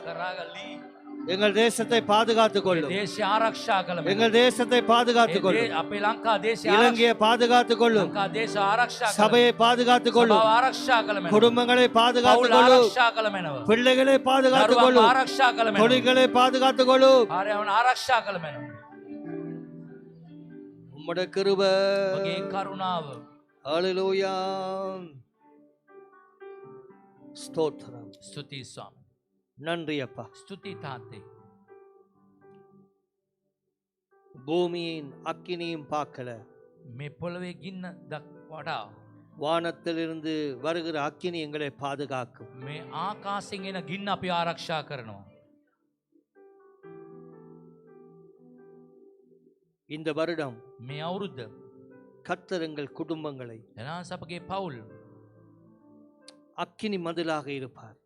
எங்கள் தேசத்தை பாதுகாத்துக் கொள்ளும். දේශය ආරක්ෂා කළ எங்கள் தேசத்தை பாதுகாத்துக் கொள்ளும். අපේ ලංකා දේශය இலங்கையை பாதுகாத்துக் கொள்ளும். ලංකා දේශ ආරක්ෂා කළ சபையை பாதுகாத்துக் கொள்ளும். සභාව ආරක්ෂා කළ මැනව. குடும்பங்களை பாதுகாத்துக் පවුල கொள்ளும். ආරක්ෂා කළ මැනව. பிள்ளைகளை பாதுகாத்துக் දරුවන් கொள்ளும். ආරක්ෂා කළ මැනව. தொழில்களை பாதுகாத்துக் கொள்ளும். ආර්යවන් ආරක්ෂා කළ මැනව. உம்முடைய கிருபை. ඔබගේ කරුණාව. ஹல்லேலூயா. ஸ்தோத்திரம். ස්තුති ස්වාමී. நன்றி அப்பா. ස්තුති තාත්තේ. பூமியின் அக்கினியும் பார்க்கல, මේ පොළවේ ගින්න වටා வானத்திலிருந்து வருகிற அக்கினி எங்களை பாதுகாக்கும். මේ ආකාශයෙන් එන ගින්න අපි ආරක්ෂා කරනවා. இந்த வருடம் මේ අවුරුද්ද கர்த்தர் எங்கள் குடும்பங்களை එනාස අපගේ පවුල් அக்கினி மதிலாக இருப்பார்.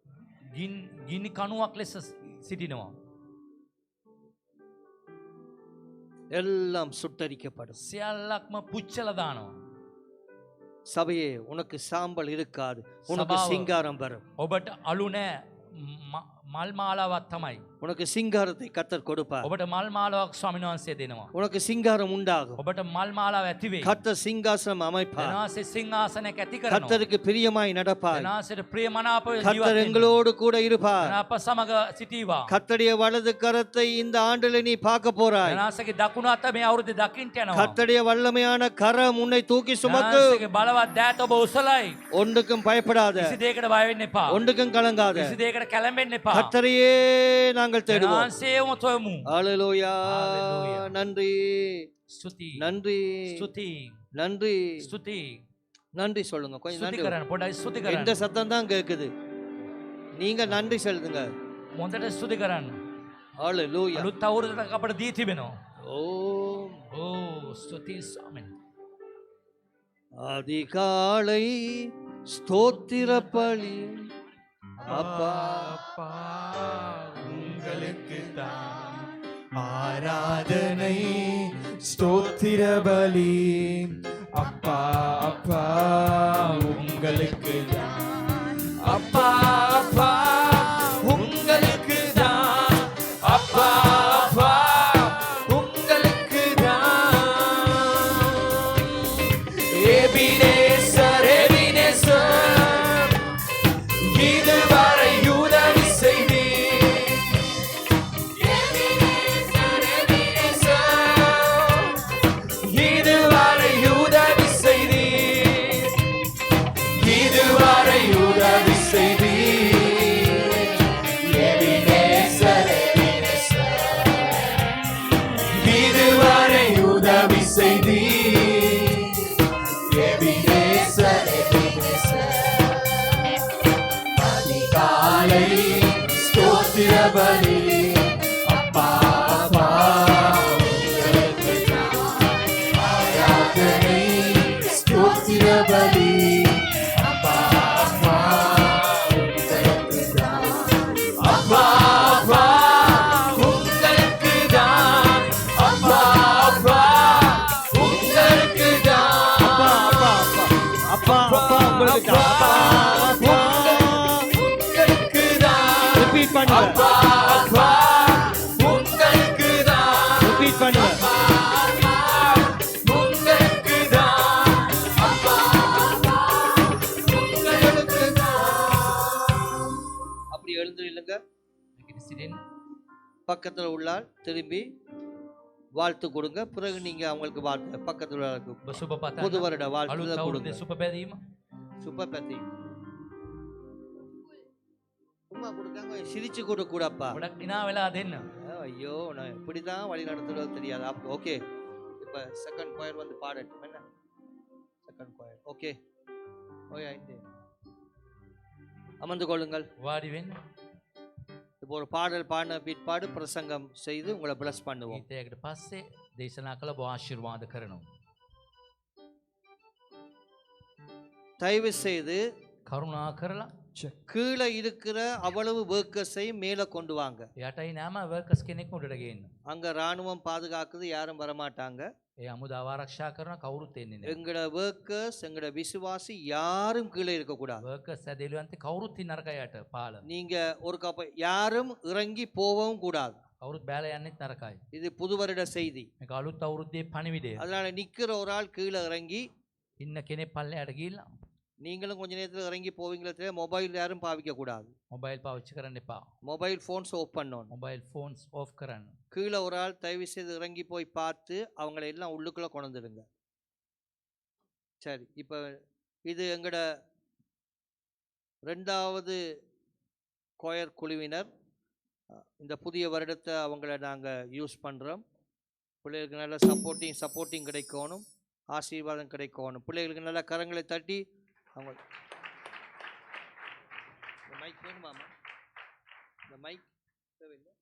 ගිනි කණුවක් ලෙස සිටිනවා. எல்லாம் சுட்டரிக்கப்படும். සියල්ලක්ම පුච්චලා දානවා. சபையே, உனக்கு சாம்பல் இருக்காது, உனக்கு சபாව. சிங்காரம் வரும். ඔබට අලු නෑ මල් මාලාවක් තමයි. உனக்கு சிங்காரத்தை கர்த்தர் கொடுப்பார். ඔබට මල් මාලාවක් ස්වාමීන් වහන්සේ දෙනවා. உனக்கு சிங்காரம் உண்டாகும். ඔබට මල් මාලාව ඇති වෙයි. கர்த்தர் சிங்காசனம் அமைப்பார். එනාසේ සිංහාසනයක් ඇති කරනවා. கர்த்தருக்கு பிரியமாய் நடப்பார். එනාසේට ප්‍රියමනාපව ජීවත් கர்த்தர் වෙන්න. எங்களோடு கூட இருப்பார். අප සමග සිටීවා. கர்த்தருடைய வலது கரத்தை இந்த ஆண்டில் நீ பார்க்க போறாய். එනාසේගේ දකුණු අත මේ අවුරුද්දේ දකින්න යනවා. கர்த்தருடைய வல்லமையான கரம் உன்னை தூக்கி சுமக்கு. එනාසේගේ බලවත් දෑත ඔබ උසලයි. ஒன்றுக்கும் பயப்படாத, කිසි දෙයකට බය වෙන්න එපා. ஒன்றுக்கும் கலங்காத. කිසි දෙයකට කැළඹෙන්න එපා. கர்த்தரையே நாங்கள் தேடுவோம். එනාසේම තොයමු. ஹல்லேலூயா. ஹல்லேலூயா. நன்றி ස්තුති நன்றி ස්තුති நன்றி ස්තුති நன்றி சொல்லுங்க. கொஞ்சம் ස්තුති நன்றி. කරන්න පොඩ්ඩයි ස්තුති இந்த කරන්න. சத்தம் தான் கேக்குது. நீங்க நன்றி செலுத்துங்க. හොඳට ස්තුති කරන්න. ஹல்லேலூயா. අලුත් අවුරුද්දක් අපට දී තිබෙනවා. ஓம். ඕ ස්තුති ස්වාමීනි. அதிகாலை ஸ்தோத்திர பலி அப்பா உங்களுக்கு தான் ஆராதனை ஸ்தோத்திர பலி அப்பா அப்பா உங்களுக்கு தான் அப்பா அப்பா உங்களுக்கு தான் அப்பா அப்பா உங்களுக்கு தான் எபினேசர் எபினேசர் இதுவரை உதவி செய்தீர். இதுவரை உதவி செய்தீர். இதுவரை உதவி செய்தீர். பண்ணுங்க அப்பா அப்பா உங்களுக்கு தான் ரிப்பீட் பண்ணுங்க உங்களுக்கு தான் அப்பா உங்களுக்கு தான் அப்படி எழுந்து இல்லைங்க නැගිට සිටින්න. பக்கத்துல உள்ளால் திரும்பி வாழ்த்து கொடுங்க பிறகு நீங்க அவங்களுக்கு வாழ்த்து பக்கத்துல உள்ளாருக்கு ඔබ සුබ පතන්න. புது வருட අලුත් வாழ்த்து අවුරුද්දේ கொடுங்க සුබ පැදීම. சூப்பர் பத்தி சும்மா கொடுக்காங்க சிரிச்சு கொடுக்கூடப்பா ගොඩක් දිනා වෙලා දෙන්න. ஐயோ நான் இப்படிதான் வழி நடத்துறது தெரியாது ஓகே இப்ப செகண்ட் கொயர் வந்து பாடட்டும் என்ன செகண்ட் கொயர் ஓகே ஓயா அமர்ந்து கொள்ளுங்கள் වාඩි වෙන්න. இப்போ ஒரு பாடல் பாடின பிற்பாடு பிரசங்கம் செய்து உங்களை பிளஸ் பண்ணுவோம் ගීතයකට පස්සේ දේශනා කළ ඔබ ආශිර්වාද කරනවා. தயவு செய்து කරුණා කරලා கீழே இருக்கிற அவ்வளவு ஒர்க்கர்ஸையும் மேலே கொண்டு வாங்க යටයි නෑම වර්කස් කෙනෙක් උඩට ගේන්න. அங்க ராணுவம் பாதுகாக்குது யாரும் வரமாட்டாங்க ඒ අමුදාව ආරක්ෂා කරන කවුරුත් එන්නේ නෑ. எங்கட ஒர்க்கர்ஸ் எங்கட விசுவாசி யாரும் கீழே இருக்கக்கூடாது වර්කස් ඇදෙලුවන්ත කවුරුත් ඉන්න නරකයි යට පාල. நீங்க ஒரு கப்ப யாரும் இறங்கி போகவும் கூடாது කවුරුත් බෑලා යන්නෙත් නරකයි. இது புது வருட செய்தி මේක අලුත් අවුරුද්දේ පණිවිඩය. அதனால நிக்கிற ஒரு ஆள் கீழே இறங்கி ඉන්න කෙනෙක් පල්ලෙහාට ගිහිල්ලා நீங்களும் கொஞ்ச நேரத்தில் இறங்கி போவீங்களே மொபைல் யாரும் பாவிக்க கூடாது මොබයිල් පාවිච්චි කරන්න එපා. மொபைல் ஃபோன்ஸ் ஓப் பண்ணணும் මොබයිල් ෆෝන්ස් ඕෆ් කරන්න. கீழே ஒரு ஆள் தயவு செய்து இறங்கி போய் பார்த்து அவங்கள எல்லாம் உள்ளுக்குள்ள கொண்டுடுங்க சரி இப்போ இது எங்கட ரெண்டாவது கொயர் குழுவினர் இந்த புதிய வருடத்தை அவங்கள நாங்கள் யூஸ் பண்ணுறோம் பிள்ளைகளுக்கு நல்ல சப்போர்ட்டிங் கிடைக்கணும் ஆசீர்வாதம் கிடைக்கணும் பிள்ளைகளுக்கு நல்ல கரங்களை தட்டி அவங்க இந்த மைக் வேணுமாமா இந்த மைக் தேவையில்லை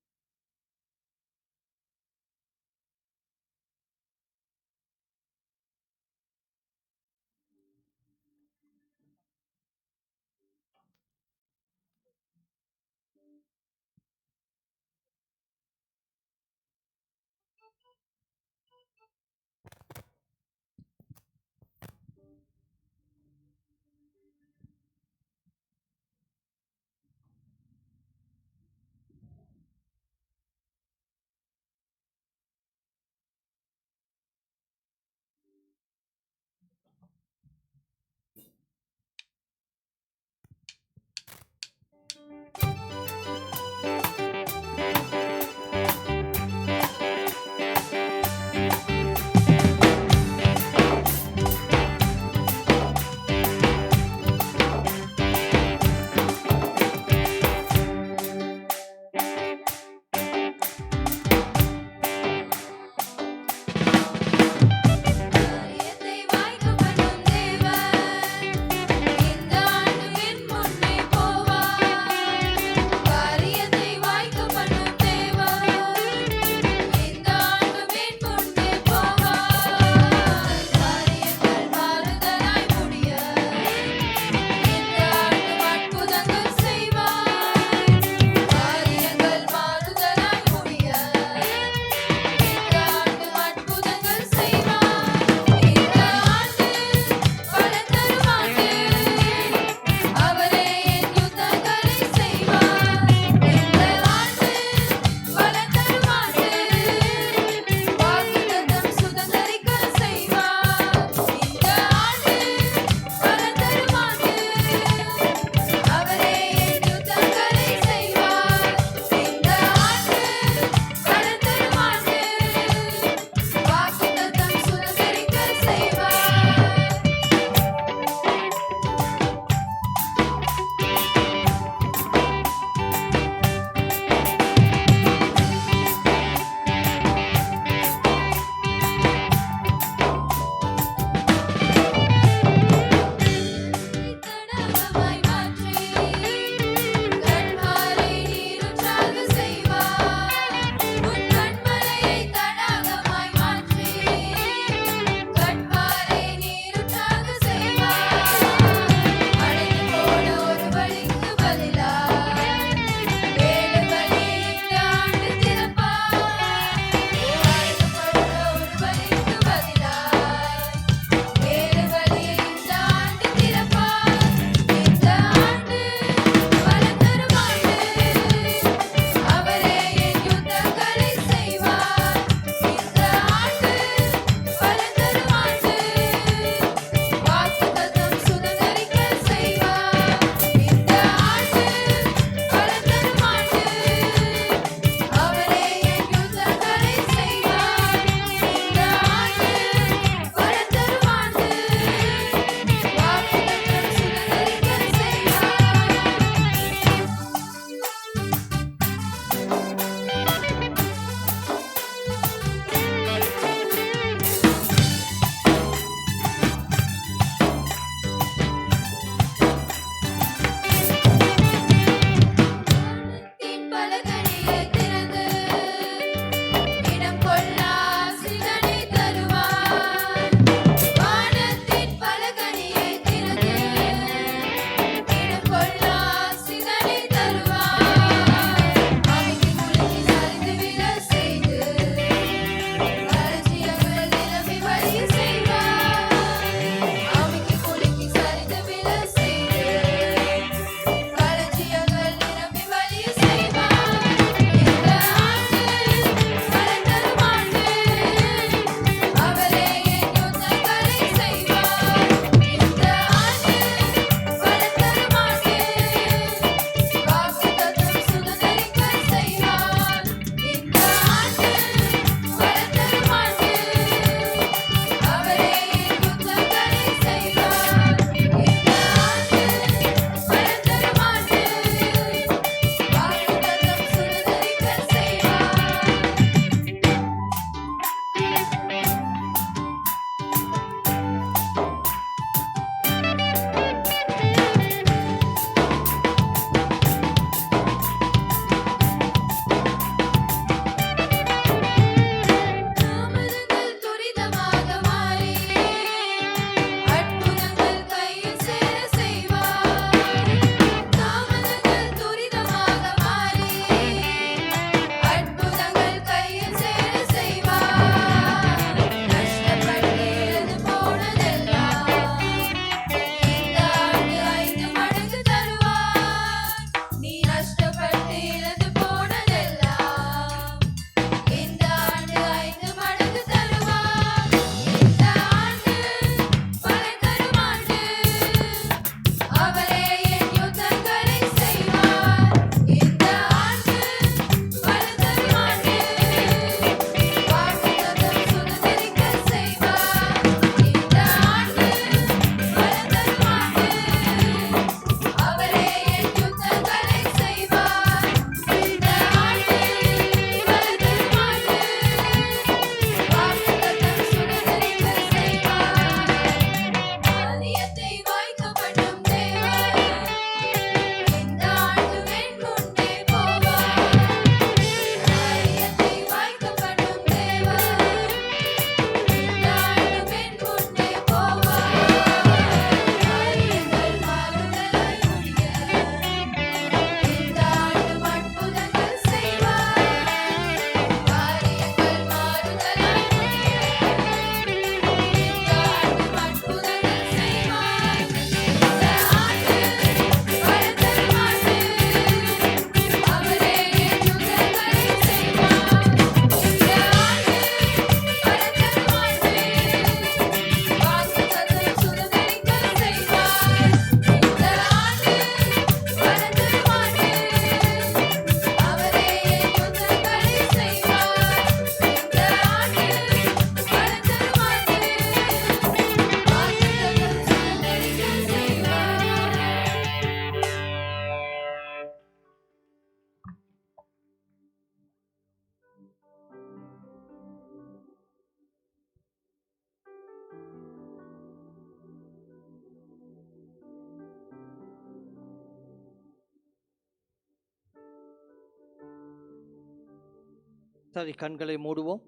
சரி, கண்களை மூடுவோம்.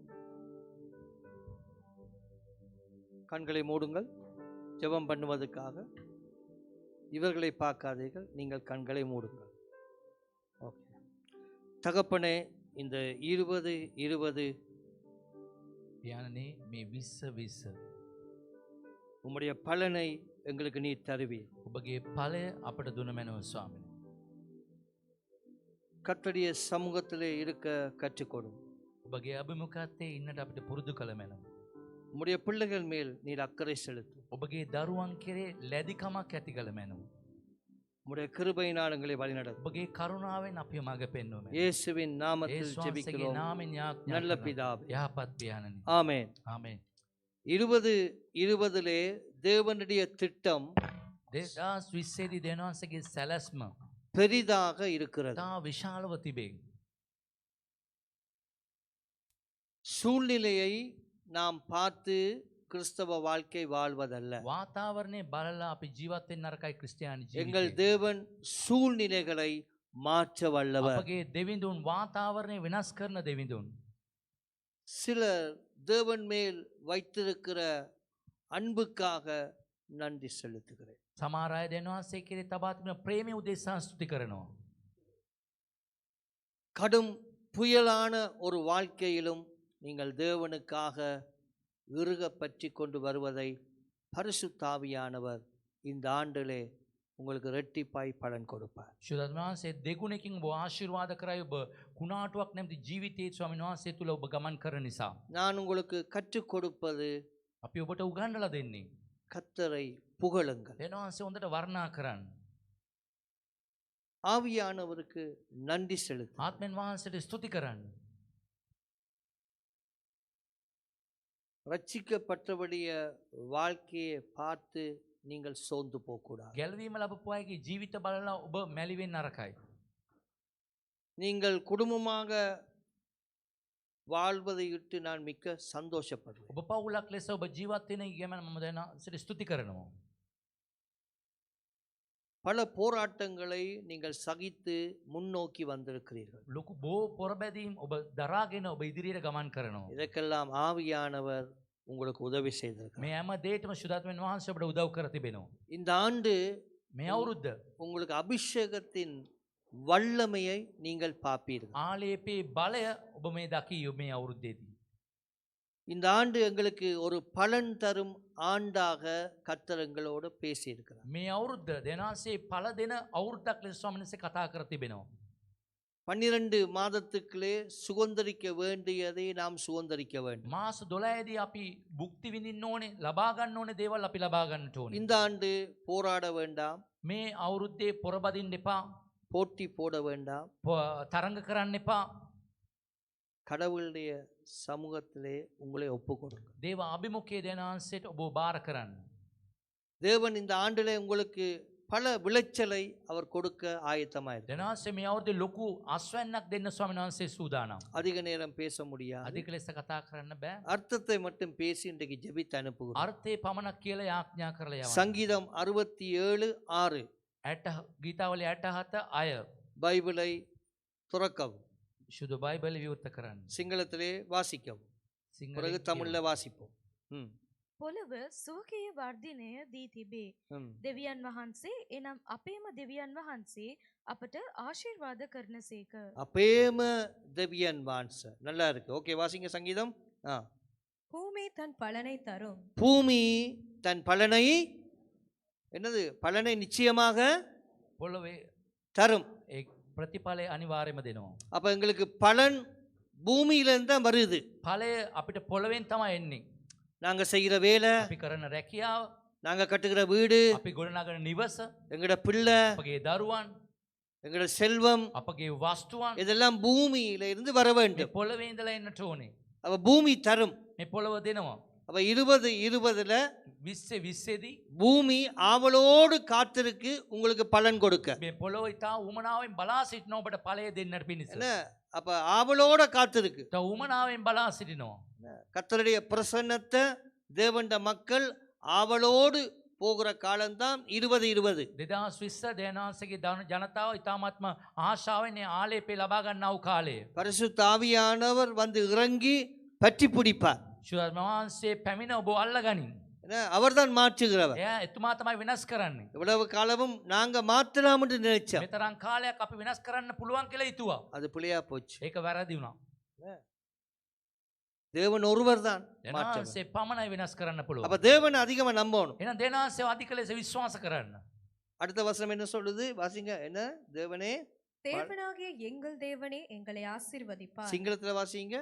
கண்களை மூடுங்கள். ஜெபம் பண்ணுவதற்காக இவர்களை பார்க்காதீர்கள், நீங்கள் கண்களை மூடுங்கள். ஓகே. தகப்பனே, இந்த 2020 යානනේ මේ 2020 உம்முடைய பலனை எங்களுக்கு நீ தருவீர். ඔබගේ ඵලය අපට දුන මැනව ස්වාමිනේ. கர்த்தருடைய சமூகத்திலே இருக்க கற்றுக்கொடும். ඔබගේ අභිමුඛත්වයේ ඉන්නට අපිට පුරුදු කළ මැනව. உம்முடைய பிள்ளைகள் மேல் நீர் அக்கறை செலுத்தும். ඔබගේ දරුවන් කෙරේ ලැදිකමක් ඇති කළ මැනව. உம்முடைய கிருபையினால் எங்களை வழிநடத்தும். ඔබගේ කරුණාවෙන් අපිව මඟ පෙන්වුම. இயேசுவின் நாமத்தில் යේසුස් වහන්සේගේ ஜெபிக்கிறோம் නාමයෙන් යාඥා நல்ல කරනවා. பிதாவே. යහපත් පියාණනි. ஆமென். ආමේන්. 2020 தேவனுடைய திட்டம் 2020 දෙවියන්වහන්සේගේ සැලැස්ම பெரிதாக இருக்கிறது. තා විශාලව තිබේ. சூழ்நிலையை நாம் பார்த்து கிறிஸ்தவ வாழ்க்கை வாழ்வதல்ல. වාතාවරණය බලලා අපි ජීවත් වෙන්න නරකයි ක්‍රිස්තියානි எங்கள் ජීවිතේ. தேவன் சூழ்நிலைகளை மாற்ற வல்லவர். අපගේ දෙවිඳුන් වාතාවරණය වෙනස් කරන දෙවිඳුන්. சிலர் தேவன் மேல் வைத்திருக்கிற அன்புக்காக நன்றி செலுத்துகிறேன். සමහර අය දෙවියන්වහන්සේ කෙරේ තබා තිබෙන ප්‍රේමය උදෙසා ස්තුති කරනවා. கடும் புயலான ஒரு வாழ்க்கையிலும் நீங்கள் தேவனுக்காக இறுக பற்றி கொண்டு வருவதை பரிசுத்த ஆவியானவர் இந்த ஆண்டிலே உங்களுக்கு இரட்டிப்பாய் பலன் கொடுப்பார். ශුද්ධ වහන්සේ දෙගුණකින් ඔබ ආශිර්වාද කරයි. ඔබ කුණාටුවක් නැමැති ජීවිතයේ ස්වාමීන් වහන්සේ තුල ඔබ ගමන් කරන නිසා நான் உங்களுக்கு கற்றுக் கொடுப்பது අපි ඔබට උගන්වලා දෙන්නේ. கர்த்தரை புகழுங்கள். දෙවියන්වහන්සේ හොඳට වර්ණනා කරන්න. ஆவியானவருக்கு நன்றி செலுத்து. ආත්මෙන් වහන්සේට ස්තුති කරන්න. ரட்சிக்கப்பட்டவருடைய வாழ்க்கையை பார்த்து நீங்கள் சோர்ந்து போகக்கூடாது. ගැලවීම ලැබපු අයගේ ජීවිත බලලා ඔබ මැලි වෙන්න නරකයි. நீங்கள் குடும்பமாக வாழ்வதை விட்டு நான் மிக்க சந்தோஷப்படுறேன். ඔබ පවුලක් ලෙස ඔබ ජීවත් වෙන ගමන මම දෙවියන්වහන්සේට ස්තුති කරනවා. பல போராட்டங்களை நீங்கள் சகித்து முன்னோக்கி வந்திருக்கிறீர்கள். ලොකු බෝ පොරබැදීම් ඔබ දරාගෙන ඔබ ඉදිරියට ගමන් කරනවා. இதற்கெல்லாம் ஆவியானவர் உங்களுக்கு உதவி செய்திருக்கிறார். මේ හැම දෙයකම ශුද්ධාත්මෙන් වහන්සේ ඔබට උදව් කර තිබෙනවා. இந்த ஆண்டு මේ අවුරුද්ද உங்களுக்கு அபிஷேகத்தின் வல்லமையை நீங்கள் பார்ப்பீர்கள். ආලේපේ බලය ඔබ මේ දකියෝ මේ අවුරුද්දේදී. இந்த ஆண்டு எங்களுக்கு ஒரு பலன் தரும் ஆண்டாக கர்த்தர் எங்களோடு பேசியிருக்கிறார். මේ අවුරුද්ද දෙනාසේ ඵල දෙන අවුරුද්දක් ලෙස ස්වාමීන් වහන්සේ කතා කර තිබෙනවා. 12 மாதத்துக்குள்ளே சுதந்திரிக்க வேண்டியதை நாம் சுதந்திரிக்க வேண்டும். මාස 12දී අපි භුක්ති විඳින්න ඕනේ, ලබා ගන්න ඕනේ දේවල් අපි ලබා ගන්නට ඕනේ. இந்த ஆண்டு போராட வேண்டாம், මේ අවුරුද්දේ පොරබදින්න එපා, போட்டி போட வேண்டாம். තරඟ කරන්න එපා. கடவுளுடைய சமூகத்திலே உங்களை ஒப்புக்கொடுங்க. දේව අභිමුඛයේ දෙනාන්සේට ඔබ බාර කරන්න. தேவன் இந்த ஆண்டிலே உங்களுக்கு பல விளைச்சலை அவர் கொடுக்க ஆயத்தமாயிருக்கிறார். දෙනාන්සේ මේ අවුරුද්දේ ලොකු අස්වැන්නක් දෙන්න ස්වාමීන් වහන්සේ සූදානම්. அதிக நேரம் பேச முடியாது. අධික ලෙස කතා කරන්න බෑ. அர்த்தத்தை மட்டும் பேசி இன்றைக்கு ஜெபித்து அனுப்புகிறோம். අර්ථේ පමණක් කියලා යාඥා කරලා යවන්න. சங்கீதம் 67:6 ගීතාවලිය 67 අය பைபிளை துறக்கவும், ශුද්ධ බයිබලය විවෘත කරන්න. சிங்களத்திலே வாசிக்கவும், பிறகு தமிழ்ல வாசிப்போம். ம், පොළව සුවකීය වර්ධනය දී තිබේ. ம். දෙවියන් වහන්සේ එනම් අපේම දෙවියන් වහන්සේ අපට ආශිර්වාද කරනසේක. அப்பேம தேவியன் வான்ச. நல்லா இருக்கு. ஓகே, வாசிங்க சங்கீதம். பூமி தன் பலனை தரும். பூமி தன் பலனை, என்னது பலனை நிச்சயமாக පොළොවේ தரும். ඒ ප්‍රතිඵලය අනිවාර්යයෙන්ම දෙනවා. அப்ப எங்களுக்கு பலன் பூமியிலிருந்து தான் வருது. ඵලය අපිට පොළවෙන් තමයි එන්නේ. நாங்க செய்கிற வேலை, අපි කරන රැකියාව, நாங்க கட்டுகிற வீடு, අපි ගොඩනගන නිවස, எங்கட பிள்ளை, අපගේ දරුවන්, எங்கட செல்வம், අපගේ වස්තුවන් இதெல்லாம் பூமியில இருந்து வர මේ வேண்டும். පොළවේ ඉඳලා එන්නට ඕනේ. அப்ப பூமி தரும். මේ පොළව දෙනවා. அப்ப 2020ல 2020 දී பூமி ஆவலோடு காத்திருக்கு உங்களுக்கு பலன் கொடுக்க. මේ පොළොව ඉතා උමනාවෙන් බලා සිටින ඔබට ඵලය දෙන්නට පිණිස. என்ன? அப்ப ஆவலோட காத்திருக்கு. ඉතා උමනාවෙන් බලා සිටිනවා. கர்த்தருடைய பிரசன்னத்தை தேவண்ட மக்கள் ஆவலோடு போகிற காலம்தான் 2020. 2020 දේනාසගේ ජනතාව ඉතාමත්ම ආශාවෙන් ඒ ආලේපේ ලබා ගන්නා වූ කාලය. பரிசுத்த ஆவியானவர் வந்து இறங்கி பற்றி பிடிப்பார். ශුවර්මවහන්සේ පැමිණ ඔබ අල්ලගනින්. அவர்தான் மாற்றுகிறவர். එයා එතුමා තමයි වෙනස් කරන්නේ. இவ்வளவு காலமும் நாங்க மாற்றலாம் என்று நினைச்சோம். මෙතරම් කාලයක් අපි වෙනස් කරන්න පුළුවන් කියලා හිතුවා. அது பிழையா போச்சு. ඒක වැරදි වුණා. தேவன் ஒருவர் தான் දේනාසේ පමණයි වෙනස් කරන්න அப்ப පුළුවන්. தேவனை அதிகமா நம்பணும். එහෙනම් දේනාසේ අධික ලෙස විශ්වාස කරන්න. அடுத்த வசனம் என்ன சொல்லுது வாசிங்க. என்ன தேவனே தேவனாகிய எங்கள் தேவனே எங்களை ஆசீர்வதிப்பார். சிங்களத்துல வாசிங்க.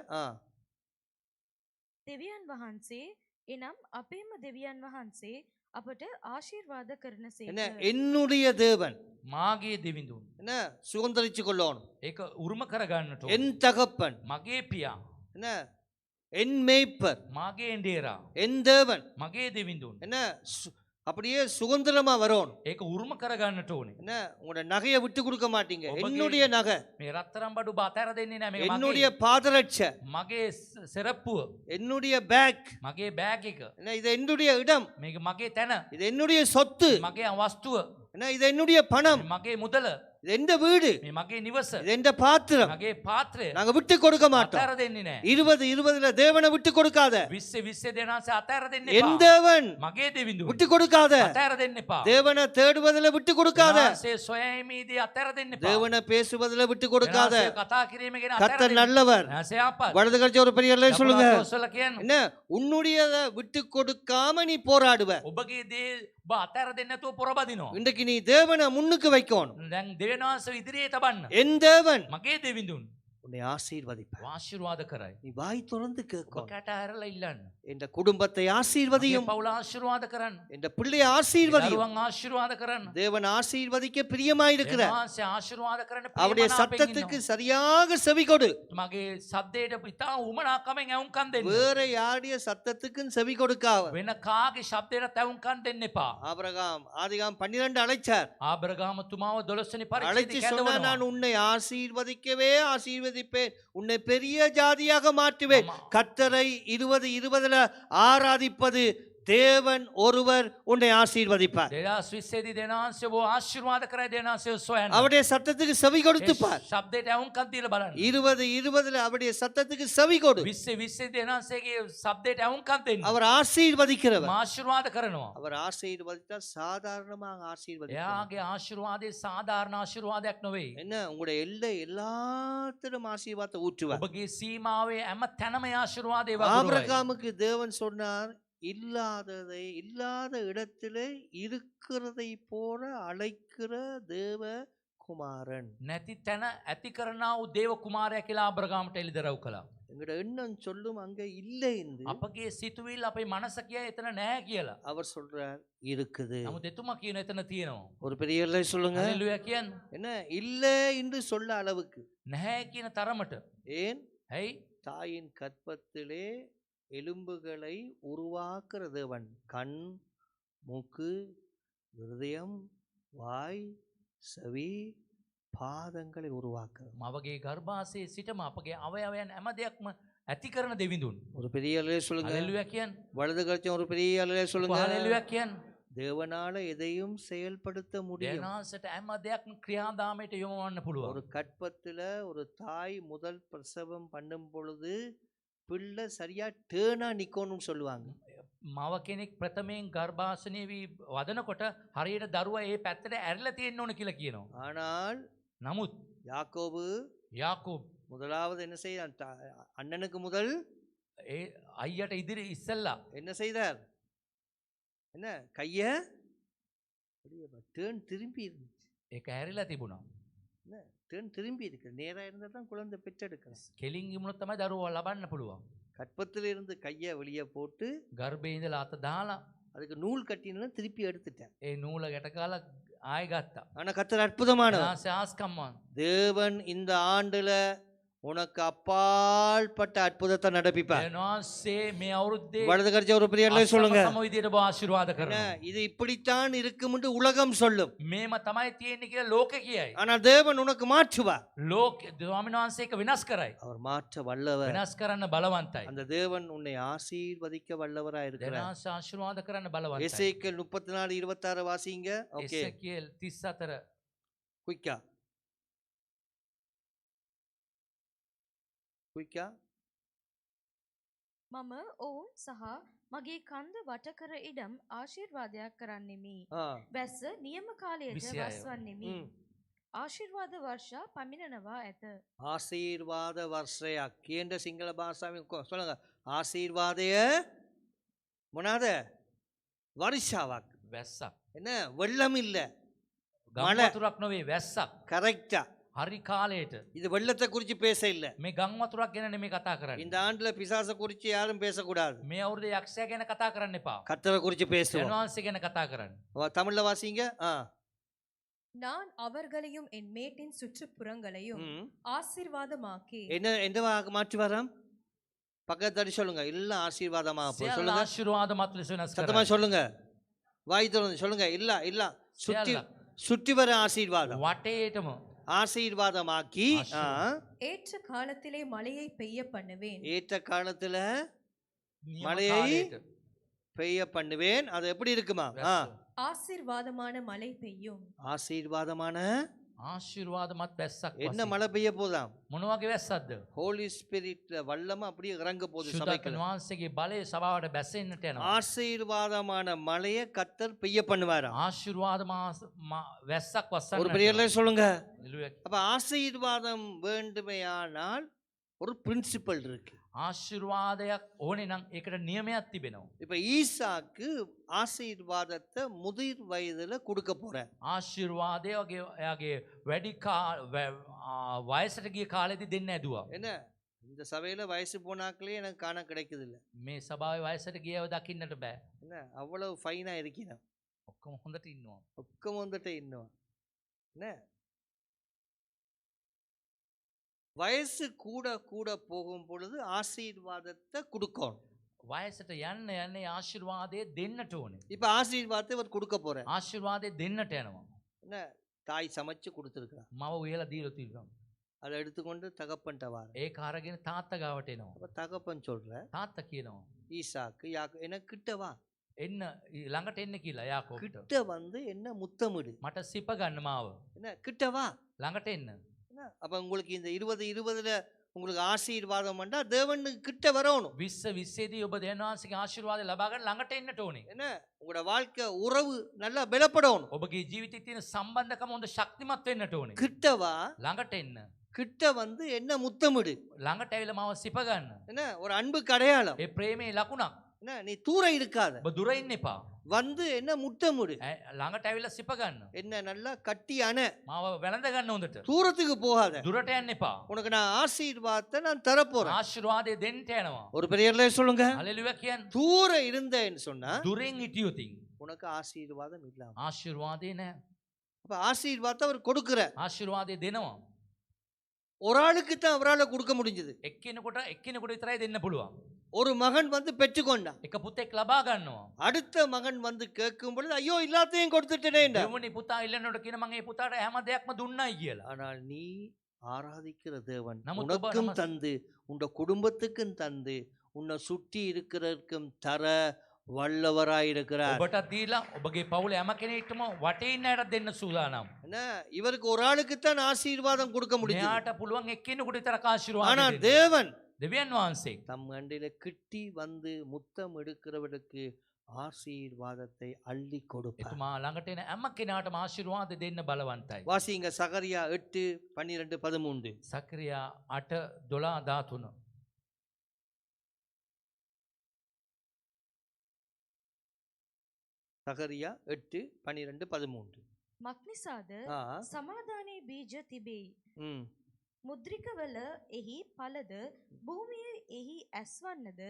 දෙවියන් වහන්සේ එනම් අපේම දෙවියන් වහන්සේ අපට ආශිර්වාද කරන என்ன සේක. என்னுடைய தேவன் මාගේ දෙවිඳුන්. என்ன சுதந்திரிச்சு கொள்ளணும். ඒක උරුම කරගන්නට ඕන. என் தகப்பன் මගේ පියා. என்ன என் மேய்ப்பர் මාගේ එඬේරා. என் தேவன் මගේ දෙවිඳුන්. என்ன அப்படியே சுதந்திரமா வரணும். ඒක උරුම කරගන්නට ඕනේ. என்ன உங்களோட நகையை விட்டு கொடுக்க மாட்டீங்க. ඔබගේ- என்னுடைய நகை, මේ රත්තරන් බඩු බාතර දෙන්නේ නැහැ. මේක என்னுடைய මගේ. பாதரட்ச, මගේ සෙරප්පුව. என்னுடைய பேக், මගේ බෑග් එක. என்ன இது என்னுடைய இடம், මේක මගේ තැන. இது என்னுடைய சொத்து, මගේ වස්තුව. என்ன இது என்னுடைய பணம், මගේ මුදල. இது எந்த வீடு, මේ මගේ නිවස. இது எந்த பாத்திரம். මගේ පාත්‍රය. நாங்க விட்டு கொடுக்க மாட்டோம். අතර දෙන්නේ නැහැ. 2020 தேவனை விட்டு கொடுக்காத. 20 දෙනාසේ අතර දෙන්න என் එපා. தேவன் මගේ දෙවිඳුන්. விட்டு கொடுக்காத. අතර දෙන්න එපා. தேவனை தேடுவதில் விட்டு கொடுக்காத. දෙනාසේ සොයීමේදී අතර දෙන්න එපා. தேவனை பேசுவதில் விட்டு கொடுக்காத. දෙනාසේ කතා කිරීම ගැන අතර கர்த்தர் දෙන්න. நல்லவர். දෙනාසේ ආපත්. வலது கழிச்ச ஒரு பெரிய அல்லேலூயா சொல்லுங்க. ඔසල කියන්නේ. என்ன உன்னுடையதை விட்டு கொடுக்காம நீ போராடுவ. ඔබගේ දේ ඔබ අතර දෙන්න නැතුව පොරබදිනවා. இன்றைக்கு நீ தேவனை முன்னுக்கு வைக்கணும். දැන් දෙවියන්වහන්සේ ඉදිරියේ තබන්න. என் தேவன் මගේ දෙවිඳුන් உன்னை ஆசீர்வதிப்பார். ආශිර්වාද කරයි. நீ வாய் திறந்து ඔබ கேட்கணும். කැට ඇරලා ඉල්ලන්න. என்ற குடும்பத்தை මගේ ஆசீர்வதியும், පවුල ආශිර්වාද කරන්න. என்ற பிள்ளையை ஆசீர்வதியும். දරුවන් ආශිර්වාද කරන්න. தேவன் ஆசீர்வதிக்க பிரியமாயிருக்கிற දෙවියන්වහන්සේ ආශිර්වාද කරන්න அவருடைய ප්‍රියමනාපයෙන් சத்தத்துக்கு ඉන්නවා. சரியாக செவி கொடு. මගේ සද්දේට ඉතා උමනාකමෙන් ඇවුම්කන් දෙන්න. வேற யாருடைய சத்தத்துக்கும் செவி கொடுக்காவ. වෙන කාගේ ශබ්දයට ඇවුම්කන් දෙන්න එපා. ஆபிரகாம் ஆதிகாம் 12 அழைச்சார். ආබ්‍රහාමතුමාව 12 වෙනි அழைச்சு පරිච්ඡේදයේ சொன்னா කැඳවනවා. நான் உன்னை ஆசீர்வதிக்கவே ஆசீர்வதிப்பேன், உன்னை பெரிய ஜாதியாக மாற்றுவேன். கர்த்தரை 2020 ஆராதிப்பது தேவன் ஒருவர் உன்னை ஆசீர்வதிப்பார். 2020 දී දෙනාංශව ආශිර්වාද කරයි දෙනාංශව සොයන්න. அவருடைய சத்தத்துக்கு செவி கொடுத்து ඒ பார். ශබ්දයට ඇවුම්කන් දීලා බලන්න. 2020 அவருடைய சத்தத்துக்கு செவி கொடு. 20 දෙනාංශයේ ශබ්දයට ඇවුම්කන් දෙන්න. அவர் ஆசீர்வதிக்கிறவர். ආශිර්වාද කරනවා. அவர் ஆசீர்வதித்தா சாதாரணமாக ஆசீர்வதிக்கிறார். එයාගේ ආශිර්වාදේ සාධාරණ ආශිර්වාදයක් නෙවෙයි. என்ன உங்களுடைய எல்லை எல்லாத்திலும் ஆசீர்வாதத்தை ஊற்றுவார். ඔබගේ සීමාවේ හැම තැනම ඒ ආශිර්වාදේ වගුරුවයි. ஆபிரகாமுக்கு தேவன் சொன்னார், இல்லாத இடத்திலே இருக்கிறதை போல அழைக்கிற தேவ குமாரன். නැති තැන ඇති කරනා වූ දේව කුමාරයා කියලා ආබ්‍රහාමට එළිදරව් කළා. எங்கட எண்ணம் சொல்லும் அங்க இல்லை என்று. අපගේ සිතුවිල්ල අපේ මනස කියයි එතන නැහැ කියලා. அவர் சொல்றார் இருக்குது. නමුත් එතුමා කියන එතන තියෙනවා. ஒரு பெரிய இல்லை சொல்லுங்க. හalleluya කියන්න. என்ன இல்லை என்று சொல்ல அளவுக்கு. නැහැ කියන තරමට. ஏன்? ඇයි? தாயின் கற்பத்திலே எலும்புகளை உருவாக்குற தேவன். கண், மூக்கு, இருதயம், வாய், செவி, பாதங்களை உருவாக்குற. මවගේ ගර්භාෂයේ සිටම අපගේ අවයවයන් හැම දෙයක්ම ඇති කරන දෙවිඳුන්. ஒரு பெரிய அல்லே சொல்லுங்க. හalleluya කියන්න. வலது கழிச்ச ஒரு பெரிய அல்லே சொல்லுங்க. හalleluya කියන්න. தேவனால எதையும் செயல்படுத்த முடியும். දෙනාසට හැම දෙයක්ම ක්‍රියාදාමයට යොමවන්න ஒரு පුළුවන්. கற்பத்துல ஒரு தாய் முதல் பிரசவம் பண்ணும் பொழுது பிள்ளை சரியா டேர்னா நிக்கணும்னு சொல்லுவாங்க. මව කෙනෙක් ප්‍රථමයෙන් ගර්භාෂණය වී වදනකොට හරියට දරුවා ඒ පැත්තට ඇරිලා තියෙන්න ඕන කියලා කියනවා. ஆனால் නමුත් யாக்கோபு යාකෝබ් முதலாவது என்ன செய்தான்? அண்ணனுக்கு முதல் ඒ අයියට ඉදිරි ඉස්සෙල්ලා என்ன செய்தார்? என்ன கைய டேர்ன் திரும்பி இருந்துச்சு. ඒක ඇරිලා තිබුණා. என்ன டேர்ன் திரும்பி இருக்கு. நேரா இருந்தா தான் குழந்தை பெற்றெடுக்கலாம். කෙලින් ඉමුණොත් තමයි දරුවා ලබන්න පුළුවන්. கற்பத்தில இருந்து கையை வெளியே போட்டு ගර්භයේ ඉඳලා අත දාලා அதுக்கு நூல் கட்டினா திருப்பி எடுத்துட்டேன். ඒ නූල ගැට කාලා ආයෙ ගත්තා. ஆனா கர்த்தர் அற்புதமானவர். නාසය ආස්කම්මන්. தேவன் இந்த ஆண்டுல உனக்கு அப்பாற்பட்ட அற்புதத்தை நடப்பிப்பார். දෙවනාන්සේ මේ අවුරුද්දේ வலது கரிச்ச ஒரு பிரியர்ல சொல்லுங்க. සම විදියට ඔබ ආශිර්වාද என்ன, කරනවා. இது இப்படித்தான் இருக்கும்னு உலகம் சொல்லும். මේම තමයි තියෙන්නේ කියලා ලෝකෙ කියයි. ஆனால் தேவன் உனக்கு மாற்றுவார். ලෝකෙ ස්වාමීන් වහන්සේ ඒක වෙනස් කරයි. அவர் மாற்ற வல்லவர். වෙනස් කරන්න බලවන්තයි. அந்த தேவன் உன்னை ஆசீர்வதிக்க வல்லவராய் இருக்கிறார். දෙවනාන්සේ ආශිර්වාද කරන්න බලවන්තයි. எசேக்கியேல் 34:26 வாசிங்க. ஓகே, එසේකියල් 34 குயிக்கா குயிக்கா. මම ඔවුන් සහ මගේ කන්ද වටකර ඉඩම් ආශිර්වාදයක් කරන්නෙමි. වැස්ස නියම කාලයට 26. වස්වන්නෙමි. ආශිර්වාද වර්ෂා පමිණනවා ඇත. ஆசீர்வாத வர்ஷயா கேண்ட சிங்கள பாஷாவின் சொல்லுங்க. ஆசீர்வாதய මොනවාද? வருஷாவாக். වැස්සක්. என்ன, வெள்ளம் இல்ல, ගම් මල. වතුරක් නොවේ වැස්සක්. கரெக்டா. හරි කාලයට இது வெள்ளத்தை குறிச்சு பேச இல்ல. මේ ගම් වතුරක් ගැන නෙමෙයි කතා කරන්නේ. இந்த ஆண்டுல பிசாச குறிச்சு யாரும் பேசக்கூடாது. මේ අවුරුද්දේ යක්ෂයා ගැන කතා කරන්න එපා. கர்த்தரை குறிச்சு பேசுவோம். දෙවනාන්සේ ගැන කතා කරන්න. தமிழ்ல வாசிங்க. நான் அவர்களையும் என் மேட்டின் சுற்றுப்புறங்களையும் ஆசீர்வாதமாக்கி என்ன எந்த மாற்றி வரோம்? பக்கத்தடி சொல்லுங்க. எல்லாம் ஆசீர்வாதமா போ. සියල්ල சொல்லுங்க, ආශිර්වාදමත් ලෙස වෙනස් சத்தமா කරයි. சொல்லுங்க, வாய் திறந்து சொல்லுங்க. இல்ல இல்ல, சுற்றி සියල්ල சுற்றி வர ஆசீர்வாதம் වටේටම ஆசீர்வாதமாக்கி ஏற்ற காலத்திலே மழையை பெய்ய பண்ணுவேன். ஏற்ற காலத்துல නියම மழையை කාලයට பெய்ய பண்ணுவேன். அது எப்படி இருக்குமா? වැස්ස. ஆசீர்வாதமான மழை பெய்யும். ஆசீர்வாதமான ආශිර්වාදමත් වැස්සක් என்ன වශයෙන්. மழை பெய்ய போதாம்? මොන වගේ වැස්සක්ද? ஹோலி ஸ்பிரிட்ல வல்லமா அப்படியே இறங்க போகுது ශුද්ධත්ව சபைக்குள்ள. වහන්සේගේ බලය සභාවට බැසෙන්නට යනවා. ஆசீர்வாதமான மழையை கர்த்தர் பெய்ய பண்ணுவாராம். ආශිර්වාදමා වැස්සක් ஒரு වස්සන්නට பெரியல சொல்லுங்க. යනවා. அப்ப ஆசீர்வாதம் வேண்டுமையானால் ஒரு பிரின்சிபல் இருக்கு. ආශිර්වාදයක් ඕනේ නම් ඒකට නියමයක් තිබෙනවා. இப்ப ஈசாக்கு ஆசீர்வாதத்தை முதிர் வயதுல கொடுக்க போற. ආශිර්වාදය වගේ එයාගේ වැඩි වයසට ගිය කාලෙදි දෙන්න ඇදුවා. என்ன, இந்த சபையில வயசு போனாக்களே எனக்கு காண கிடைக்குது இல்ல. මේ සභාවේ වයසට ගියව දකින්නට බෑ. என்ன, அவ்வளவு ஃபைனா இருக்கீங்க. ඔක්කොම හොඳට ඉන්නවා. ஒக்கம் வந்துட்டு இன்னும் என்ன, வயசு கூட கூட போகும் பொழுது ஆசீர்வாதத்தை கொடுக்கணும். වයසට යන්න යන්නේ ආශිර්වාදය දෙන්නට ඕනේ. இப்ப ஆசீர்வாதத்தை இவர் கொடுக்க போற. ආශිර්වාදය දෙන්නට යනවා. என்ன, தாய் சமைச்சு கொடுத்துருக்கான். මව උයලා දීලා තිබ්බා. அதை எடுத்துக்கொண்டு தகப்பன்ட்ட வார. ඒක අරගෙන තාත්තා ගාවට එනවා. அப்ப தகப்பன் சொல்ற, තාත්තා කියනවා ஈசாக்கு எனக்கு கிட்ட வா, එන්න ළඟට එන්න කියලා යාකෝබට. கிட்ட வந்து என்ன முத்தமிடு. මට සිප ගන්න මාව. என்ன, கிட்ட வா. ළඟට එන්න. என்ன, அப்ப உங்களுக்கு இந்த 2020ல உங்களுக்கு ஆசீர்வாதம் பண்ணா தேவனுக்கு கிட்ட வரணும். 2020දී ඔබ දෙවියන්වහන්සේගේ ආශිර්වාදය ලබා ගන්න ළඟට එන්නට ඕනේ. என்ன, உங்களோட வாழ்க்கை உறவு நல்லா பலப்படணும். ඔබගේ ජීවිතයේ තියෙන සම්බන්ධකම හොඳ ශක්තිමත් වෙන්නට ඕනේ. கிட்ட வா, ළඟට එන්න. கிட்ட வந்து என்ன முத்தமிடு. ළඟට ඇවිල්ලා මාව සිප ගන්න. என்ன, ஒரு அன்புக்கு அடையாளம். ඒ ප්‍රේමේ ලකුණක්. என்ன, நீ தூரம் இருக்காத, ඔබ දුර ඉන්න එපා. வந்து என்ன முத்தமிடு. ළඟට ඇවිල්ලා සිප ගන්න. என்ன நல்லா கட்டி அண, මාව වැළඳ ගන්න හොඳට. தூரத்துக்கு போகாத. දුරට යන්න එපා. உனக்கு நான் ஆசீர்வாதத்தை நான் தரப்போறேன். ආශිර්වාදය දෙන්නට යනවා. ஒரு பெரியர்ல சொல்லுங்க. හalleluya කියන්න. தூரம் இருந்தேன்னு சொன்னா දුරෙන් හිටියොතින් உனக்கு ஆசீர்வாதம் இல்லாம. ආශිර්වාදේ නැහැ. அப்ப ஆசீர்வாதத்தை அவர் கொடுக்கிற. ආශිර්වාදය දෙනවා. ஒரு ஆளுக்கு தான் அவரால் கொடுக்க முடிஞ்சது. එක්කෙනෙකුට විතරයි දෙන්න පුළුවන්. ஒரு மகன் வந்து பெற்றுக்கொண்டான். එක පුතෙක් ලබා ගන්නවා. அடுத்த மகன் வந்து கேட்கும் பொழுது ஐயோ எல்லாத்தையும் கொடுத்துட்டேனே. දෙවෙනි පුතා ඉල්ලනකොට කියන මම ඒ පුතාට හැම දෙයක්ම දුන්නයි කියලා. ஆனால் நீ ஆராதிக்கிற தேவன் நமக்கு உனக்கும் நம்ம- தந்து உன் குடும்பத்துக்கும் தந்து உன்னை சுற்றி இருக்கிறவருக்கும் தர வல்லவராயிருக்கிறார். ඔබට දීලා ඔබගේ පවුල හැම කෙනෙක්ටම වටේ ඉන්න අයට දෙන්න සූදානම්. என்ன, இவருக்கு ஒரு ஆளுக்கு தான் ஆசீர்வாதம் கொடுக்க முடியும். මෙයාට පුළුවන් එක්කෙනෙකුට විතරක් ආශිර්වාද ஆனா දෙන්න. தேவன் දෙවියන් වහන්සේ தம் அண்டில கிட்டி வந்து முத்தம் எடுக்கிறவருக்கு ஆசீர்வாதத்தை அள்ளி கொடுப்பார். එතුමා ළඟට එන හැම කෙනාටම ආශිර්වාද දෙන්න බලවන්තයි. வாசிங்க சகரியா 8:12-13. සක්‍රියා 8:12-13. சகரியா 8:12-13. මක්නිසාද ஆ, සමාදානයේ බීජ තිබෙයි. ம். මුද්‍රිකවල එහි පලද භූමිය එහි ඇස්වන්නද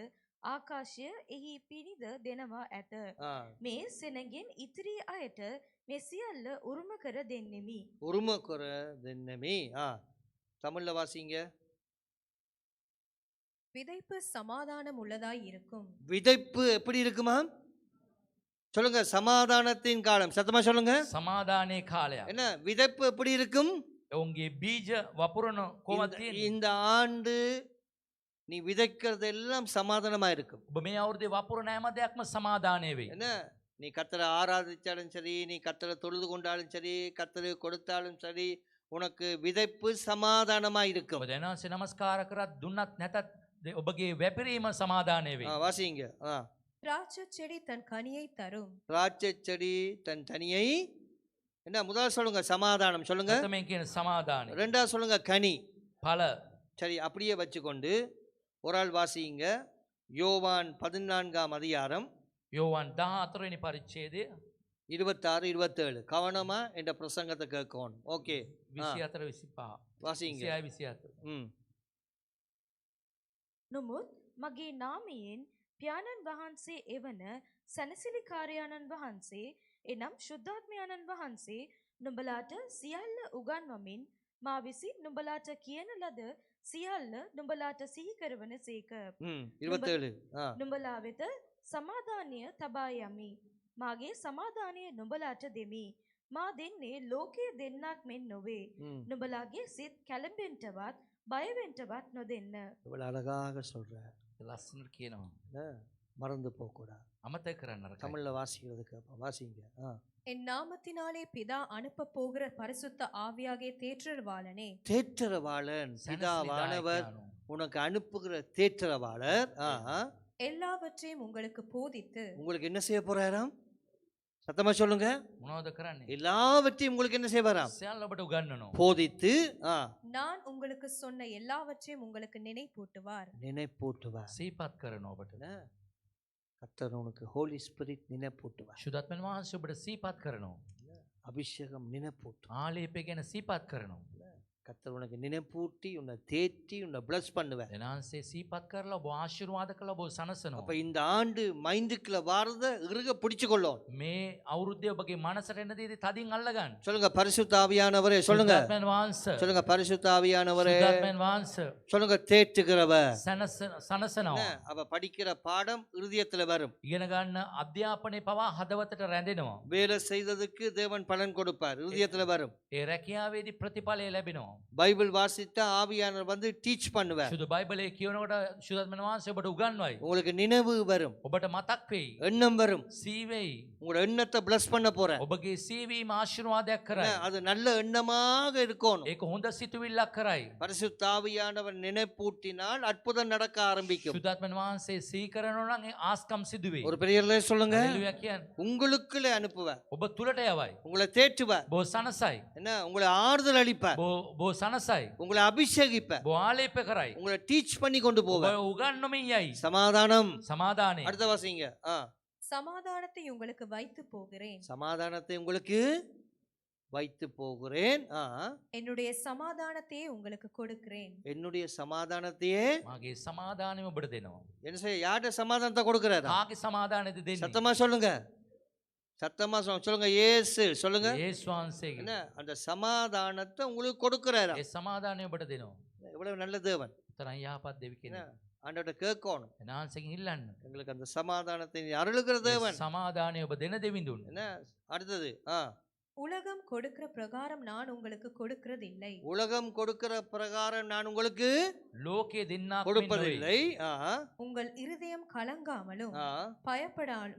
ආකාශය එහි පිණිද දෙනවා ඇත. ஆ. මේ සෙනගෙන් ඉතිරි අයට මේ සියල්ල උරුම කර දෙන්නෙමි. உரும குறை தென்னமே. தமிழ்ல வாசிங்க. விதைப்பு சமாதானம் உள்ளதாய் இருக்கும். விதைப்பு எப்படி இருக்குமா? சொல்லுங்க, சமாதானத்தின் காலம். சத்தமா சொல்லுங்க. සමාධානයේ කාලයක්. என்ன விதைப்பு எப்படி இருக்கும்? ඔවුන්ගේ බීජ වපුරන කොහොමද තියෙන්නේ? இந்த ஆண்டு நீ விதைக்கிறது எல்லாம் சமாதானமா இருக்கும். ඔබ මේ අවුරුද්දේ වපුරන හැම දෙයක්ම සමාධානය වෙයි. என்ன நீ கர்த்தரை ஆராதிச்சாலும் சரி, நீ கர்த்தரை தொழுது கொண்டாலும் சரி, கர்த்தரை கொடுத்தாலும் சரி, உனக்கு விதைப்பு சமாதானமா இருக்கும். ඔබ දෙනාසේ නමස්කාර කරත් දුන්නත් නැතත් ඔබගේ වැපිරීම සමාධානය වෙයි. வாசிங்க. திராட்சை செடி தன் கனியை தரும். திராட்சை செடி தன் தனியை என்ன முதல்ல சொல்லுங்க சமாதானம் சொல்லுங்க. ප්‍රථමයෙන් කියන සමාධානය. ரெண்டாவது சொல்லுங்க கனி. ඵල. சரி, அப்படியே வச்சுக்கொண்டு ஒரு ஆள் வாசிங்க. யோவான் 14ஆம் அதிகாரம் යෝවාන් 14 වෙනි පරිච්ඡේදය 26 27. கவனமா என்ற பிரசங்கத்தை கேட்கணும். ஓகே, 24 25. வாசிங்க. 26 24. නොමුත් මගේ නාමයෙන් පියාණන් වහන්සේ එවන සැනසිලිකාරයාණන් වහන්සේ එනම් ශුද්ධාත්මයාණන් වහන්සේ නුඹලාට සියල්ල උගන්වමින් මා විසින් නුඹලාට කියන ලද සියල්ල නුඹලාට සිහි කරවන සේක. 27. නුඹලා වෙත සමාදානය තබා යමි. මාගේ සමාදානය නුඹලාට දෙමි. මා දෙන්නේ ලෝකයේ දෙන්නක් මෙන් නොවේ. නුඹලාගේ සිත් කැළඹෙන්නවත් බය වෙන්නවත් නොදෙන්න. இவ்வளவு அழகாக சொல்ற. ලස්සනට කියනවා. மறந்து போகக்கூடாது. අමතක කරන්න නරකයි. தமிழ்ல வாசிக்கிறதுக்கு வாசிங்க. என் நாமத்தினாலே பிதா அனுப்ப போகிற பரிசுத்த ஆவியாகிய தேற்றரவாளனே. தேற்றரவாளன் பிதாவானவர் உனக்கு அனுப்புகிற தேற்றரவாளர் எல்லாவற்றையும் உங்களுக்கு போதித்து. உங்களுக்கு என்ன செய்ய போறாராம்? சத்தமா சொல்லுங்க. මොනවද කරන්නේ? எல்லாவற்றையும் உங்களுக்கு என்ன செய்வாராம்? සියල්ල ඔබට උගන්වනවා. போதித்து நான் உங்களுக்கு சொன்ன எல்லாவற்றையும் உங்களுக்கு நினைப்பூட்டுவார். நினைப்பூட்டுவார். සිහිපත් කරනවා ඔබට. கர்த்தர் உனக்கு ஹோலி ஸ்பிரிட் நினைப்பூட்டுவார். ශුද්ධාත්මයන් වහන්සේ ඔබට සිහිපත් කරනවා. அபிஷேகம் நினைப்பூட்டு. ආලේපය ගැන සිහිපත් කරනවා. கர்த்தர் உனக்கு நினைப்பூட்டி உன்னை தேற்றி உன்னை பிளஸ் பண்ணுவார். දෙනාන්සේ සිහිපත් කරලා ඔබ ආශිර්වාද කරලා ඔබ සනසනවා. அப்ப இந்த ஆண்டு மைண்டுக்குள்ள வாரத இறுக பிடிச்சு கொள்ளும். මේ අවුරුද්දේ ඔබගේ මනසට එන දේ තදින් අල්ල ගන්න. சொல்லுங்க பரிசுத்த ஆவியானவரே. சொல்லுங்க. ශුද්ධාත්මයන් වහන්සේ. சொல்லுங்க பரிசுத்த ஆவியானவரே. ශුද්ධාත්මයන් වහන්සේ. சொல்லுங்க தேற்றுகிறவர். සනසනවා. அவ படிக்கிற பாடம் இருதயத்துல வரும். ඉගෙන ගන්න අධ්‍යාපනයේ පවා හදවතට රැඳෙනවා. வேலை செய்ததுக்கு தேவன் பலன் கொடுப்பார். இருதயத்துல வரும். ඒ රැකියාවේදී ප්‍රතිඵලය ලැබෙනවා. பைபிள் வாசித்தா ஆவியானவர் வந்து டீச் பண்ணுவார். සුදු බයිබලයේ කියනකොට ශුද්ධාත්මයන් වහන්සේ ඔබට උගන්වයි. உங்களுக்கு நினைவு வரும். ඔබට මතක් වෙයි. எண்ணம் வரும். සීවෙයි. உங்களோட எண்ணத்தை பிளஸ் பண்ண போறேன். ඔබගේ සීවීම ආශිර්වාදයක් කරයි. அது நல்ல எண்ணமாக இருக்கணும். ඒක හොඳ සිතුවිල්ලක් කරයි. பரிசுத்த ஆவியானவர் நினைப்பூட்டினால் அற்புதம் நடக்க ஆரம்பிக்கும். ශුද්ධාත්මයන් වහන්සේ සිහි කරනවා නම් ඒ ආස්කම් සිදු වෙයි. ஒரு பெரிய சொல்லுங்க. හalleluya කියන්නේ. உங்களுக்குள்ளே அனுப்புவார். ඔබ තුලට යවයි. உங்களை தேற்றுவார். බො සනසයි. என்ன உங்களை ஆறுதல் அளிப்பார். බො සනසයි. உங்களை அபிஷேகிப்பார். බො ආලේප කරයි. உங்களை டீச் பண்ணி கொண்டு ඔබ போவார். උගන්වමින් යයි. சமாதானம். සමාදානය. அடுத்த வாசிங்க. சமாதானத்தை உங்களுக்கு வைத்து போகிறேன். சமாதானத்தை உங்களுக்கு வைத்து போகிறேன். என்னுடைய சமாதானத்தையே உங்களுக்கு கொடுக்கிறேன். என்னுடைய சமாதானத்தையே මාගේ සමාදානය ඔබට දෙනවා. என்ன செய்ய? யார்ட்ட சமாதானத்தை கொடுக்கிறாரா? කාගේ සමාදානයද දෙන්නේ? சத்தமா சொல்லுங்க. சத்தமா சொல்லுங்க. இயேசு சொல்லுங்க. යේසුස් වහන්සේගේ. என்ன அந்த சமாதானத்தை உங்களுக்கு கொடுக்கிறாரா? ඒ සමාදානය ඔබට දෙනවා. எவ்வளவு நல்ல தேவன். තරම් යහපත් දෙවි කෙනෙක්. ஆண்டவர்ட்ட கேட்கணும். එනාන්සේගෙන් ඉල්ලන්න. எங்களுக்கு அந்த சமாதானத்தை நீ அருளுகிற தேவன். සමාදානය ඔබ දෙන දෙවිඳුන්. என்ன அடுத்தது? உலகம் கொடுக்கிற பிரகாரம் நான் உங்களுக்கு கொடுக்கிறதில்லை. உலகம் கொடுக்கிற பிரகாரம் நான் உங்களுக்கு ලෝකයේ දෙන්නාක් கொடுப்பதில்லை. உங்கள் இருதயம் கலங்காமலும்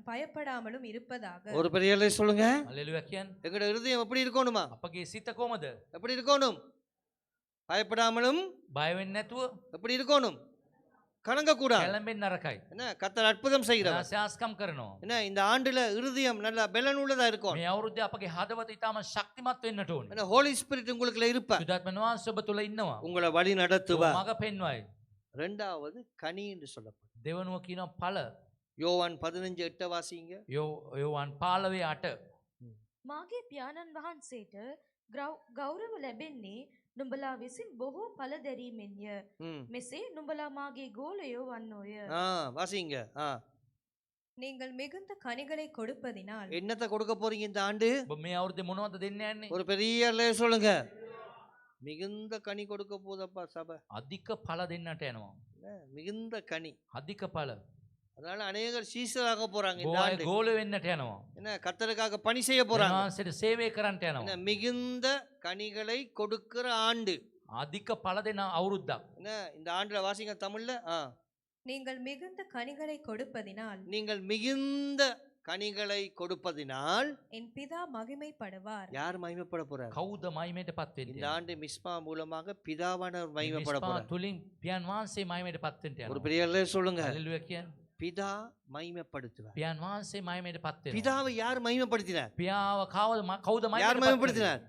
பயப்படாமலும் இருப்பதாக. ஒரு பெரிய சொல்லுங்க. හalleluya කියන්නේ. எங்கட இருதயம் எப்படி இருக்கணுமா? අපගේ සිත කොහමද? எப்படி இருக்கணும்? பயப்படாமலும் බය වෙන්නේ නැතුව எப்படி இருக்கணும்? கலங்க கூடாது. කැළඹෙන්න නරකයි. என்ன கர்த்தர் அற்புதம் செய்கிறார். ආශාස්කම් කරනවා. என்ன இந்த ஆண்டுல இருதயம் நல்ல பலன் உள்ளதா இருக்கும். මේ අවුරුද්දේ අපගේ හදවත ඊටම ශක්තිමත් වෙන්නට ඕනේ. என்ன ஹோலி ஸ்பிரிட் உங்களுக்குள்ள இருப்பார். ශුද්ධාත්මයන් වහන්සේ ඔබ තුල ඉන්නවා. உங்களை வழி நடத்துவார். මඟ පෙන්වයි. இரண்டாவது கனி என்று சொல்லப்படும். දෙවනුව කියනවා ඵල. யோவான் 15:8 வாசிங்க. යෝවාන් 15:8. මාගේ පියාණන් වහන්සේට ගෞරව ලැබෙන්නේ නුඹලා විසින් බොහෝ ඵල දැරීමෙන්ය. මෙසේ නුඹලා මාගේ ගෝලයෝ වන්නෝය. வாசிங்க. நீங்கள் மிகுந்த கனிகளை கொடுப்பதினால். என்னத்தை கொடுக்க போறீங்க இந்த ஆண்டு? ඔබ මේ අවුරුද්දේ මොනවද දෙන්න යන්නේ? ஒரு பெரிய சொல்லுங்க. மிகுந்த கனி கொடுக்க போதப்பா சபை. අධික පල දෙන්නට යනවා. மிகுந்த கனி. අධික පල. அதனால அநேகர் சீசராக போறாங்க இந்த බොහෝ අය ஆண்டு. ගෝල වෙන්නට යනවා. என்ன கர்த்தருக்காக பணி செய்ய போறாங்க. වහන්සේට සේවය කරන්නට என்ன යනවා. மிகுந்த கனிகளை கொடுக்கிற ஆண்டு. අධික පල දෙන අවුරුද්දක්. என்ன இந்த ஆண்டுல வாசிங்க தமிழ்ல. நீங்கள் மிகுந்த கனிகளை கொடுப்பதினால் நீங்கள் மிகுந்த கனிகளை கொடுப்பதினால் என் பிதா மகிமைப்படுவார். யார் மகிமைப்பட போறார்? කවුද මහිමයට පත් இந்த වෙන්නේ? ஆண்டு மிஸ்மா மூலமாக பிதாவானவர் மகிமைப்பட මිස්පා போறார். තුලින් පියන් වහන්සේ මහිමයට පත් වෙන්නට ஒரு යනවා. பெரிய அல்லேலூயா சொல்லுங்க. හalleluya කියන්නේ. பிதா மகிமைப்படுத்துவார். පියන් වහන්සේ මහිමයට පත් වෙනවා. பிதாவை யார் மகிமைப்படுத்தினார்? පියාව කවුද யார் මහිමයට පත් மகிமைப்படுத்தினார்?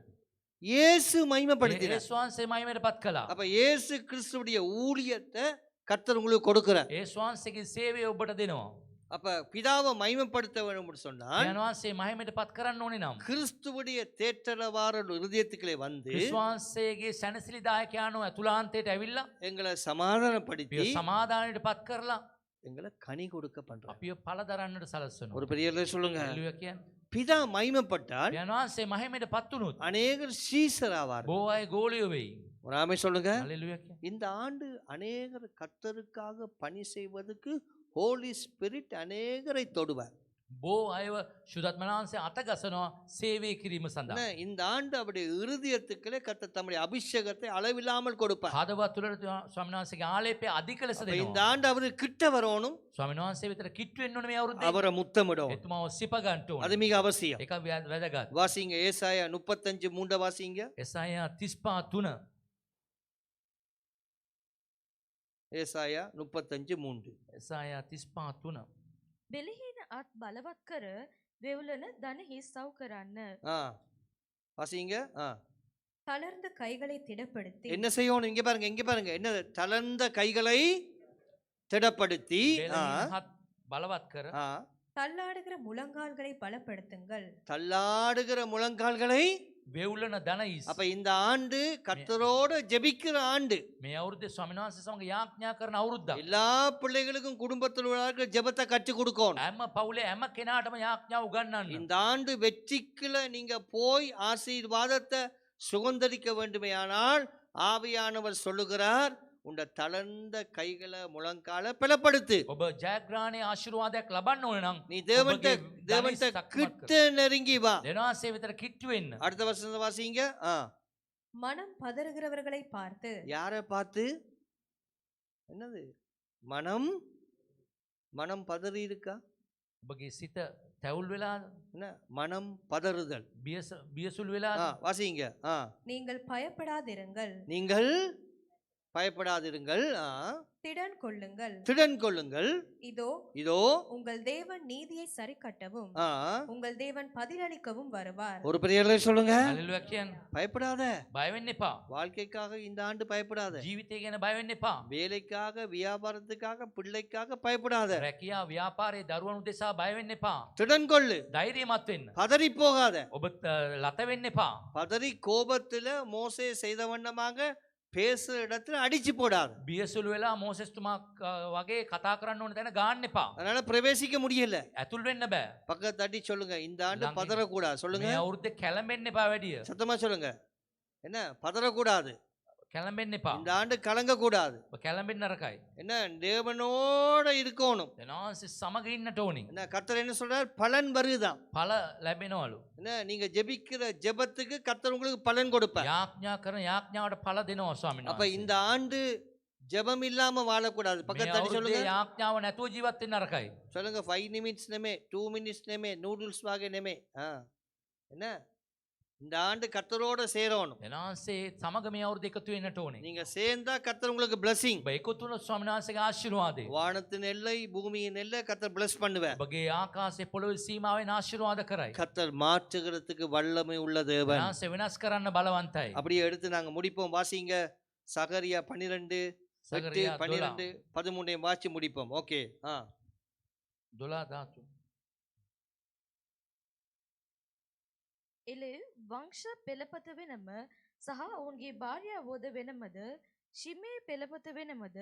இயேசு மகிமைப்படுத்தினார். යේසුස් වහන්සේ මහිමයට පත් කළා. அப்ப இயேசு கிறிஸ்துவுடைய ஊழியத்தை கர்த்தர் உங்களுக்கு கொடுக்கிறார். යේසුස් වහන්සේගේ සේවය ඔබට දෙනවා. அப்ப பிதாவை மகிமைப்படுத்த வேண்டும் என்று சொன்னால் පියන් වහන්සේ මහිමයට පත් කරන්න ඕනේ නම් கிறிஸ்துவுடைய தேற்றரவார இருதயத்துக்குள்ளே வந்து ක්‍රිස්තුස් වහන්සේගේ සැනසිලිදායකයන්ව ඇතුළාන්තයට ඇවිල්ලා எங்களை சமாதானப்படுத்தி පිය සමාදානයට පත් කරලා எங்களை கனி கொடுக்க பண்றார். අපිව පළ දරන්නට සලස්වනවා. ஒரு பெரிய அல்லேலூயா சொல்லுங்க. හalleluya කියන්නේ. பிதா மகிமைப்பட்டால் පියන් වහන්සේ මහිමයට පත් වුණොත් அநேகர் சீசராவார். බොහෝ අය ගෝලියෝ වෙයි. ஒரு ஆமை சொல்லுங்க. හalleluya කියන්නේ. இந்த ஆண்டு அநேகர் கர்த்தருக்காக பணி செய்வதற்கு ஹோலி ஸ்பிரிட் அநேகரை தொடுவார். බොහෝ අයව ශුද්ධාත්ම වහන්සේ අත ගසනවා සේවය කිරීම සඳහා. என்ன, இந்த ஆண்டு அவருடைய இருதயத்துக்குள்ளே கர்த்தர் தம்முடைய அபிஷேகத்தை அளவில்லாமல் கொடுப்பார். හදවත් තුළට ස්වාමීන් වහන්සේගේ ආලේපය අධික ලෙස அப்ப இந்த දෙනවා. ஆண்டு அவருக்கு கிட்ட வரணும். ස්වාමීන් වහන්සේ විතර කිට්ටු වෙන්න ඕනේ මේ අවුරුද්දේ. அவரை முத்தமிடும். එතුමාව සිප ගන්න அது ඕනේ. மிக அவசியம். ඒක වැදගත්. வாசிங்க ஏசாயா 35:3 வாசிங்க. එසායා 35:3. ஏசாயா 35:3. එසායා 35:3. බෙලිහින අත් බලවත් කර වෙවුලන දනෙහි සව් කරන්න. வாசிங்க. தளர்ந்த கைகளை திடப்படுத்தி என்ன செய்யணும்? இங்க பாருங்க, இங்க பாருங்க. என்ன, தளர்ந்த கைகளை திடப்படுத்தி බෙලිහින හත් බලවත් කර தள்ளாடுகிற முழங்கால்களை பலப்படுத்துங்கள். தள்ளாடுகிற முழங்கால்களை. වෙවුලන දනහිස්. அப்ப இந்த ஆண்டு கர்த்தரோட ஜெபிக்கிற ஆண்டு. මේ අවුරුද්දේ ස්වාමීන් වහන්සේ සමග යාඥා කරන අවුරුද්දක්. எல்லா பிள்ளைகளுக்கும் குடும்பத்தில் உள்ளவர்கள் ஜெபத்தை கற்றுக் கொடுக்கணும். හැම පවුලේ හැම කෙනාටම යාඥා උගන්වන්න. இந்த ஆண்டு வெற்றிக்குள்ள நீங்க போய் ஆசீர்வாதத்தை சுதந்தரிக்க வேண்டுமேயானால் ஆவியானவர் சொல்லுகிறார், உண்ட தளர்ந்த கைகளை முழங்கால பலப்படுத்து. ඔබ ජයග්‍රහණයේ ආශිර්වාදයක් ලබන්න ඕන නම් நீ தேவன்ட்ட கிட்ட நெருங்கி வா. දෙනවාසේ විතර කිට්ටු වෙන්න. அடுத்த வசனத்தை வாசிங்க. மனம் பதறுகிறவர்களை பார்த்து. யாரை பார்த்து? என்னது மனம்? மனம் பதறி இருக்கா? ඔබගේ සිත තැවුල් වෙලා என்ன மனம் பதறுதல்? බියසුල් වෙලා வாசிங்க. நீங்கள் பயப்படாதிருங்கள். நீங்கள் பயப்படாதிருங்கள். திடன் கொள்ளுங்கள். திடன் கொள்ளுங்கள். இதோ இதோ உங்கள் தேவன் நீதியை சரிக்கட்டவும் உங்கள் தேவன் பதிலளிக்கவும் வருவார். ஒரு பெரிய அல்லேலூயா சொல்லுங்க. හalleluya කියන්නේ. பயப்படாத. බය වෙන්න එපා. வாழ்க்கைக்காக இந்த ஆண்டு பயப்படாத. ජීවිතය ගැන බය වෙන්න එපා. வேலைக்காக, வியாபாரத்துக்காக, பிள்ளைக்காக பயப்படாத. රැකියා ව්‍යාපාරයේ දරුවනු දෙසා බය වෙන්න එපා. திடன் கொள்ளு. ධෛර්යමත් වෙන්න. பதறி போகாத. ඔබ ලත වෙන්න එපා. பதறி கோபத்துல மோசே செய்த வண்ணமாக பேசுற இடத்துல அடிச்சு போடாது. බියසුල් වෙලා මෝසෙස්තුමා වගේ කතා කරන්න ඕන තැන ගාන්න එපා. அதனால பிரவேசிக்க முடியல. ඇතුල් වෙන්න බෑ. பக்கத்து தட்டி சொல்லுங்க, இந்த ஆண்டு ළඟින්. பதறக்கூடாது. சொல்லுங்க, මේ අවුරුද්දේ කැළඹෙන්න එපා වැඩිය. சத்தமா சொல்லுங்க. என்ன, பதறக்கூடாது. කැළඹෙන්න එපා. இந்த ஆண்டு கலங்க கூடாது. ඔබ කැළඹෙන්න නරකයි. என்ன, தேவனோட இருக்கணும். දෙනවාසේ සමග ඉන්නට ඕනි. என்ன, கர்த்தர் என்ன சொல்றார்? பலன் வருதான். ඵල ලැබෙනවලු. என்ன, நீங்க ஜெபிக்கிற ஜெபத்துக்கு கர்த்தர் உங்களுக்கு பலன் கொடுப்பார். යාඥා කරන යාඥාවට ඵල දෙනවා ස්වාමීන් அப்ப වහන්සේ. இந்த ஆண்டு ஜெபம் இல்லாம வாழக்கூடாது. මේ பக்கத்து தட்டி අවුරුද්දේ சொல்லுங்க. යාඥාව නැතුව ජීවත් වෙන්න නරකයි. சொல்லுங்க, 5 நிமிட்ஸ் நெமே, 2 மினிட்ஸ் நெமே, நூடுல்ஸ் வாங்க நெமே. என்ன, இந்த ஆண்டு கர்த்தரோட சேரணும். දෙනවාසේ සමග මේ අවුරුද්ද එකතු වෙන්නට ඕනේ. நீங்க சேர்ந்தா கர்த்தர் உங்களுக்கு blessing. ඔබ එකතු වුණොත් ස්වාමීන් වහන්සේගේ ආශිර්වාදය. வானத்தின் எல்லை, பூமியின் எல்லை கர்த்தர் bless பண்ணுவார். ඔබගේ ආකාශයේ පොළොවේ සීමාවෙන් ආශිර්වාද කරයි. கர்த்தர் மாற்றுகிறதுக்கு வல்லமை உள்ள தேவன். දෙනවාසේ වෙනස් කරන්න බලවන්තයි. அப்படியே எடுத்து நாங்க முடிப்போம். வாசிங்க சகரியா 12 සකරියා 12 13 வாசி முடிப்போம். ஓகே. 12 එලෙ වංශ පෙළපත වෙනම සහ ඔවුන්ගේ භාර්යාවෝද වෙනමද ශිමේ පෙළපත වෙනමද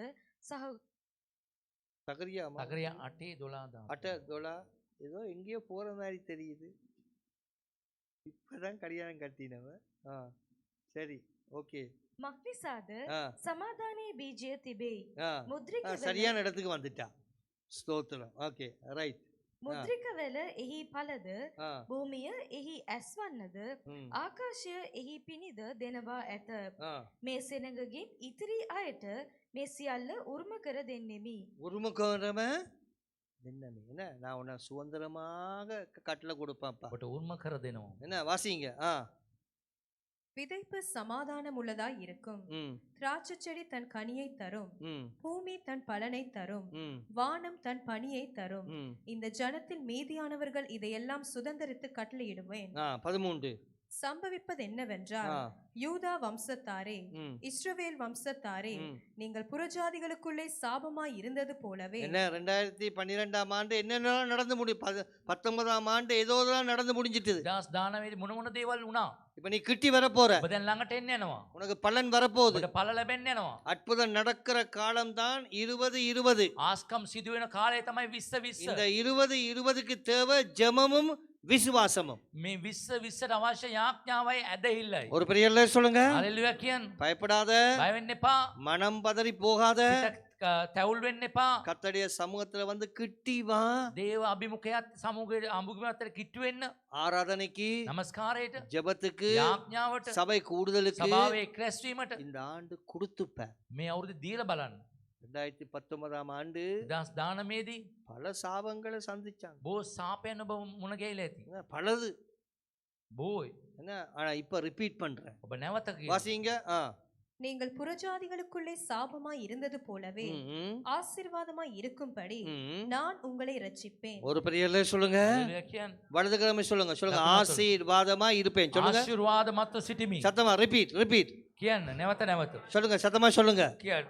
සහ சகரியா සකරියා 8:12. $8 ஏதோ எங்கேயோ போற மாதிரி தெரியுது. இப்பதான் கல்யாணம் கட்டினவ. சரி. ஓகே. මක්නිසාද ஆ සමාධානයේ බීජය තිබෙයි. ஆ මුද්‍රික ஆ, சரியான இடத்துக்கு வந்துட்டா. ஸ்தோத்திரம். Okay right. මුද්‍රිකවල එහි පලද ஆ භූමිය එහි ඇස්වන්නද ம் ආකාශය එහි පිණිද දෙනවා ඇත. ஆ මේ සෙනගකින් ඉතිරි අයට මේ සියල්ල උරුම කර දෙන්නෙමි. உருமுகரவன் என்ன நான் உன்னை சுதந்திரமாக கட்டளை கொடுப்பேன்ப்பா. ඔබට උරුම කර දෙනවා. என்ன வாசிங்க. ஆ விதைப்பு சமாதானம் உள்ளதாய் இருக்கும். ம் திராட்சை செடி தன் கனியை தரும். ம் பூமி தன் பலனை தரும். ம் வானம் தன் பணியை தரும். ம் இந்த ஜனத்தில் மீதியானவர்கள் இதையெல்லாம் சுதந்தரித்து கட்டளையிடுவேன். 13. சம்பவிப்பது என்னவென்றால், ஆ யூதா வம்சத்தாரே, ம் இஸ்ரவேல் வம்சத்தாரே, ம். நீங்கள் புறஜாதிகளுக்குள்ளே சாபமாய் இருந்தது போலவே என்ன 2012ஆம் ஆண்டு என்னென்ன நடந்து 19ஆம் ஆண்டு ஏதோதான் நடந்து முடிஞ்சிட்டுது. දස් දානවේදී මොන මොන දේවල් වුණා? இப்ப நீ கிட்டி வரப்போற. ඔබ දැන් ළඟට එන්න යනවා. உனக்கு பலன் வரப்போகுது. ඔබට ඵල ලැබෙන්න යනවා. அற்புதம் நடக்கிற காலம்தான் 2020. ආස්කම් සිදු වෙන කාලය තමයි 2020. இந்த 2020க்கு தேவை ஜெபமும் விசுவாசமும். මේ 2020ට අවශ්‍ය යාඥාවයි ඇදහිල්ලයි. ஒரு பெரிய அல்லேலூயா சொல்லுங்க. හalleluya කියන්න. பயப்படாத, බය වෙන්න එපා. மனம் பதறி போகாத. සිත තැවුල් වෙන්න එපා. கர்த்தருடைய சமூகத்துல வந்து கிட்டி வா. දේව අභිමුඛයත් සමූහයේ අමුගමතර කිට්ටු වෙන්න. ஆராதனைக்கு, නමස්කාරයට, ஜெபத்துக்கு, යාඥාවට, சபை கூடுதலுக்கு සභාවේ එක්රැස්වීමට இந்த ஆண்டு கொடுத்துப்ப. මේ අවුරුදු දීලා බලන්න. 2019ஆம் ஆண்டு 2019දී பல சாபங்களை சந்திச்சாங்க. බොහෝ සාපයන් ඔබ මුණ ගැහිලා ඇති. பலது බොහෝයි. என்ன, ஆனா இப்ப ரிப்பீட் பண்றேன். ඔබ නැවත කියන්න. வாசிங்க. நீங்கள் புறஜாதிகளுக்குள்ளே சாபமாய் இருந்தது போலவே ஆசீர்வாதமாய் இருக்கும்படி நான் உங்களை ரட்சிப்பேன். ஒரு பெரிய அல்லேலூயா சொல்லுங்க. හalleluya කියන්න. வலது கிழமை சொல்லுங்க. சொல்லுங்க, ஆசீர்வாதமா இருப்பேன். சொல்லுங்க ආශිර්වාදමත්ව සිටිමි. சத்தமா. ரிப்பீட் කියන්න නැවත නැවත. சொல்லுங்க. சத்தமா சொல்லுங்க. කියන්න.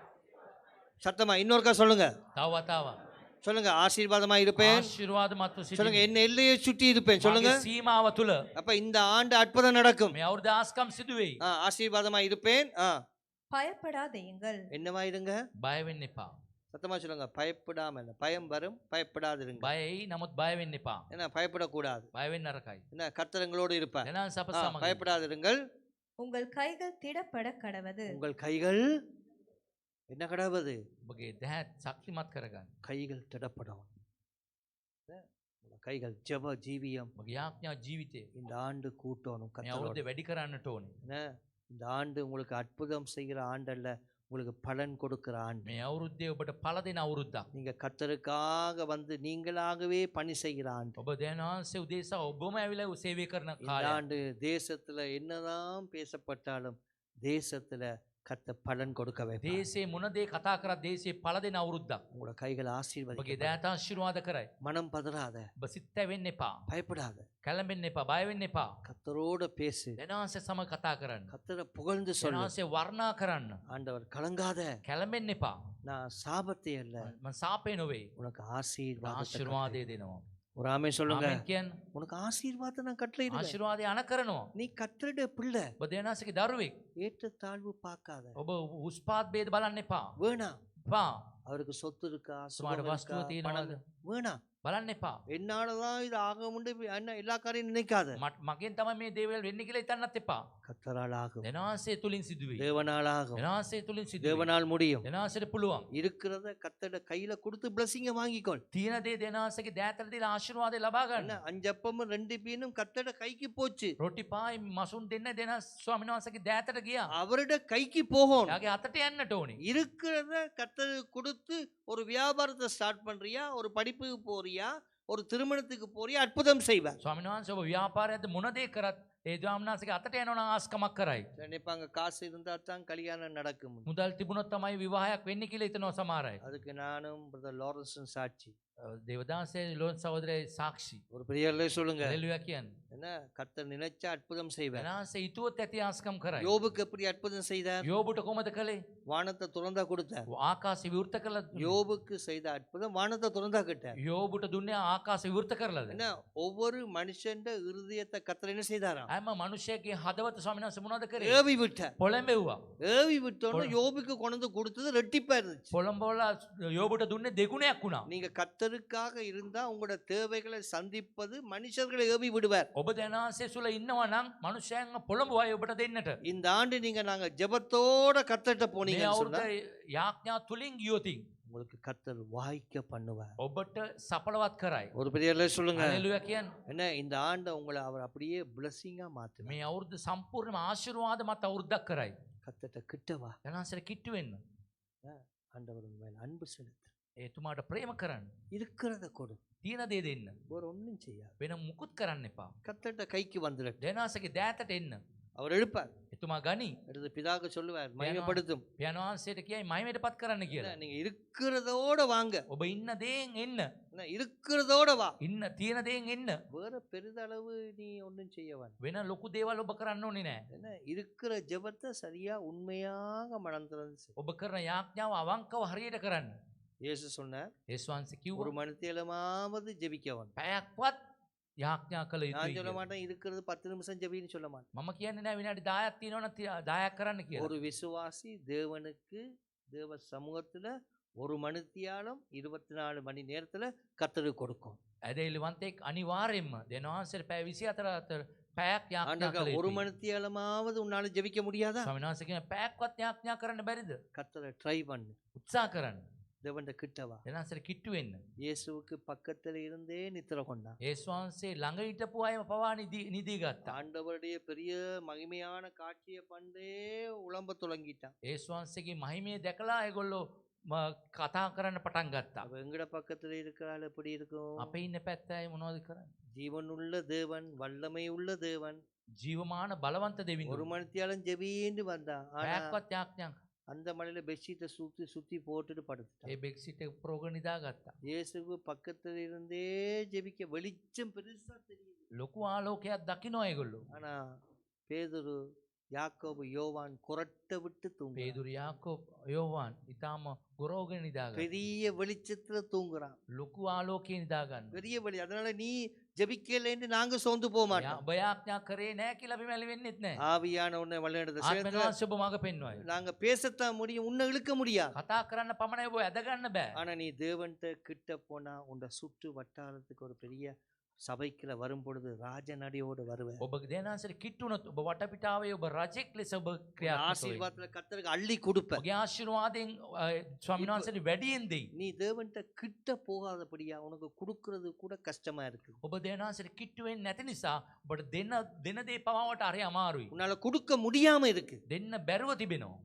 சத்தமா இன்னொருக்கா சொல்லுங்க. තව වතාවක්. சொல்லுங்க, ஆசீர்வாதமா இருப்பேன். ආශිර්වාදමත්ව சொல்லுங்க, සිටිමි. என்ன எல்லையை சுற்றி இருப்பேன். சொல்லுங்க. මගේ සීමාව තුල அப்ப இந்த ஆண்டு அற்புதம் நடக்கும். මේ අවුරුදු ආස්කම් සිදු වෙයි. ஆசீர்வாதமா இருப்பேன். பயப்படாதேயுங்கள். என்னவா இருங்க? බය වෙන්න එපා. சத்தமா சொல்லுங்க. பயப்படாம இல்ல, பயம் வரும், பயப்படாதிருங்க. බයයි නමුත් බය වෙන්න එපා. என்ன, பயப்படக்கூடாது. බය වෙන්න නරකයි. என்ன, கர்த்தரங்களோடு இருப்பார். එනං සප සමග. பயப்படாதிருங்கள். உங்கள் கைகள் திடப்பட கடவது. உங்கள் கைகள் என்ன கடவுது? ඔබගේ දැහත් ශක්තිමත් කරගන්න. கைகள் திடப்படும். கைகள் ஜெப ஜீவியம் ඔබගේ යාඥා ජීවිතේ இந்த ஆண்டு கூட்டணும். මේ අවුරුද්දේ වැඩි කරන්නට ඕනේ. என்ன, இந்த ஆண்டு உங்களுக்கு அற்புதம் செய்கிற ஆண்டு அல்ல, உங்களுக்கு பலன் கொடுக்கிற ஆண்டு. මේ අවුරුද්දේ ඔබට ඵල දෙන අවුරුද්දක්. நீங்க கர்த்தருக்காக வந்து நீங்களாகவே பணி செய்கிற ஆண்டு. ඔබ දෙනාන්සේ උදෙසා ඔබම ඇවිල්ලා සේවය කරන இந்த කාලය. ஆண்டு தேசத்துல என்னதான் பேசப்பட்டாலும் தேசத்துல கர்த்தர் பலன் கொடுக்க வைப்பார். දේශේ මොන දේ කතා කරත් දේශේ ඵල දෙන අවුරුද්දක්. உங்களோட கைகள் ඔබගේ ஆசீர்வதிக்கப்படும். දෑත ආශිර්වාද කරයි. மனம் பதறாத, ඔබ සිත් ඇවෙන්න එපා. பயப்படாத. කැළඹෙන්න එපා. බය වෙන්න එපා. கர்த்தரோட பேசு. දෙනාන්සේ සම කතා කරන්න. கர்த்தரை புகழ்ந்து சொல்லு. දෙනාන්සේ වර්ණනා කරන්න. ஆண்டவர் கலங்காத, කැළඹෙන්න එපා. நான் சாபத்தை அல்ல, මම සාපේ නොවේ. உனக்கு ஆசீர்வாதத்தை ආශිර්වාදය දෙනවා. ஒரு ஆமென் சொல்லுங்க. ආමෙන් කියන්න. உனக்கு ஆசீர்வாதத்தை நான் கட்டளையிடுவேன். ආශිර්වාදය අන කරනවා. நீ கர்த்தருடைய பிள்ளை. ඔබ දෙනාන්සේගේ දරුවෙක්. ஏற்ற தாழ்வு பார்க்காத. ඔබ උස්පාත් ભેද බලන්න එපා. வேணாம். එපා. அவருக்கு சொத்து இருக்கா, ඔබට சுகம் වස්තුව இருக்கா, තියෙනවද? பணம் வேணாம். බලන්න එපා. என்னாலதான் இது ஆக முடியும் என்ன எல்லா காரியம் நினைக்காத. මගෙන් තමයි මේ දේවල් වෙන්නේ කියලා හිතන්නත් එපා. கர்த்தரால் ஆகும். දෙනාන්සේ තුලින් සිදුවේ. தேவனால் ஆகும். දෙනාන්සේ තුලින් සිදුවේ. தேவனால் முடியும். දෙනාන්සේට පුළුවන්. இருக்கிறத கர்த்தருடைய கையில கொடுத்து பிளஸிங்க வாங்கிக்கொள். තියෙන දේ දෙනාන්සේගේ දෑතට දීලා ආශිර්වාදය ලබා என்ன, ගන්න. 5 அப்பமும் 2 மீனும் கர்த்தருடைய கைக்கு போச்சு. රොටි පායි මසුන් දෙන්න දෙන ස්වාමීන් වහන්සේගේ දෑතට ගියා. அவருடைய கைக்கு போகும். එයාගේ අතට යන්නට ඕනේ. இருக்கிறத கர்த்தருக்கு கொடுத்து ஒரு வியாபாரத்தை ஸ்டார்ட் பண்றியா, ஒரு படிப்புக்கு போறியா, ஒரு திருமணத்துக்கு போறியா, அற்புதம் செய்வார். ස්වාමීන් වහන්සේ ඔබ ව්‍යාපාරයක්ද මොන දේ කරත් ඒ ස්වාමීන් අතට යනවා නම් ආස්කමක් කරයි. நினைப்பாங்க காசு இருந்தா தான் கல்யாணம் நடக்கும். මුදල් තිබුණොත් තමයි විවාහයක් වෙන්නේ කියලා හිතනවා සමහර අය. அதுக்கு நானும் பிரதர் லாரன்ஸும் சாட்சி. දේවදාසයේ ලෝන් සහෝදරයේ සාක්ෂි. ஒரு பெரிய அல்லேலூயா சொல்லுங்க. හalleluya කියන්න. என்ன, கர்த்தர் நினைச்சா அற்புதம் செய்வார். දෙනාන්සේ හිතුවොත් ඇති ආස්කම් කරයි. யோபுக்கு எப்படி அற்புதம் செய்தார்? යෝබුට කොහොමද කළේ? வானத்தை திறந்தா கொடுத்தார். ආකාශය විවෘත කළා. யோபுக்கு செய்த அற்புதம் வானத்தை திறந்தா கிட்டார். යෝබුට දුන්නේ ආකාශය විවෘත කරලාද? என்ன, ஒவ்வொரு மனுஷன் இருதயத்தை கர்த்தர் என்ன செய்தாராம்? හැම මනුෂ්‍යයගේ හදවත ස්වාමීන් වහන්සේ මොනවද කරේ? ஏவி விட்டார். පොළඹෙව්වා. ஏவி விட்டோன்னு யோபுக்கு கொண்டு கொடுத்தது ரெட்டிப்பா இருந்துச்சு. පොළඹවලා යෝබුට දුන්නේ දෙගුණයක් වුණා. நீங்க கர்த்தருக்காக இருந்தா உங்களோட தேவைகளை சந்திப்பது மனுஷர்களை ஏவி விடுவார். ඔබ දැනාසේ සුල ඉන්නවා නම් මනුෂ්‍යයන්ව පොළඹවයි ඔබට දෙන්නට. இந்த ஆண்டு நீங்க நாங்க ஜெபத்தோட கர்த்தர்ட்ட මේ போனீங்கன்னு சொன்னா අවුරුද්ද යාඥා තුලින් ගියොතින් உங்களுக்கு கர்த்தர் வாய்க்க பண்ணுவார். ඔබට සඵලවත් කරයි. ஒரு பெரிய அல்லேலூயா சொல்லுங்க. හalleluya කියන්නේ. என்ன இந்த ஆண்டு உங்களை அவர் அப்படியே பிளஸிங்கா மாத்துவார். මේ අවුරුද්ද සම්පූර්ණයෙන්ම ආශිර්වාද මත අවුරුද්දක් කරයි. கர்த்தர்ட்ட கிட்டவா. දැනාසට කිට්ටු වෙන්න. ஆண்டவர் மேல அன்பு செலுத்து. එතුමාට ප්‍රේම කරන්න. இருக்கிறத கொடு. තියෙන දේ දෙන්න. வேற ஒண்ணும் செய்யாது. වෙන මුකුත් කරන්න එපා. கர்த்தர்ட்ட கைக்கு வந்துடட்டும். දැනාසගේ දෑතට එන්න. அவர் எழுப்பார். එතුමා ගනි. எடுத்து பிதாக்கு சொல்லுவார் மகிமைப்படுத்தும். පියාණන් වහන්සේට කියයි මහිමයටපත් කරන්න කියලා. நீங்க இருக்கிறதோட வாங்க. ඔබ ඉන්න දේෙන් එන්න. இருக்கிறதோட வா. ඉන්න තියෙන දේෙන් එන්න. வேற பெரிதளவு நீ ஒன்றும் செய்ய வேண்டாம். වෙන ලොකු දේවල් ඔබ කරන්න ඕනේ නෑ. என்ன இருக்கிற ஜெபத்தை சரியா உண்மையாக மனம் திறந்து செய். ඔබ කරන යාඥාව අවංකව හරියට කරන්න. இயேசு சொன்னார் යේසුස් වහන්සේ ஒரு කිව්වා மணித்தேலமாவது ஜெபிக்கவன். පැයක්වත් යාඥා කළ நான் යුතුයි சொல்ல කියලා. மாட்டேன் இருக்கிறது 10 நிமிஷம் ஜெபின்னு சொல்ல மாட்டேன். මම කියන්නේ නෑ විනාඩි 10ක් තියෙනවනම් 10ක් කරන්න කියලා. ஒரு விசுவாசி தேவனுக்கு தேவ சமூகத்துல ஒரு மணித்தியாலம் 24 மணி நேரத்துல கர்த்தருக்கு கொடுக்கும். ඇදහිලිවන්තෙක් අනිවාර්යෙන්ම දෙනවහන්සේට පැය 24 අතර පැයක් යාඥා ஆண்டவரே, කළ ஒரு යුතුයි. மணித்தியாலமாவது உன்னால ஜெபிக்க முடியாதா? ස්වාමීන් වහන්සේ කියන පැයක්වත් යාඥා කරන්න බැරිද? கர்த்தரை ட்ரை பண்ணு. උත්සාහ කරන්න. தேவன்ட கிட்டவா. දෙනවහන්සේට කිට්ටු වෙන්න. இயேசுவுக்கு பக்கத்துல இருந்தே நித்திர கொண்டான். යේසුස් වහන්සේ ළඟ හිටපු අයම පවා නිදී ගත්තා. ஆண்டவருடைய பெரிய மகிமையான காட்சியை பண்டே உளம்ப தொடங்கிட்டான். යේසුස් වහන්සේගේ මහිමය දැකලා ඒගොල්ලෝ කතා කරන්න පටන් ගත්තා. அப்ப எங்கட பக்கத்துல இருக்கிறாள் எப்படி இருக்கும்? අපේ ඉන්න පැත්තයි මොනවද කරන්නේ? ஜீவனுள்ள தேவன், வல்லமை உள்ள தேவன். ජීවමාන බලවන්ත ஒரு දෙවිඳුන්. மணித்தியாலம் ஜெபின்னு வந்தான். ஆனா පැයක්වත් යාඥා அந்த மலையில பெட்ஷீட்டை சுத்தி சுத்தி போட்டுட்டு ඒ படுத்துட்டான். බෙක්සිට ප්‍රෝග නිදා ගත්තා. இயேசுக்கு பக்கத்துல இருந்தே ஜெபிக்க வெளிச்சம் பெருசா தெரியுது. ලොකු ආලෝකයක් දකින්න ඒගොල්ලෝ. ஆனா பேதுரு, யாக்கோபு, யோவான் குரட்டை விட்டு தூங்குறான். පේදුරු යාකෝබ් යෝවාන් ඊටාම ගොරෝගෙන නිදා ගත්තා. பெரிய வெளிச்சத்துல தூங்குறான். ලොකු ආලෝකයේ නිදා ගන්න. பெரிய வெளி. அதனால நீ ஜெபிக்கலைன்னு நாங்க சோர்ந்து போக மாட்டோம். ඔබ යාඥා කරේ නැහැ කියලා අපි මැලි වෙන්නෙත් නැහැ. ஆவியான உன்னை வழிநடத்த ආත්මය சேர்த்து වහන්සේ ඔබ මඟ පෙන්වයි. நாங்க பேசத்தான் முடியும், உன்னை இழுக்க முடியாது. කතා කරන්න පමණයි ඔබ ඇද ගන්න බෑ. ஆனா நீ தேவன்கிட்ட கிட்ட போனா உன்னை சுற்று வட்டாரத்துக்கு ஒரு பெரிய சபைக்குள்ள வரும் பொழுது ராஜநடியோடு வருவேன். ඔබ දෙනාසට කිට්ටුනොත් ඔබ වටපිටාවේ ඔබ රජෙක් ලෙස ඔබ ක්‍රියාත්මක වෙයි. ஆசீர்வாதத்துல கர்த்தருக்கு அள்ளி கொடுப்ப. ඔබගේ ආශිර්වාදයෙන් ස්වාමීන් වහන්සේට වැඩියෙන් දෙයි. நீ தேவன்கிட்ட கிட்ட போகாதபடியா உனக்கு கொடுக்கறது கூட கஷ்டமா இருக்கு. ඔබ දෙනාසට කිට්ටු වෙන්නේ නැති නිසා ඔබට දෙන දේ පවාවට හරි අමාරුයි. உன்னால கொடுக்க முடியாம இருக்கு. දෙන්න බැරුව තිබෙනවා.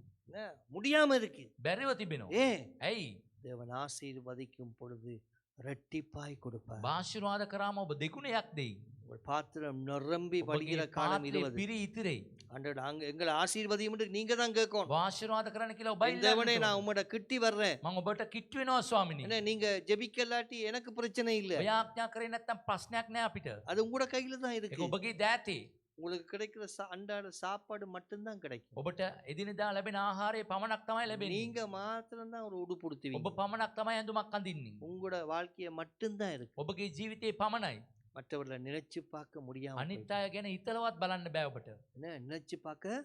முடியாம இருக்கு. බැරිව තිබෙනවා. ஏன்? ඇයි? தேவன் ஆசீர்வதிக்கும் பொழுது ரெட்டிப்பாய் கொடுப்பார். ආශිර්වාද කරාම ඔබ දෙගුණයක් දෙයි. ஒரு பாத்திரம் நிரம்பி வழிகிற ඔබගේ காலம் පාත්‍රය 20. පිරී ඉතිරෙයි. ஆண்டவர் நாங்க எங்களை ஆசீர்வதியும் நீங்க தான் கேட்கணும். ඔබ ආශිර්වාද කරන්න කියලා ඔබයි என் தேவனே நான் உம்மோட கிட்டி வர்றேன். මම ඔබට කිට්ටු වෙනවා ස්වාමිනී. என்ன நீங்க ஜெபிக்கலாட்டி எனக்கு பிரச்சனை இல்ல. ඔය ආඥා කරේ නැත්තම් ප්‍රශ්නයක් නෑ අපිට. அது உங்களோட கையில தான் ඒක இருக்கு. ඔබගේ දෑතේ. உங்களுக்கு கிடைக்கிற அன்றாட சாப்பாடு மட்டும்தான் கிடைக்கும். ඔබට එදිනෙදා ලැබෙන ආහාරය පමණක් තමයි ලැබෙන්නේ. நீங்க மாத்திரம் தான் ஒரு உடுப்பு ඔබ உடுத்துவீங்க. පමණක් තමයි ඇඳුමක් අඳින්නේ. உங்களோட வாழ்க்கைய மட்டும்தான் இருக்கு. ඔබගේ ජීවිතේ පමණයි. மற்றவர்களை நினைச்சு பார்க்க முடியாம අනිත් போயிடுச்சு. අය ගැන හිතලවත් බලන්න බෑ ඔබට. என்ன நினைச்சு பார்க்க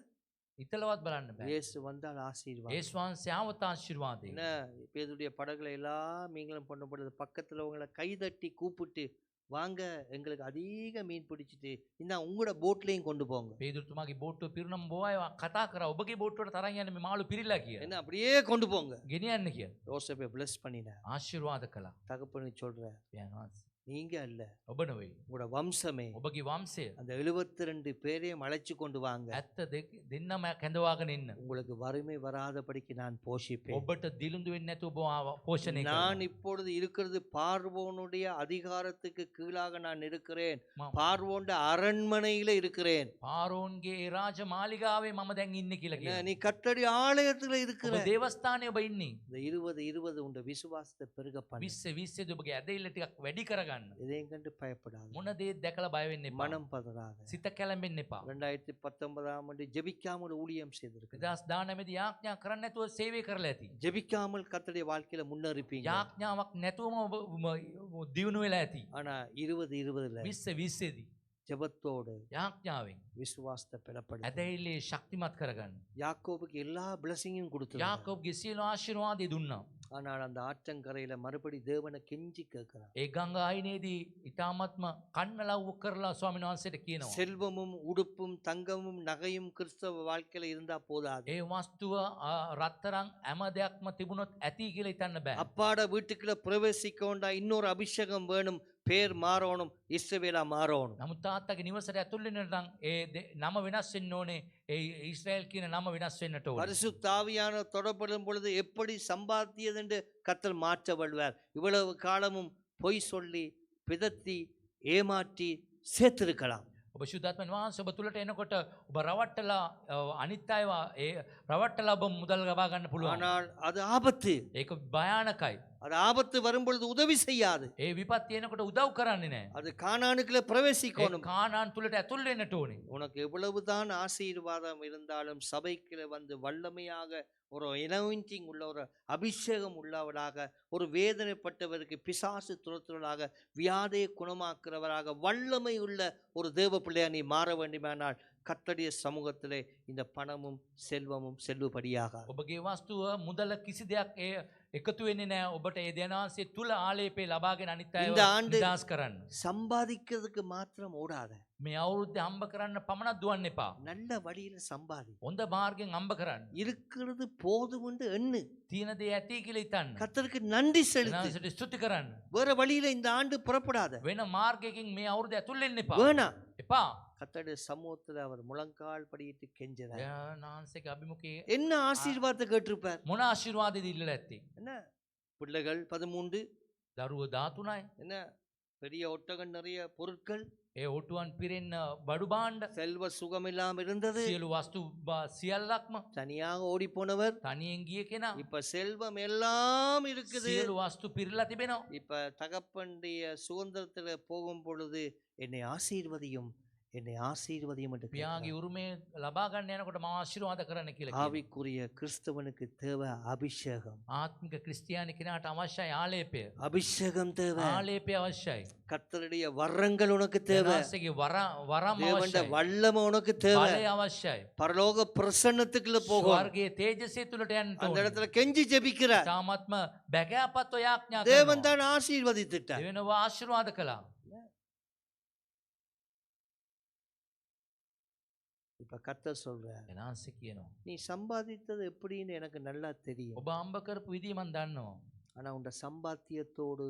හිතලවත් බලන්න බෑ. இயேசு வந்தால் ஆசீர்வாதம். යේසුස් වහන්සේ ආවත ආශිර්වාදේ. என்ன பேதுடைய படகுல எல்லாம் மீன்களும் பண்ணப்படுது. பக்கத்துல உங்களை கைதட்டி கூப்பிட்டு வாங்க, எங்களுக்கு அதிக மீன் பிடிச்சிட்டு இந்த உங்களோட போட்லயும் கொண்டு போங்க. පේදුරුතුමාගේ බෝට්ටුව පිරුණම බොය කතා කරා ඔබගේ බෝට්ටුවට තරන් යන්නේ මේ මාළු පිරිලා කියලා. என்ன அப்படியே கொண்டு போங்க. ගෙනියන්න කියලා. யோசேப்பை பிளஸ் பண்ணினார். ආශිර්වාද කළා. தகப்பனு சொல்ற පියාණන් වහන්සේ. நீங்க அல்ல, ඔබ නෙවෙයි. உங்களோட வம்சமே ඔබගේ වංශය அந்த 72 பேரையும் அழைச்சு கொண்டு வாங்க. ඇත්ත දෙන්නම කැඳවාගෙන ඉන්න. உங்களுக்கு வறுமை வராதபடிக்கு நான் போஷிப்பேன். ඔබට දිලුඳු වෙන්නේ නැතුව ඔබ පෝෂණය நான் කරනවා. இப்பொழுது இருக்கிறது பார்வோனுடைய அதிகாரத்துக்கு கீழாக நான் இருக்கிறேன். මම பார்வோண்ட அரண்மனையில இருக்கிறேன். පාරෝන්ගේ රාජ මාලිගාවේ මම දැන් ඉන්නේ කියලා என்ன, කියනවා. நீ கட்டடி ஆலயத்துல ඔබ இருக்கிற. දේවස්ථානයේ ඔබ ඉන්නේ. இந்த 20 உண்ட விசுவாசத்தை பெருக பண்ணு. 20 ඔබගේ ඇදහිල්ල ටිකක් වැඩි කරගන්න. இதையும் கண்டு பயப்படாத. මොන දේ දැකලා බය වෙන්න එපා. மனம் பதறாத. සිත කැළඹෙන්න එපා. 2019 ஆண்டு ஜெபிக்காமல் ஊழியம் செய்திருக்கு. 2019 දී යාඥා කරන්න නැතුව සේවය කරලා ඇති. ஜெபிக்காமல் கர்த்தருடைய வாழ்க்கையில முன்னேறிப்பீங்க. යාඥාවක් නැතුවම දියුණු වෙලා ඇති. ஆனா 2020ல 20 දී ஜெபத்தோடு යාඥාවෙන් விசுவாசத்தை பலப்படுத்த ඇදහිල්ලේ ශක්තිමත් කරගන්න. யாக்கோபுக்கு எல்லா பிளஸிங்கும் கொடுத்து යාකෝබ්ගේ සියලු ආශිර්වාදය දුන්නා. ஆனால் அந்த ஆற்றங்கரையில மறுபடி தேவனை கெஞ்சி கேட்கிறான். ඒ ගංගා අයිනේදී ඊ타මත්ම කන්නලව් කරලා ස්වාමීන් වහන්සේට කියනවා. செல்வமும் உடுப்பும் தங்கமும் நகையும் கிறிஸ்தவ வாழ்க்கையில இருந்தா போதாது. ඒ වස්තුව රත්තරන් හැම දෙයක්ම තිබුණොත් ඇති කියලා හිතන්න බෑ. அப்பாட வீட்டுக்குள்ள பிரவேசிக்க வேண்டா இன்னொரு அபிஷேகம் வேணும், பேர் மாறணும், இஸ்ரவேலா மாறணும். නමුත් තාත්තගේ නිවසට ඇතුල් වෙන්න නම් ඒ නම වෙනස් වෙන්න ඕනේ. ඒ ඊශ්‍රායෙල් කියන නම වෙනස් වෙන්නට ඕනේ. பரிசுத்த ஆவியானவர் தொடப்படும் பொழுது எப்படி சம்பாத்தியது என்று கர்த்தர் மாற்ற வல்வார். இவ்வளவு காலமும் பொய் சொல்லி பிதத்தி ஏமாற்றி சேர்த்திருக்கலாம். ඔබ ශුද්ධාත්මන් වහන්සේ ඔබ තුලට එනකොට ඔබ රවට්ටලා අනිත් අයව ඒ රවට්ටලා ඔබ මුදල් ලබා ගන්න පුළුවන්. ஆனால் அது ஆபத்து. ඒක භයානකයි. அது ஆபத்து வரும் பொழுது உதவி செய்யாது. ඒ විපත් එනකොට උදව් කරන්නේ නැහැ. அது கானானுக்குள்ள பிரவேசிக்கணும். කානාන් තුලට ඇතුල් වෙන්නට ඕනේ. உனக்கு எவ்வளவுதான் ஆசீர்வாதம் இருந்தாலும் சபைக்குள்ள வந்து வல்லமையாக ஒரு எனவிண்டிங் உள்ள ஒரு அபிஷேகம் உள்ளவராக, ஒரு வேதனைப்பட்டவருக்கு பிசாசு துரத்துவராக, வியாதியை குணமாக்குறவராக, வல்லமை உள்ள ஒரு தேவ பிள்ளையா நீ மாற வேண்டுமானால் கர்த்தருடைய சமூகத்திலே இந்த பணமும் செல்வமும் செல்லுபடியாக. ඔබගේ වස්තුව මුදල කිසි දෙයක් එකතු වෙන්නේ නැහැ. ඔබට ඒ දෙනාන්සේ තුල ආලේපේ ලබාගෙන අනිත් අයව இந்த ஆண்டு නිදාස් කරන්න. சம்பாதிக்கிறதுக்கு மாத்திரம் ஓடாத. මේ අවුරුද්දේ හම්බ කරන්න පමණක් දුවන්න එපා. நல்ல வழியில சம்பாதி. හොඳ මාර්ගෙන් හම්බ කරන්න. இருக்கிறது போதும் என்று எண்ணு. තියෙන දේ ඇති කියලා හිතන්න. கர்த்தருக்கு நன்றி செலுத்து. දෙනාන්සට ස්තුති කරන්න. வேற வழியில இந்த ஆண்டு புறப்படாத. වෙන මාර්ගයකින් මේ අවුරුද්ද ඇතුල් වෙන්න එපා. வேணா. එපා. கர்த்தருடைய சமூகத்துல அவர் முழங்கால் படியிட்டு கெஞ்சுறார். නාන්සේගේ අභිමුඛයේ என்ன ஆசீர்வாதத்தை கேட்டிருப்பார்? මොන ආශිර්වාදෙද ඉල්ලලා ඇත්තේ? என்ன பிள்ளைகள் 13, දරුවෝ 13යි. என்ன பெரிய ஒட்டகம் நிறைய பொருட்கள், ඒ ඔටුවන් පිරෙන්න බඩු භාණ්ඩ, செல்வ சுகம் இல்லாம இருந்தது. සියලු වස්තු සියල්ලක්ම தனியாக ஓடி போனவர் තනියෙන් ගිය කෙනා. இப்ப செல்வம் எல்லாம் இருக்குது. සියලු වස්තු පිරලා තිබෙනවා. இப்ப தகப்பனுடைய சுதந்திரத்துல போகும் பொழுது என்னை ஆசீர்வதியும், என்னை ஆசீர்வதியும் என்று පියාගේ கேட்கிறார். උරුමය ලබා ගන්න යනකොට මම ආශිර්වාද කරන්න කියලා කියනවා. ஆவிக்குரிய கிறிஸ்தவனுக்கு தேவை அபிஷேகம். ආත්මික ක්‍රිස්තියානි කෙනාට අවශ්‍යයි ආලේපය. அபிஷேகம் தேவை. ආලේපය අවශ්‍යයි. கர்த்தருடைய வரங்கள் உனக்கு தேவை. දෙනාන්සේගේ වරම් தேவனுடைய අවශ්‍යයි. வல்லமை உனக்கு தேவை. බලය අවශ්‍යයි. பரலோக பிரசன்னத்துக்குள்ள போகும். ස්වර්ගයේ තේජසය තුලට යන්න அந்த ඕනේ. இடத்துல கெஞ்சி ஜெபிக்கிறார். තාමත්ම බැගෑපත් යාඥා தேவன் කරනවා. தான் ஆசீர்வதித்துட்டார். දෙවෙනව ආශිර්වාද කළා. இப்ப கர்த்தர் சொல்றார், දෙනාන්සේ කියනවා. நீ சம்பாதித்தது எப்படின்னு எனக்கு நல்லா தெரியும். ඔබ අම්බ කරපු විදිය මන් දන්නවා. ஆனா உன் சம்பாத்தியத்தோடு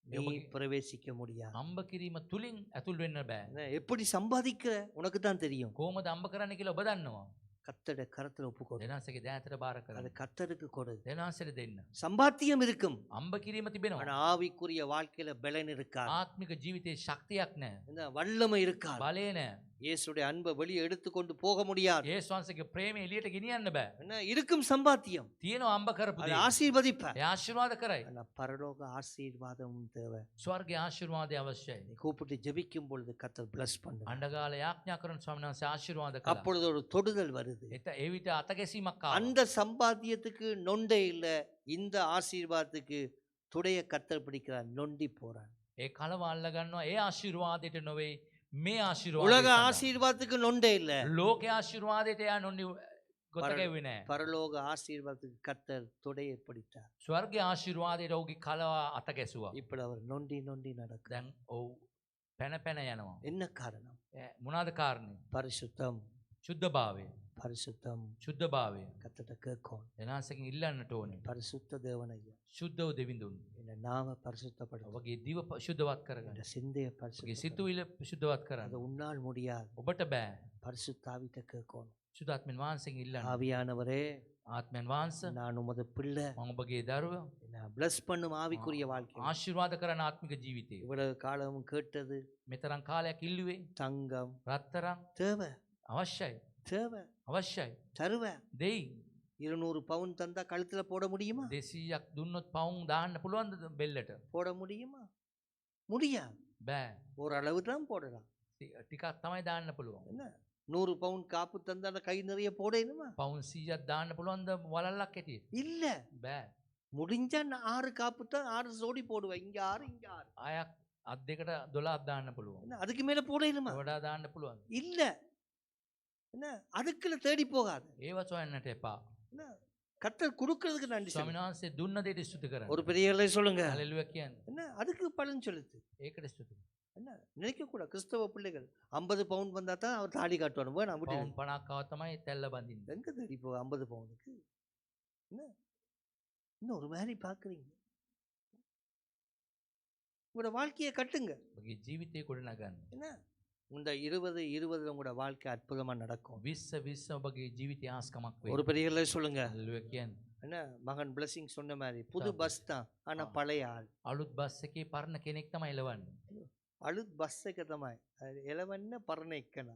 நீ ඔබගේ பிரவேசிக்க முடியாது. අම්බ කිරීම තුලින් ඇතුල් වෙන්න බෑ. என்ன, எப்படி சம்பாதிக்கிற உனக்கு தான் தெரியும். කොහොමද අම්බ කරන්න කියලා ඔබ දන්නවා. கர்த்தருடைய கரத்துல ஒப்புக்கொடு. දෙනාන්සේගේ දෑතට බාර அது කරන්න. கர்த்தருக்கு கொடு. දෙනාන්සේට දෙන්න. சம்பாத்தியம் இருக்கும், අම්බ කිරීම තිබෙනවා. ஆனா ஆவிக்குரிய வாழ்க்கையில பலன் இருக்காது. ආත්මික ජීවිතේ ශක්තියක් නැහැ. இந்த வல்லமை இருக்காது. බලය නැහැ. இயேசுடைய அன்பை வெளியே எடுத்துக்கொண்டு போக முடியாது. යේසුස් වහන්සේගේ ප්‍රේමය එළියට ගෙනියන්න බෑ. என்ன, இருக்கும் சம்பாத்தியம் තියෙනවා අම්බ කරපු அது දේ. ஆசீர்வதிப்பார். ඒ ආශිර්වාද කරයි. ஆனா பரலோக ஆசீர்வாதமும் தேவை. ස්වර්ගයේ ආශිර්වාදය අවශ්‍යයි. நீ கூப்பிட்டு ஜெபிக்கும் பொழுது கர்த்தர் bless பண்ணுவார். අඬගාල යාඥා කරන ස්වාමීන් වහන්සේ ආශිර්වාද කළා. அப்பொழுது ஒரு தொடுதல் வருது. ඒ විට අතගැසීමක් ආවා. அந்த சம்பாத்தியத்துக்கு நொண்டே இல்ல, இந்த ஆசீர்வாதத்துக்கு துடைய கர்த்தர் பிடிக்கிறார், நொண்டி போறார். ඒ කලව අල්ල ගන්නවා. ඒ ආශිර්වාදයට නොවේ මේ உலக ආශිර්වාදයට. ஆசீர்வாதத்துக்கு நொண்டே இல்ல, ලෝක ආශිර්වාදයට යා නොනි ගොත ගැව්වේ නැහැ. பரலோக ஆசீர்வாதத்துக்கு கர்த்தர் துடையை பிடித்தார். ස්වර්ගයේ ආශිර්වාදයට ඔහුගේ කලව අතගැසුවා. இப்படி அவர் நொண்டி நொண்டி நடக்கிறார். දැන් ඔව් පැන පැන යනවා. என்ன காரணம்? මොනවාද කාරණේ? பரிசுத்தம், සුද්ධභාවය. பரிசுத்தம். සුද්ධභාවය. கர்த்தர்ட்ட கேட்கும், දෙනාසකින් ඉල්ලන්නට ඕනේ. பரிசுத்த தேவனையா සුද්ධව දෙවිඳුන්. இந்த நாம பரிசுத்தப்படுத்த, ඔබගේ දිව ශුද්ධවත් කරගන්න. இந்த சிந்தைய ඔබගේ பரிசுத்த, සිතුවිල්ල ශුද්ධවත් அது කරන්න. உன்னால் முடியாது. ඔබට බෑ. பரிசுத்தாவிட்ட கேட்கணும், සුදාත්මන් වහන්සේගෙන් ඉල්ලන්න. ஆவியானவரே ආත්මයන් වහන්සේ நான் உமது பிள்ளை, මම ඔබගේ දරුව என்ன bless பண்ணும் ஆவிக்குரிய வாழ்க்கை. ආශිර්වාද කරන ආත්මික ජීවිතේ. இவ்வளவு காலமும் கேட்டது මෙතරම් කාලයක් ඉල්ලුවේ தங்கம் රත්තරන් தேவை, අවශ්‍යයි. தேவை, අවශ්‍යයි. தருவேன். දෙයි. 200 பவுன் தந்தா கழுத்துல போட முடியுமா? 200ක් දුන්නොත් පවුම් දාන්න පුළුවන්ද බෙල්ලට? போட முடியுமா? முடியாது. බෑ. ஓரளவு தான் போடலாம். ටිකක් තමයි දාන්න පුළුවන්. என்ன, 100 பவுன் காப்பு தந்தா அந்த கை நிறைய போடணுமா? පවුම් 100ක් දාන්න පුළුවන්ද වලල්ලක් ඇටියෙ? இல்ல, බෑ. முடிஞ்சா நான் 6 காப்பு தான் 6 சோடி போடுவேன். இங்க 6 இங்க 6. අයක් අත් දෙකට 12ක් දාන්න පුළුවන්. என்ன அதுக்கு மேல போடணுமா වඩා දාන්න පුළුවන්. இல்ல என்ன அதுக்குள்ள தேடி போகாது ඒව සොයන්නට එපා. என்ன கர்த்தர் கொடுக்கறதுக்கு நன்றி ස්වාමීන් சொல்லு. වහන්සේ දුන්න දෙයට ස්තුති කරන්න. ஒரு பெரிய சொல்லுங்க හලෙලුයා කියන්න. என்ன அதுக்கு பலன் செலுத்து ඒකට ස්තුති. என்ன நினைக்க கூட கிறிஸ்தவ பிள்ளைகள் 50 பவுண்ட் வந்தா தான் அவர் தாடி காட்டுவார் நான் விட்டு පවුන් 50ක් ආව තමයි තැල්ල බඳින්නේ. எங்க தேடி போ 50 பவுனுக்கு என்ன இன்னும் ஒரு மாதிரி பாக்குறீங்க உங்களோட வாழ்க்கையை கட்டுங்க ඔබගේ ජීවිතේ ගොඩනගන්න. என்ன இந்த 20 உங்களோட வாழ்க்கை அற்புதமா நடக்கும் 20 ඔබගේ ජීවිතය ආස්කමක් වේ. ஒரு பெரிய சொல்லுங்க හලෙලුයා කියන්න. என்ன மகன் பிளஸிங் சொன்ன மாதிரி புது பஸ் தான் ஆனா பழைய ஆள் අලුත් බස් එකේ පරණ කෙනෙක් තමයි එලවන්නේ. அழுத் பஸ் එක තමයි එලවන්න පරණ එක්කන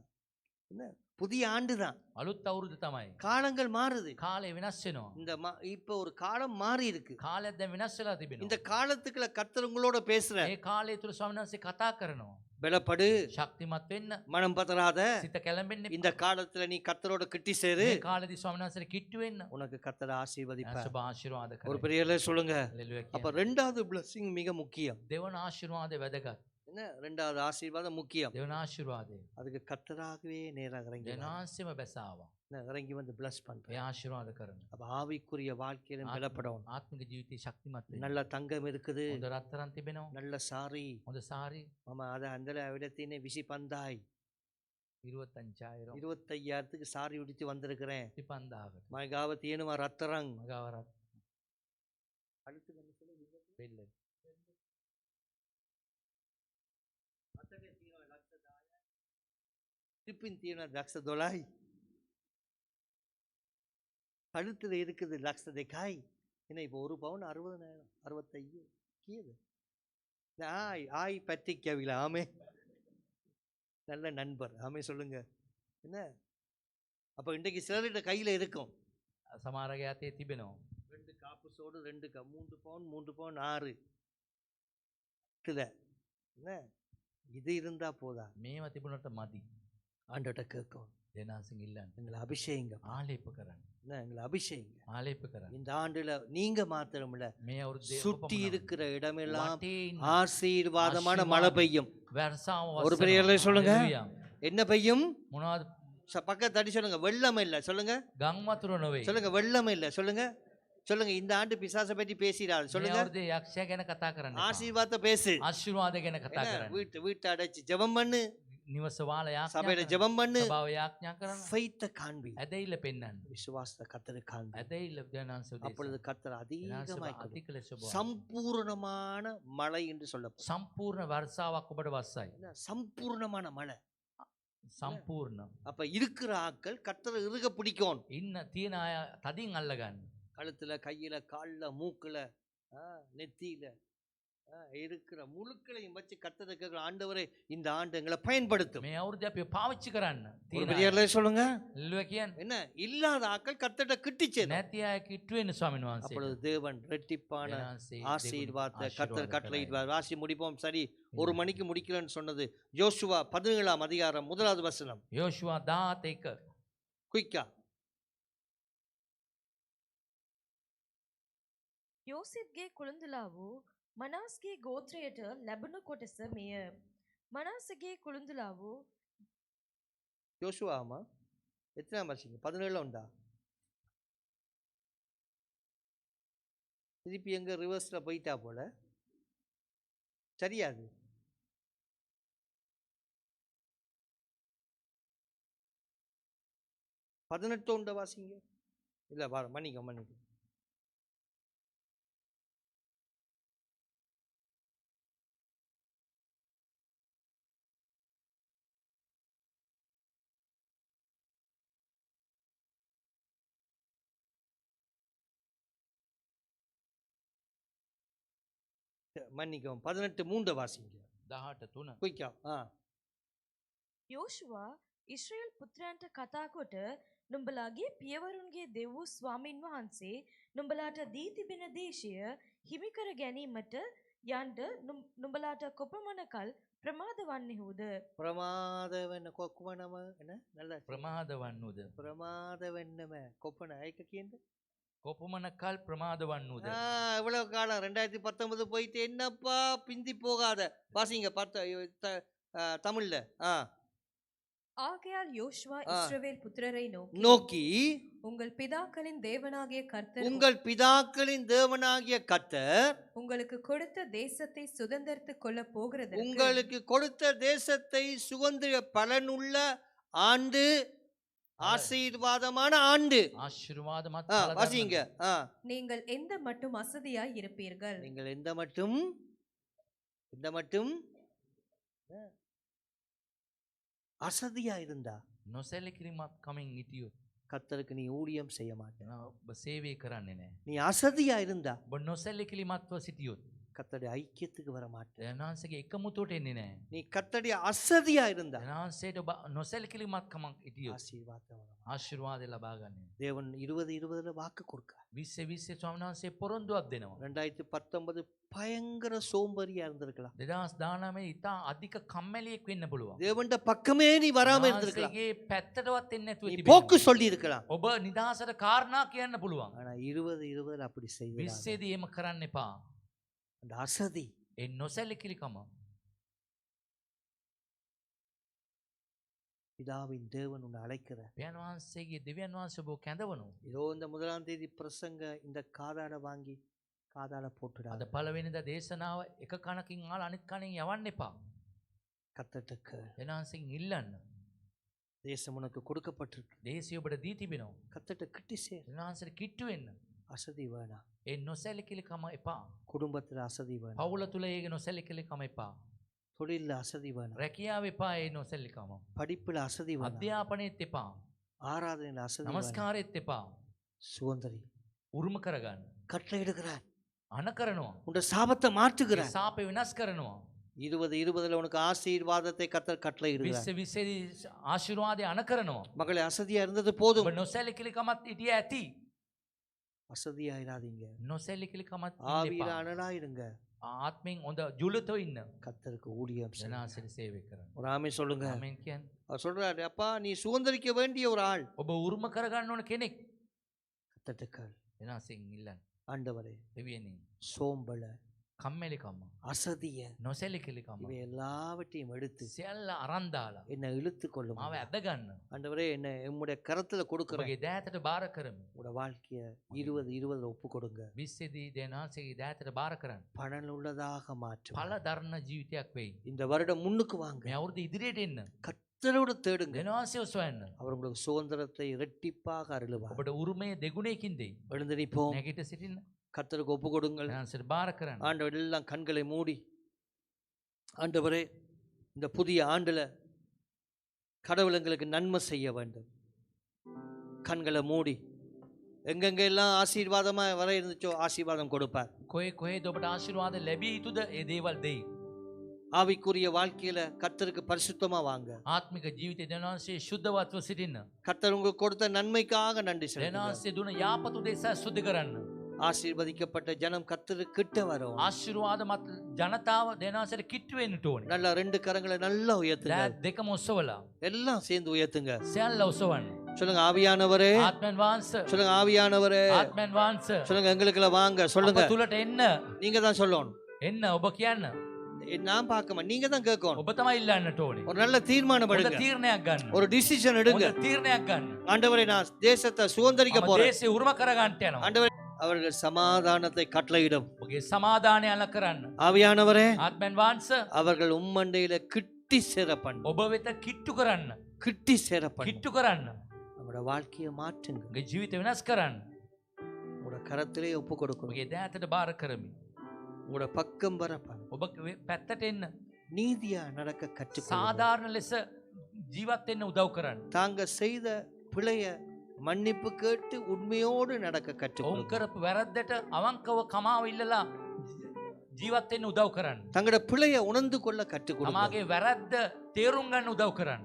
என்ன புதிய ஆண்டு தான் අලුත් අවුරුදු තමයි. காலங்கள் மாறுது කාලය වෙනස් වෙනවා. இந்த இப்ப ஒரு காலம் மாறி இருக்கு කාලයක් දැන් වෙනස් වෙලා තිබෙනවා. இந்த காலத்துக்குள்ள கர்த்தர் உங்களோட பேசுற ඒ කාලය තුල ස්වාමීන් වහන්සේ කතා කරනවා. பலப்படு ශක්තිමත් වෙන්න, மனம் பதறாத සිත කැළඹෙන්න. இந்த காலத்துல நீ கர்த்தரோட கிட்டி சேரு මේ කාලෙදි ස්වාමීන් වහන්සේට කිට්ටු වෙන්න. உனக்கு கர்த்தர் ஆசீர்வதிப்பார் සුබ ආශිර්වාද ஒரு කරයි. பெரிய சொல்லுங்க හලෙලුයා அப்ப කියන්න. ரெண்டாவது பிளஸிங் மிக முக்கியம் දෙවන ආශිර්වාදය වැදගත්. என்ன ரெண்டாவது ஆசீர்வாதம் முக்கியம் දෙවන ආශිර්වාදය. அதுக்கு கர்த்தராகவே நேராக இறங்கி வா. දෙනාන්සෙම බැසාවා. என்ன, இறங்கி வந்து பிளஸ் ඒ பண்றேன் ආශිර්වාද කරන. அப்ப ஆவிக்குரிய வாழ்க்கையிலும் பலப்படும் ආත්මික ජීවිතේ ශක්තිමත් වෙන්න. நல்ல தங்கம் இருக்குது හොඳ රත්තරන් තිබෙනවා. நல்ல சாரி හොඳ සාරි மாமா அதை அந்த விடத்தினே விசி பந்தாய் 25000 25,000க்கு சாரி உடித்து வந்திருக்கிறேன் 35000කට. மகாவ தீனுமா ரத்தரங் මගවරත් அடுத்து வந்து சொல்லுங்க බෙල්ල. திருப்பின் தீன லட்ச தொலாய் கழுத்துல இருக்குது லட்ச தேக்காய் என்ன இப்போ ஒரு பவுன் 60,000 65 கீது ஆய் ஆய் பற்றிக்கவில்லை ஆமே நல்ல நண்பர் ஆமே சொல்லுங்க என்ன அப்ப இன்றைக்கு சிலர்கிட்ட கையில இருக்கும் සමහරගේ අතේ තිබෙනවා. 2 காப்புசோடு 3 பவுன் 3 பவுன் 6 இதுல என்ன இது இருந்தா போதா මේව තිබුණට මදි. ஆண்டோட்ட கேட்கும் දෙනාසින් ඉල්ලන්න. எங்களை அபிஷேகங்க ආලේප කරන්න. என்ன எங்களை அபிஷேகங்க ආලේප කරන්න. இந்த ஆண்டுல நீங்க மாத்திரமில்ல මේ අවුරුද්දේ சுற்றி இருக்கிற இடமெல்லாம் වටේ ඉන්න ஆசீர்வாதமான மழை பெய்யும் වර්ෂාව ஒரு பெரிய වස්සනවා. சொல்லுங்க. හලෙලුයා. என்ன பெய்யும் මොනවද பக்கத்து அடி சொல்லுங்க வெள்ளம் இல்ல சொல்லுங்க ගම් වතුර නොවේ. சொல்லுங்க வெள்ளம் இல்ல சொல்லுங்க சொல்லுங்க இந்த ஆண்டு பிசாசை பற்றி பேசிடாது මේ சொல்லுங்க අවුරුද්දේ යක්ෂයා ගැන කතා කරන්න. එපා. ஆசீர்வாதத்தை பேசு ආශිර්වාද ගැන කතා என்ன, කරන්න. வீட்டை அடைச்சு ஜெபம் பண்ணு නිවස වාල යාඥා சபையில කරන්න. ஜெபம் பண்ணு සභාව යාඥා කරන්න. ஃபெய்த்தை காண்பி ඇදහිල්ල පෙන්වන්න. விசுவாசத்தை கத்தரு காண்பி ඇදහිල්ල දෙනාන්ස அப்பொழுது கத்தர் அதிகமாய் கொடுப்பார். අධික ලෙස ඔබ சம்பூர்ணமான மழை என்று சொல்லப்படும் සම්පූර්ණ වර්ෂාවක් ඔබට වස්සයි. என்ன, சம்பூர்ணமான மழை සම්පූර්ණ. அப்ப இருக்கிற ஆட்கள் கத்தரை இறுக பிடிக்கும் ඉන්න තියෙන අය තදින් අල්ලගන්න. கழுத்துல கையில கால்ல மூக்குல நெத்தியில இருக்கிற முழுக்களையும் வச்சு கத்தரை கேட்கிற ஆண்டவரே இந்த ஆண்டு எங்களை பயன்படுத்தும் මේ අවුරුද්ද අපි පාවිච්චි කරන්න. ஒரு තියෙන பெரிய சொல்லுங்க එල්ලුව කියන්නේ என்ன இல்லாத ஆட்கள் கத்தட்ட கிட்டிச்சே නැති අය කිට්ටු වෙන ස්වාමීන් වහන්සේ. அப்பொழுது தேவன் ரெட்டிப்பான දෙනාන්සේ ஆசீர்வாதத்தை දෙගුණ கத்தர் ආශිර්වාද கட்டளையிடுவார் வாசி முடிப்போம் சரி 1 மணிக்கு முடிக்கலன்னு சொன்னது யோசுவா 17ஆம் அதிகாரம் 1வது வசனம் කරයි. යෝෂුවා 11 குயிக்கா යෝසෙෆ්ගේ කුළුඳුලා වූ මනාස්ගේ ගෝත්‍රයට ලැබුණු කොටස මෙය. මනාසගේ කුළුඳුලා වූ யோசுவாமா எத்தனாம் வருஷங்க 17ல உண்டா திருப்பி எங்க ரிவர்ஸ்ல போயிட்டா போல சரியாது பதினெட்டு உண்ட வாசிங்க இல்ல மன்னிக்க மன்னிக்கவும் 18 வாசிங்க 18 குயிக்கா යෝෂුවා ඉශ්‍රේල් පුත්‍රයන්ට කතා කොට නුඹලාගේ පියවරුන්ගේ දෙව් වූ ස්වාමින් වහන්සේ නුඹලාට දී තිබෙන දේශය හිමි කර ගැනීමට යන්න නුඹලාට කොපමණ කල් ප්‍රමාද වන්නේහුද? ප්‍රමාදවන්න කොක්වනම என்ன நல்ல ප්‍රමාද වන්නේද? ප්‍රමාදවන්නම කොපන ඒක කියන්නේ කොපමණකල් ප්‍රමාද වන්නූද. இவ்வளவு காலம் 2019 போயிட்டு என்னப்பா பிந்தி போகாத வாசிங்க தமிழ்ல ஆகையால் யோசுவா ஆ. இஸ்ரவேல் புத்திரரை நோக்கி நோக்கி உங்கள் பிதாக்களின் தேவனாகிய கர்த்தர் உங்கள் பிதாக்களின் தேவனாகிய கர்த்தர் உங்களுக்கு கொடுத்த தேசத்தை சுதந்தரித்துக் கொள்ள போகிறது உங்களுக்கு கொடுத்த தேசத்தை சுதந்திர பலனுள்ள ஆண்டு ஆசீர்வாதமான ஆண்டு ආශිර්වාදමත් வாசிங்க நீங்கள் எந்த மட்டும் அசதியாய் இருப்பீர்கள் நீங்கள் எந்த மட்டும் அசதியா இருந்தா නොසැලකිලිමත් කමින් හිටියොත් கர்த்தருக்கு நீ ஊழியம் செய்ய மாட்ட. ඔබ සේවය කරන්නේ නැහැ. நீ அசதியா இருந்தா ඔබ නොසැලකිලිමත්ව සිටියොත් கர்த்தருடைய ஐக்கியத்துக்கு வர மாட்ட. දෙවියන්වහන්සේගේ එකමුතුවට එන්නේ නැහැ. நீ கர்த்தருடைய அசதியா இருந்தா දෙවියන්වහන්සේට ඔබ නොසැලකිලිමත් කමක් හිටියොත් ஆசீர்வாதம் வரும். ආශිර්වාදය ලබා ගන්න. தேவன் 2020ல வாக்கு கொடுக்க 2020 ස්වාමීන් වහන්සේ පොරොන්දුවක් දෙනවා. 2019 பயங்கர சோம்பேறியா இருந்திருக்கலாம். 2019 ඉතා අධික කම්මැලියෙක් වෙන්න පුළුවන්. தேவன்ட பக்கமே நீ வராம இருந்திருக்கலாம். දෙවියන්වහන්සේගේ පැත්තටවත් එන්නේ නැතුව நீ තිබෙනවා. போக்கு சொல்லி இருக்கலாம். ඔබ නිදහසට කාරණා කියන්න පුළුවන්. ஆனா 2020ல அப்படி செய்யல. 20 දී එහෙම කරන්න එපා. அந்த அசதி ඒ නොසැලකිලිකම பிதாவின் தேவன் உன்னை அழைக்கிற. දෙවියන්වහන්සේගේ දෙවියන්වහන්සේ ඔබ කැඳවනවා. இதோ இந்த 1ஆம் தேதி பிரசங்க இந்த காதால வாங்கி காதால போட்டுடாத. අද පළවෙනිදා දේශනාව එක කනකින් අහලා අනිත් කනෙන් යවන්න එපා. கர்த்தருக்கு දෙවියන්වහන්සේගෙන් ඉල්ලන්න. தேசம் உனக்கு கொடுக்கப்பட்டிருக்கு. දේශය ඔබට දී තිබෙනවා. கர்த்தட்ட கிட்டி சேர். දෙවියන්වහන්සේට කිට්ටු වෙන්න. அசதி வேணாம். ඒ නොසැලකිලිකම එපා. குடும்பத்துல அசதி வேணாம். පවුල තුල ඒ නොසැලකිලිකම එපා. தொழில்ல அசதி வேணாம். රැකියාව එපා ඒ නොසැලකිලිකම. படிப்புல அசதி வேணாம். අධ්‍යාපනයේත් එපා. ஆராதனையில அசதி வேணாம். නමස්කාරයේත් එපා. சுதந்திரி උරුම කරගන්න. கட்டளையிடுகிறார். අන කරනවා. உன் சாபத்தை ඒ மாற்றுகிறார். සාපේ වෙනස් කරනවා. 2020ல உனக்கு ஆசீர்வாதத்தை கர்த்தர் கட்டளையிடுகிறார். 2020 ආශිර්වාදය අන කරනවා. மகளே அசதியா இருந்தது போதும். ඔබ නොසැලකිලිකමත් හිටිය ඇති. அசதியாயிராதீங்க. නොසැලකිලිකමත් ඉන්න ஆவியில එපා. அனலாயிருங்க. ආත්මෙන් හොඳ ජුලතෝ ඉන්න. கர்த்தருக்கு ஊழியம் செய்யுங்க. ජනාසිරි සේවය කරන්න. ஒரு ஆமென் சொல்லுங்க. ආමෙන් කියන්නේ. அவர் சொல்றாரு, அப்பா நீ சுதந்திரிக்க வேண்டிய ஒரு ஆள். ඔබ උරුම කරගන්න ඕන කෙනෙක්. கர்த்தருக்கு ජනාසින් ඉල්ලන්න. ஆண்டவரே දෙවියනින්. சோம்பல කම්මැලිකම. அசதிய නොසැලකිලිකම. இவை எல்லாவற்றையும் எடுத்து සියල්ල අරන් දාලා என்னை இழுத்து கொள்ளும். මාව ඇද ගන්න. ஆண்டவரே என்னை உம்முடைய கரத்துல கொடுக்கிறேன். ඔබගේ දෑතට බාර කරමු. உங்களோட வாழ்க்கைய 2020ல ஒப்பு கொடுங்க. 20 දී දෙනාසේගේ දෑතට බාර කරන්න. பலன் உள்ளதாக மாற்றும். ඵල දරන ජීවිතයක් වෙයි. இந்த வருடம் முன்னுக்கு வாங்க. මේ අවුරුදු ඉදිරියට එන්න. கர்த்தரோட தேடுங்க. දෙනාසේ ඔසවන්න. அவர் உங்களுக்கு சுதந்திரத்தை இரட்டிப்பாக அருளுவார். ඔබට උරුමය දෙගුණයකින් දෙයි. எழுந்து நிற்போம். නැගිට සිටින්න. கர்த்தருக்கு ஒப்பு கொடுங்கள். දෙනාසේට බාර කරන්න. ஆண்டவர் எல்லாம் கண்களை மூடி, ஆண்டவரே இந்த புதிய ஆண்டுல கடவுள் எங்களுக்கு நன்மை செய்ய வேண்டும். கண்களை மூடி எங்கெங்க எல்லாம் ஆசீர்வாதமா வர இருந்துச்சோ ஆசீர்வாதம் கொடுப்பார். කොහේ කොහේද ඔබට ආශිර්වාද ලැබිය යුතුද ඒ දේවල් දෙයි. ஆவிக்குரிய வாழ்க்கையில கர்த்தருக்கு பரிசுத்தமா வாங்க. ආත්මික ජීවිතේ දෙනාසේ සුද්ධවත්ව සිටින්න. கர்த்தர் உங்களுக்கு கொடுத்த நன்மைக்காக நன்றி செலுத்துங்க. දෙනාසේ දුන යාපතු දේශ සුද්ධ කරන්න. ஆசீர்வதிக்கப்பட்ட ஜனம் கர்த்தருக்கு கிட்ட வரும். ආශිර්වාදමත් ජනතාව දෙනාසේට කිට්ටු වෙන්නට ඕනේ. நல்லா 2 கரங்களை நல்லா உயர்த்துங்க. දෑත් දෙකම ඔසවලා எல்லாம் சேர்ந்து உயர்த்துங்க. සියල්ල ඔසවන්න. சொல்லுங்க ஆவியானவரே. ආත්මෙන් වහන්සේ. சொல்லுங்க ஆவியானவரே. ආත්මෙන් වහන්සේ. சொல்லுங்க எங்களுக்குள்ள வாங்க. சொல்லுங்க. අප තුලට එන්න. நீங்க தான் சொல்லணும். එන්න ඔබ කියන්න. நான் பார்க்கமா, நீங்க தான் கேட்கணும். ඔබ තමයි ඉල්ලන්නට ඕනේ. ஒரு நல்ல தீர்மானம் හොඳ எடுங்க. තීරණයක් ගන්න. ஒரு டிசிஷன் எடுங்க. හොඳ තීරණයක් ගන්න. ஆண்டவரே நான் தேசத்தை சுதந்திரிக்க අප போறேன். දේශේ උරුම කරගන්නට යනවා. ஆண்டவரே அவர்கள் சமாதானத்தை கட்டளையிடும். ඔබගේ සමාදානය අල කරන්න. ஆவியானவரே ආත්මෙන් වහන්සේ. அவர்கள் உம்மண்டையில கிட்டி சேர பண்ணு. ඔබ වෙත කිට්ටු කරන්න. கிட்டி சேர பண்ணு. කිට්ටු කරන්න. நம்மளோட வாழ்க்கையை மாற்றுங்க. ඔබගේ ජීවිතය වෙනස් කරන්න. உங்களோட கரத்திலே ஒப்பு கொடுக்கணும். ඔබගේ දෑතට බාර කරමි. உங்களோட பக்கம் வர பண்ணு. ඔබ පැත්තට එන්න. நீதியா நடக்க கற்றுக்கொள்ளுங்க. සාධාරණ ලෙස ජීවත් වෙන්න උදව් කරන්න. தாங்க செய்த பிழைய மன்னிப்பு கேட்டு உண்மையோடு நடக்க ඔවුන් கற்றுக்கொள்ளுங்க. කරපු වැරද්දට අවංකව කමාව ඉල්ලලා ජීවත් වෙන්න උදව් කරන්න. தங்களோட பிழைய உணர்ந்து கொள்ள கற்றுக்கொடுங்க. තමාගේ වැරද්ද තේරුම් ගන්න උදව් කරන්න.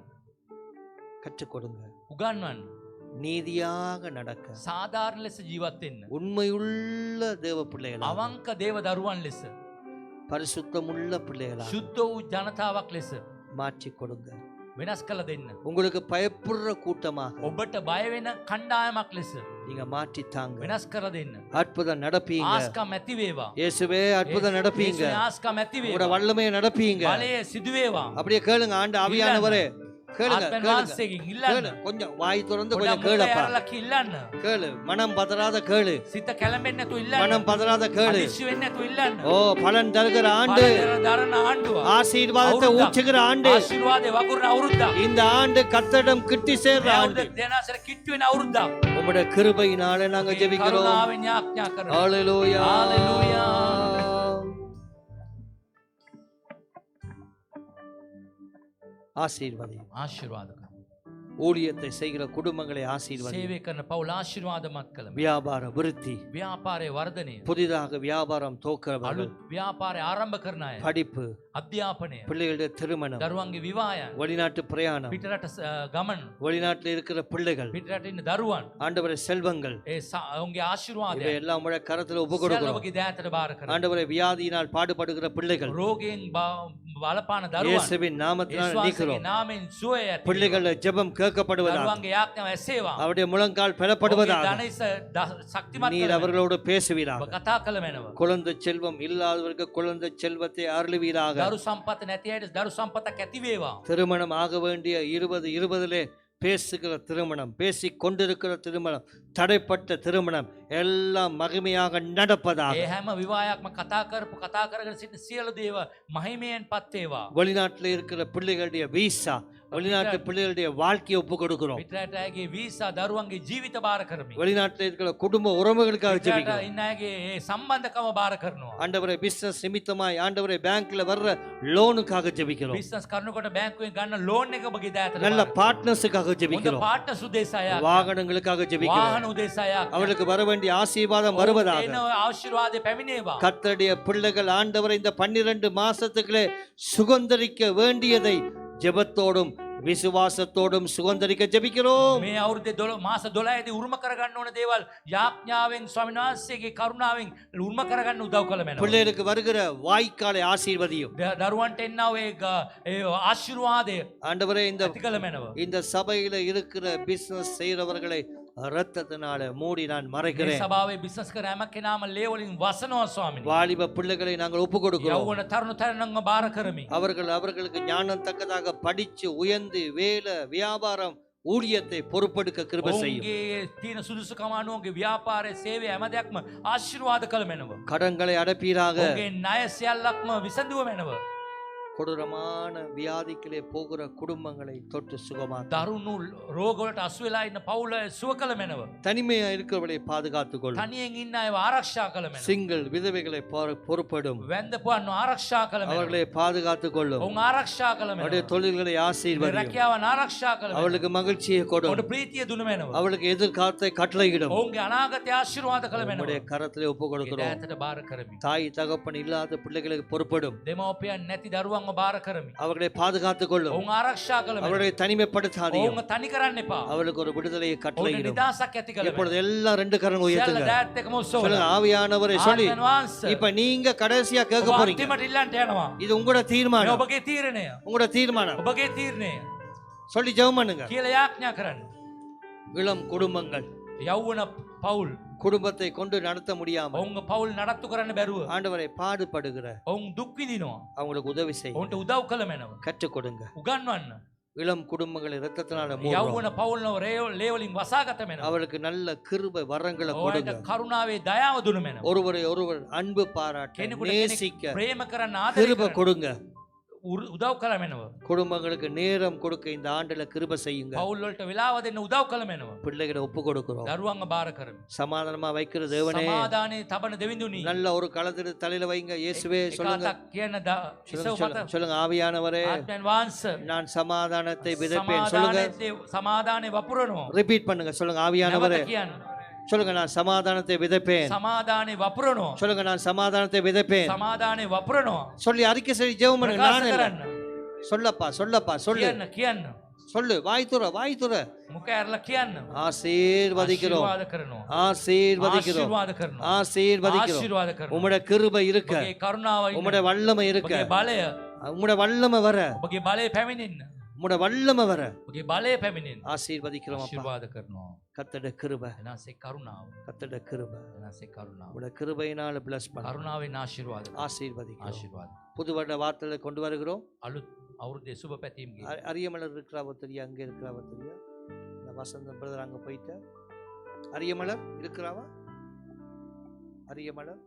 கற்றுக்கொடுங்க. උගන්වන්න. நீதியாக நடக்க සාධාරණ ලෙස ජීවත් වෙන්න. உண்மையுள்ள தேவ பிள்ளைகளா, අවංක දේව දරුවන් ලෙස பரிசுத்தமுள்ள பிள்ளைகளா සුද්ධ වූ ජනතාවක් ලෙස மாற்றி கொடுங்க. වෙනස් කළ දෙන්න. உங்களுக்கு பயப்படுற கூட்டமாக ඔබට බය වෙන කණ්ඩායමක් ලෙස நீங்க மாற்றித்தாங்க. වෙනස් කර දෙන්න. அற்புதம் நடப்பீங்க. ආස්කම් ඇති වේවා. இயேசுவே அற்புதம் நடப்பீங்க. යේසුවේ ආස්කම් ඇති உங்களோட වේවා. வல்லமையை நடப்பீங்க. බලය සිදු වේවා. அப்படியே கேளுங்க. ஆண்டு ஆவியானவரே கேளுங்க, ආත්මෙන් கேளுங்க, වහන්සේගෙන් ඉල්ලන්න. கேளு. கொஞ்சம் வாய் திறந்து පොඩ්ඩක් கொஞ்சம் මුඛ கேளுப்பா. ඇරලා ඉල්ලන්න. கேளு. மனம் பதறாத கேளு. සිත කැළඹෙන්නේ නැතුව ඉල්ලන්න. மனம் பதறாத கேளு. අදිශි වෙන්නේ නැතුව ඉල්ලන්න. ஓ பலன் தருகிற ஆண்டு, දරන ආණ්ඩුව. ஆசீர்வாதத்தை අවුරුද්දක්. ஊற்றுகிற ஆண்டு, ආශිර්වාදේ වගුරුන අවුරුද්දක්. இந்த ஆண்டு கர்த்தரிடம் கிட்டி சேர்ற මේ ஆண்டு. අවුරුද්ද දෙනාසර කිට්ටු වෙන අවුරුද්දක්. உம்முடைய கிருபையினால நாங்க මේ ஜெபிக்கிறோம். කරුණාවෙන් යාඥා කරනවා. ஹalleluya. ஹalleluya. ஆசீர்வதியும். ආශිර්වාද කරනවා. ஊழியத்தை செய்கிற குடும்பங்களை ஆசீர்வதியும். සේවය කරන පවුල ආශිර්වාදමත් කළම. வியாபார விருத்தி, ව්‍යාපාරයේ වර්ධනය. புதிதாக வியாபாரம் துவக்கிறவர்கள், අලුත් ව්‍යාපාරය ආරම්භ කරන අය. படிப்பு, අධ්‍යාපනය. பிள்ளைகளுடைய திருமணம், දරුවන්ගේ විවාහයන්. வெளிநாட்டு பிரயாணம், පිටරට ගමන්. வெளிநாட்டில் இருக்கிற பிள்ளைகள், පිටරට ඉන්න දරුවන්. ஆண்டவரே செல்வங்கள், ඔවුන්ගේ ආශිර්වාදය. இவை எல்லாம் உடைய கரத்துல ஒப்பு கொடுக்கிறோம். ඔබගේ දෑතට බාර කරනවා. ஆண்டவரே வியாதியினால் பாடுபடுகிற பிள்ளைகள் රෝගයෙන් බලපාන දරුවන්. இயேசுவின் நாமத்தினால் යේසුස්ගේ நீக்கிறோம். නාමයෙන් සුවය ඇති. பிள்ளைகள ஜெபம் கேட்கப்படுவதாக, දරුවන්ගේ යාඥාව ඇසේවා. அவருடைய முழங்கால் பெறப்படுவதாக, ධනයිස ශක්තිමත් நீர் කරනවා. அவர்களோடு ඔබ பேசுவீராக. කතා කළ මැනව. குழந்தை செல்வம் இல்லாதவர்களுக்கு குழந்தை செல்வத்தை அருளுவீராக. දරු සම්පත නැති අයට දරු සම්පතක් ඇති වේවා. திருமணம் ஆக வேண்டிய 2020 பேசுகிற திருமணம், பேசிக் கொண்டிருக்கிற திருமணம், தடைப்பட்ட திருமணம் எல்லாம் மகிமையாக நடப்பதாக. ඒ හැම විවාහයක්ම කතා කරගෙන සිටින සියලු දේව මහිමයෙන් පත් වේවා. வெளிநாட்டில் இருக்கிற பிள்ளைகளுடைய வீசா, வெளிநாட்டு பிள்ளைகளுடைய வாழ்க்கையை ஒப்பு கொடுக்கிறோம். පිටරට අයගේ වීසා දරුවන්ගේ ජීවිත බාර කරමි. வெளிநாட்டில் இருக்கிற குடும்ப உறவுகளுக்காக පිටරට ஜெபிக்கிறோம். ඉන්න අයගේ ඒ සම්බන්ධකම බාර කරනවා. ஆண்டவரே பிசினஸ் நிமித்தமாய், ஆண்டவரே பேங்க்ல வர்ற லோனுக்காக ஜெபிக்கிறோம். බිස්නස් කරනකොට බැංකුවෙන් ගන්න ලෝන් එක ඔබගේ දෑතට நல்ல බාර කරනවා. பார்ட்னர்ஸுக்காக හොඳ ஜெபிக்கிறோம். පාර්ට්නර්ස් උදෙසා යාඥා. வாகனங்களுக்காக ஜெபிக்கிறோம். වාහන උදෙසා යාඥා. அவர்களுக்கு வர வேண்டிய ஆசீர்வாதம் வருவதாக. එන ආශිර්වාදය පැමිණේවා. கர்த்தருடைய பிள்ளைகள் ஆண்டவரை இந்த 12 மாசத்துக்குள்ளே சுகந்தரிக்க வேண்டியதை ஜெபத்தோடும் விசுவாசத்தோடும் சுகந்தரிக்க ஜெபிக்கிறோம். මේ අවුරුද්දේ මාස 12 දී උරුම කරගන්න ඕන දේවල් යාඥාවෙන් ස්වාමීන් වහන්සේගේ කරුණාවෙන් උරුම කරගන්න උදව් කළ මැනව. பிள்ளைகளுக்கு வருகிற வாய்க்காலை ஆசீர்வதியும். දරුවන්ට එන්නව ඒ ආශිර්වාදය ஆண்டவரே இந்த ඇති කළ මැනව. இந்த சபையில இருக்கிற பிசினஸ் செய்யறவர்களை ரத்தத்தினால மூடி நான் මේ மறைக்கிறேன். සභාවේ බිස්නස් කරන හැම කෙනාම ලේ වලින් වසනවා ස්වාමීනි. வாலிப பிள்ளைகளை நாங்கள் ஒப்பு கொடுக்கிறோம். යෞවන තරුණ තරුණියන්ව බාර කරමි. அவர்களுக்கு ஞானம் தக்கதாக படிச்சு உயர்ந்து வேலை வியாபாரம் ஊழியத்தை பொறுப்பெடுக்க கிருபை செய்யும். ඔවුන්ගේ තියෙන සුදුසුකම අනුව ඔවුන්ගේ ව්‍යාපාරයේ සේවය හැම දෙයක්ම ආශිර්වාද කළ මැනව. கடன்களை அடைப்பீராக. ඔවුන්ගේ ණය සියල්ලක්ම විසඳුව මැනව. கொடூரமான வியாதிகளே போகிற குடும்பங்களை தொட்டு சுகமாக்க. දරුණු රෝගවලට අසු වෙලා ඉන්න පවුල සුව කළ මැනව. தனிமையா இருக்கிறவர்களை பாதுகாத்துக் கொள்ளும். තනියෙන් ඉන්න අයව ආරක්ෂා කළ මැනව. சிங்கிள் விதவைகளை பொறுப்படும். වැන්දපුවන් ආරක්ෂා කළ මැනව. அவர்களை பாதுகாத்துக் கொள்ளும். ඔවුන් ආරක්ෂා කළ அவருடைய මැනව. தொழில்களை ஆசீர்வதியும். රැකියාවන් ආරක්ෂා කළ මැනව. அவளுக்கு மகிழ்ச்சியை கொடும். ඔවුන්ට ප්‍රීතිය දුන මැනව. அவளுக்கு எதிர்காலத்தை கட்டளையிடும். ඔවුන්ගේ අනාගතය ආශිර්වාද කළ මැනව. நம்முடைய கரத்திலே ஒப்பு கொடுக்கிறோம். දෑතට බාර කරමි. தாய் தகப்பன் இல்லாத பிள்ளைகளுக்கு பொறுப்படும். දෙමව්පියන් නැති දරුවන්ව බාර කරමි. அவர்களை பாதுகாத்துக் கொள்ளும். ඔවුන් ආරක්ෂා කළ මැනව. அவர்களை தனிமைப்படுத்தாதீங்க. ඔවුන්ව තනි කරන්න එපා. அவளுக்கு ஒரு விடுதலையை ඔවුන්ට கட்டளையிடும். නිදහසක් ඇති කළ இப்பொழுது මැනව. எல்லாம் 2 கரங்கள் සියල්ල உயர்த்துங்க. දෑත් එකම சொல்லுங்க, උස්සවලා. ஆவியானவரே சொல்லி ආත්මෙන් වහන්සේ. இப்ப நீங்க கடைசியா கேட்க ඔබ போறீங்க. අන්තිමට ඉල්ලන්ට යනවා. இது உங்களோட මේ தீர்மானம். ඔබගේ තීරණය. உங்களோட தீர்மானம். ඔබගේ තීරණය சொல்லி ஜெபம் பண்ணுங்க. කියලා යාඥා කරන්න. இளம் குடும்பங்கள் යෞවන පවුල් குடும்பத்தை கொண்டு நடத்த முடியாம ඔවුන්ගේ පවුල් නඩත්තු කරන්න බැරුව ஆண்டவரை பாடுபடுகிற ඔවුන් දුක් විඳිනවා. அவங்களுக்கு உதவி செய்ய ඔවුන්ට උදව් කළ මැනව. கற்றுக் கொடுங்க. උගන්වන්න. இளம் குடும்பங்களை ரத்தத்தினால மூடுறோம். යෞවන පවුල්නව ලේ වලින් වසාගත මැනව. அவளுக்கு நல்ல கிருபை வரங்களை ඔයාලට கொடுங்க. කරුණාවේ දයාව දුන මැනව. ஒருவரை ஒருவர் அன்பு பாராட்ட කෙනෙකුට நேசிக்க කෙනෙක් ප්‍රේම කරන්න ආදරය கிருபை කරන්න கொடுங்க. උදව් කළ මැනව. குடும்பங்களுக்கு நேரம் கொடுக்க இந்த ஆண்டுல கிருபை செய்யுங்க. පවුල් වලට වෙලාව දෙන්න උදව් කළ මැනව. பிள்ளைகளை ஒப்பு கொடுக்கிறோம். දරුවන්ව බාර කරමි. சமாதானமா வைக்கிற தேவனே, සමාදානයේ තබන දෙවිඳුනි. நல்ல ஒரு களத்தில் தலையில வைங்க. இயேசுவே சொல்லுங்க. එකක් කියන ඉසව சொல்லுங்க, මත சொல்லுங்க ஆவியானவரே, ආත්මෙන් වහන්සේ நான் சமாதானத்தை விதைப்பேன். சொல்லுங்க, සමාදානයේ වපුරනවා. ரிப்பீட் பண்ணுங்க. சொல்லுங்க ஆவியானவரே, නැවත කියන්න. சொல்லுங்க, நான் சமாதானத்தை விதைப்பேன். සමාදානයේ වපුරනවා. சொல்லுங்க, நான் சமாதானத்தை விதைப்பேன். සමාදානයේ වපුරනවා. சொல்லி அறிக்கை செய்து ஜெபம் பண்ணுங்க. ප්‍රකාශ நான் இல்ல. කරන්න. சொல்லப்பா, சொல்லப்பா, சொல்லு, කියන්න. சொல்லு, வாய் துற, வாய் துற. මුඛ ඇරලා කියන්න. ஆசீர்வதிக்கிறோம், ආශිර්වාද කරනවා. ஆசீர்வதிக்கிறோம், ආශිර්වාද කරනවා. ஆசீர்வதிக்கிறோம். ආශිර්වාද කරනවා. உம்முடைய கிருபை இருக்க, ඔබගේ කරුණාව ඉන්න. உம்முடைய வல்லமை இருக்க, ඔබගේ බලය உம்முடைய வல்லமை வர ඔබගේ බලය පැමිණෙන්න. உம்முடைய வல்லமை வர ඔබගේ බලය පැමිණෙන්න ஆசீர்வதிக்கிறோம் அப்பா. ආශිර්වාද කරනවා. கர்த்தருடைய கிருபை, එනාසේ කරුණාව. கர்த்தருடைய கிருபை, එනාසේ කරුණාව. உடைய கிருபையினால பிளஸ் பண்ண කරුණාවෙන් ආශිර්වාද කරනවා. ஆசீர்வதிக்கிறோம். ආශිර්වාද. புது வருட வார்த்தைகளை கொண்டு வருகிறோம். අලුත් අවුරුද්දේ සුබ පැතීම් ගේ. அரியமலர் இருக்கிறாவோ தெரியா? அங்கே இருக்கிறாவோ தெரியா? இந்த வசந்த பிரதர் அங்க போயிட்ட. அரியமலர் இருக்கிறாவா? அரியமலர்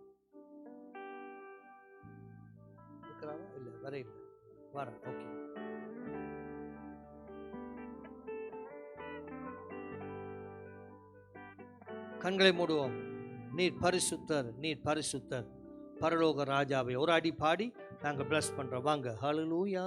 இருக்கிறாவா? இல்ல, வர இல்லை, வர. ஓகே, கண்களை மூடுவோம். நீர் பரிசுத்தர், நீர் பரிசுத்தர், பரலோக ராஜாவை ஒரு அடி பாடி நாங்கள் பிளஸ் பண்றோம். வாங்க. ஹல்லேலூயா.